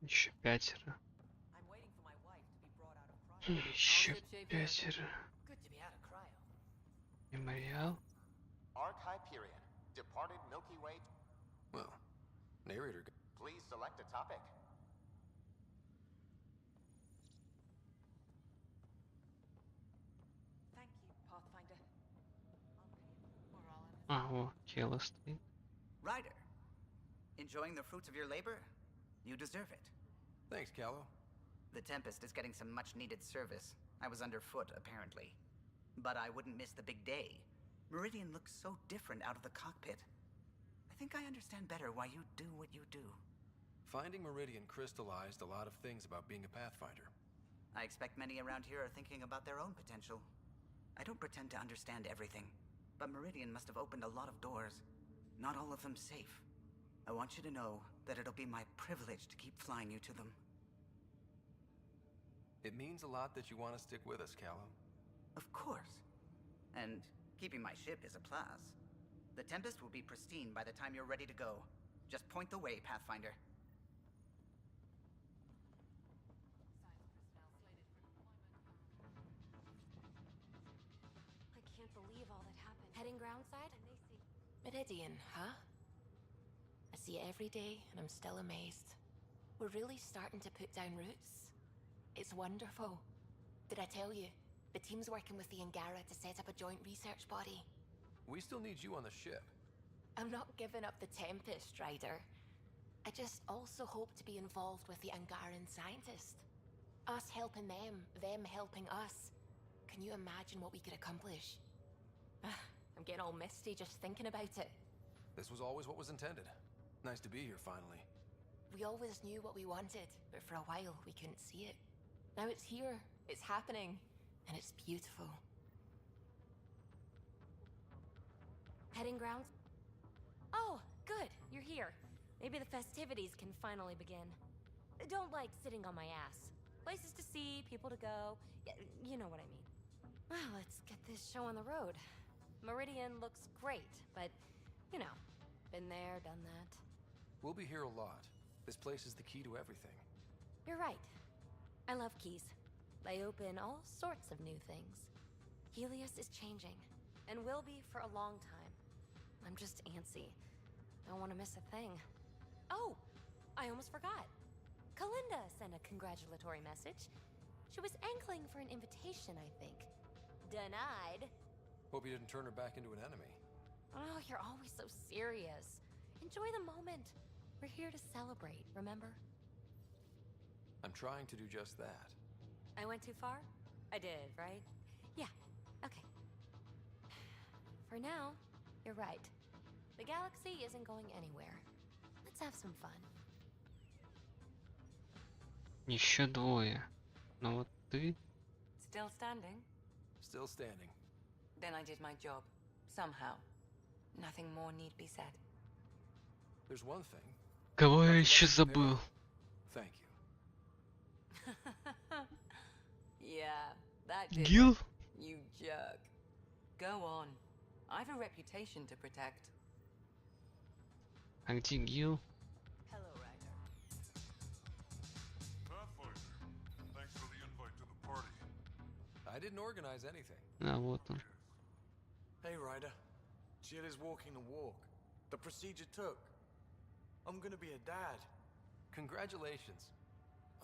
Еще 5. Еще 5. Мемориал. Arc Hyperion, departed Milky Way. Well, narrator. Please select a topic. Thank you, Pathfinder. О, Келла стоит. Ryder, enjoying the fruits of your labor? You deserve it. Thanks, Callow. The Tempest is getting some much-needed service. I was underfoot, apparently. But I wouldn't miss the big day. Meridian looks so different out of the cockpit. I think I understand better why you do what you do. Finding Meridian crystallized a lot of things about being a Pathfinder. I expect many around here are thinking about their own potential. I don't pretend to understand everything, but Meridian must have opened a lot of doors. Not all of them safe. I want you to know that it'll be my privilege to keep flying you to them. It means a lot that you want to stick with us, Callow. Of course. And keeping my ship is a plus. The Tempest will be pristine by the time you're ready to go. Just point the way, Pathfinder. I can't believe all that happened. Heading groundside? Meridian, huh? I see it every day, and I'm still amazed. We're really starting to put down roots. It's wonderful. Did I tell you? The team's working with the Angara to set up a joint research body. We still need you on the ship. I'm not giving up the Tempest, Ryder. I just also hope to be involved with the Angaran scientists. Us helping them helping us. Can you imagine what we could accomplish? I'm getting all misty just thinking about it. This was always what was intended. Nice to be here, finally. We always knew what we wanted, but for a while we couldn't see it. Now it's here, it's happening, and it's beautiful. Heading grounds? Oh, good, you're here. Maybe the festivities can finally begin. Don't like sitting on my ass. Places to see, people to go. You know what I mean. Well, let's get this show on the road. Meridian looks great, but, you know, been there, done that. We'll be here a lot. This place is the key to everything. You're right. I love keys. They open all sorts of new things. Helios is changing, and will be for a long time. I'm just antsy. Don't want to miss a thing. Oh, I almost forgot. Kalinda sent a congratulatory message. She was angling for an invitation, I think. Denied. Hope you didn't turn her back into an enemy. Oh, you're always so serious. Enjoy the moment. We're here to celebrate, remember? I'm trying to do just that. I went too far? I did, right? Yeah, okay. For now, you're right. The galaxy isn't going anywhere. Let's have some fun. Еще 2. Но вот ты... Still standing? Still standing. Then I did my job. Somehow. Nothing more need be said. There's one thing. Кого я еще забыл? Thank you. Yeah, that did Gil? it, you jerk. Go on. I've a reputation to protect. А где Гил? Hello, Ryder. Pathfinder, thanks for the invite to the party. I didn't organize anything. А, вот он. Hey, Ryder. Jill is walking the walk. The procedure took. I'm gonna be a dad. Congratulations.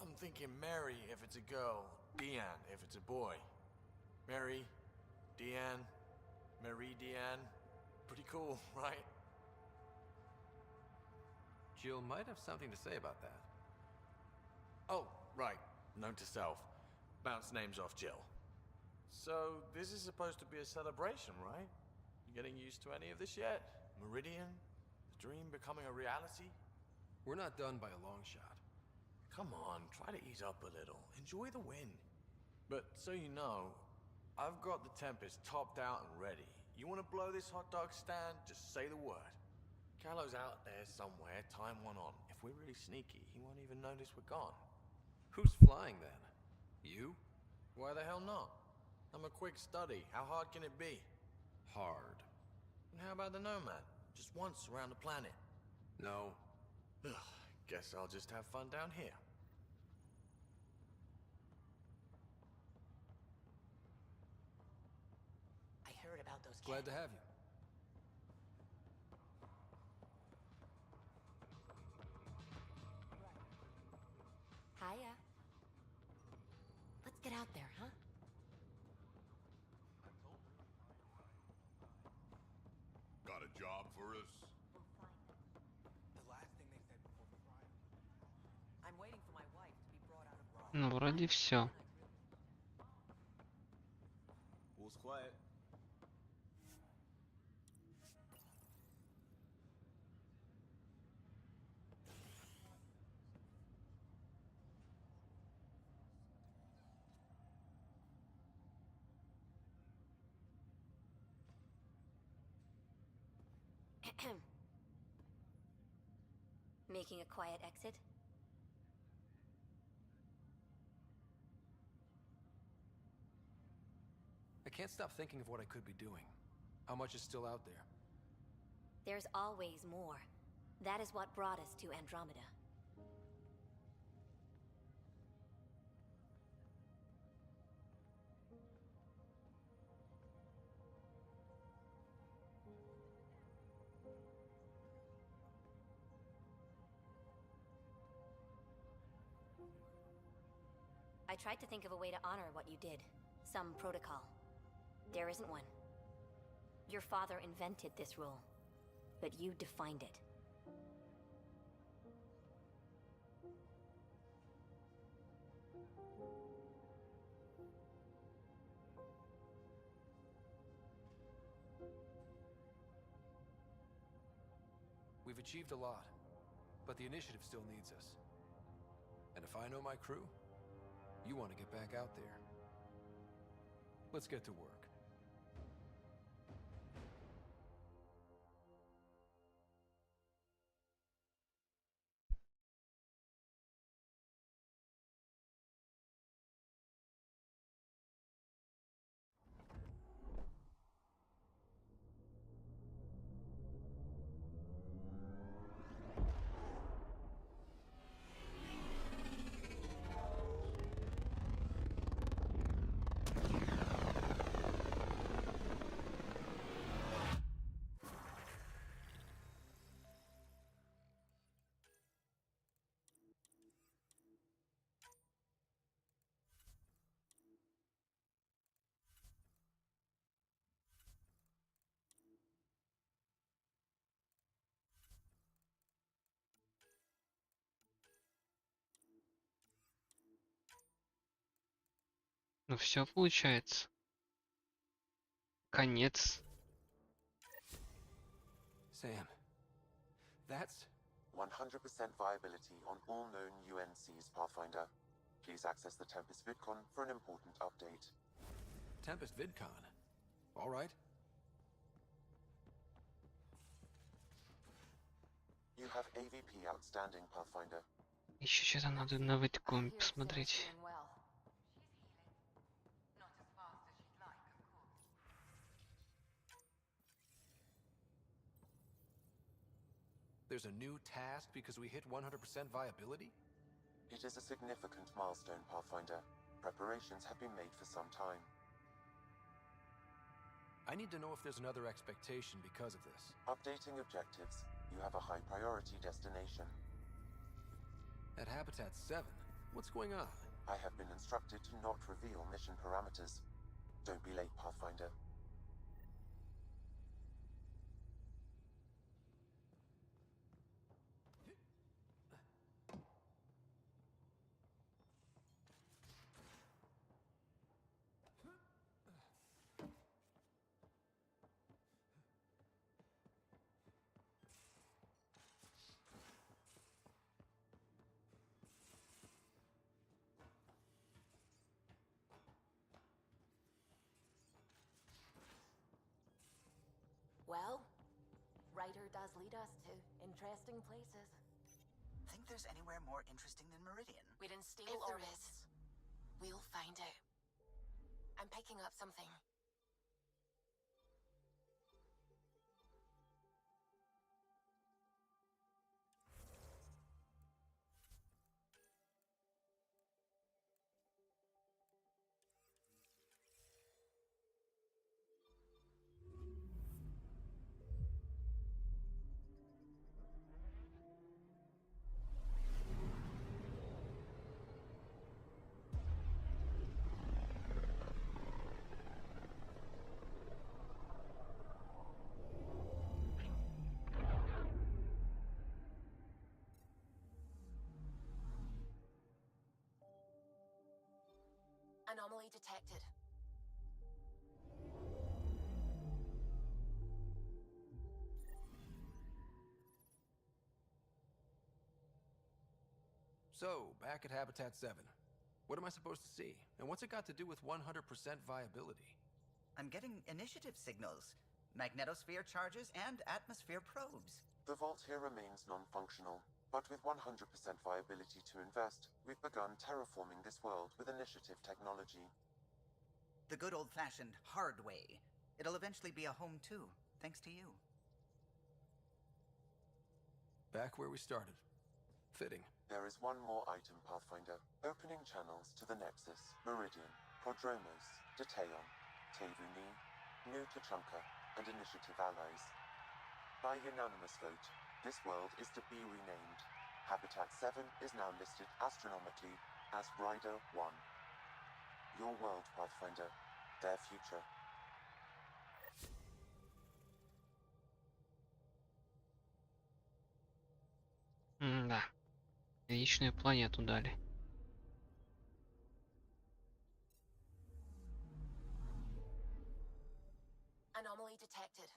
I'm thinking Mary if it's a girl, Deanne if it's a boy. Mary, Deanne, Marie Deanne. Pretty cool, right? Jill might have something to say about that. Oh, right. Note to self. Bounce names off Jill. So, this is supposed to be a celebration, right? You getting used to any of this yet? Meridian? The dream becoming a reality? We're not done by a long shot. Come on, try to ease up a little. Enjoy the win. But so you know, I've got the Tempest topped out and ready. You want to blow this hot dog stand? Just say the word. Callow's out there somewhere, time one on. If we're really sneaky, he won't even notice we're gone. Who's flying then? You? Why the hell not? I'm a quick study. How hard can it be? Hard. And how about the Nomad? Just once around the planet. No. Ugh, guess I'll just have fun down here. I heard about those Glad to have you. Hiya. Let's get out there, huh? Got a job for us? The last thing they said before the Friday. I'm waiting for my wife to be brought out of Rome. Ну, вроде все. All's quiet. Making a quiet exit? I can't stop thinking of what I could be doing. How much is still out there? There's always more. That is what brought us to Andromeda. I tried to think of a way to honor what you did. Some protocol. There isn't one. Your father invented this rule, but you defined it. We've achieved a lot, but the initiative still needs us. And if I know my crew, you want to get back out there. Let's get to work. Ну все получается. Конец. Sam, that's 100% viability on all known UNCs, Pathfinder. Please access the Tempest VidCon for an important update. Tempest VidCon. All right. You have AVP outstanding, Pathfinder. Еще что-то надо на видео посмотреть. There's a new task because we hit 100% viability? It is a significant milestone, Pathfinder. Preparations have been made for some time. I need to know if there's another expectation because of this. Updating objectives. You have a high priority destination. At Habitat 7, what's going on? I have been instructed to not reveal mission parameters. Don't be late, Pathfinder. does lead us to interesting places. Think there's anywhere more interesting than Meridian? We're in stable orbits. We'll find out. I'm picking up something. Anomaly detected. So, back at Habitat 7. What am I supposed to see? And what's it got to do with 100% viability? I'm getting initiative signals, magnetosphere charges, and atmosphere probes. The vault here remains non-functional, but with 100% viability to invest, we've begun terraforming this world with initiative technology. The good old-fashioned hard way. It'll eventually be a home too, thanks to you. Back where we started. Fitting. There is one more item, Pathfinder. Opening channels to the Nexus, Meridian, Prodromos, Detaeon, Tevuni, New Tachanka, and Initiative allies. By unanimous vote, this world is to be renamed. Habitat 7 is now listed astronomically as Rider 1. Your world, Pathfinder. Their future. Да. Личную планету дали. Anomaly detected.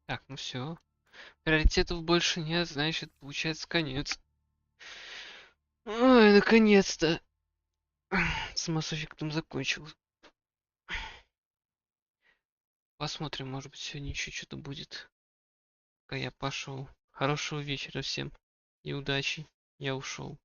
Так, ну все. Приоритетов больше нет, значит, получается конец. Ой, наконец-то. С Mass Effect'ом закончил. Посмотрим, может быть, сегодня еще что-то будет. Пока я пошел. Хорошего вечера всем. И удачи. Я ушел.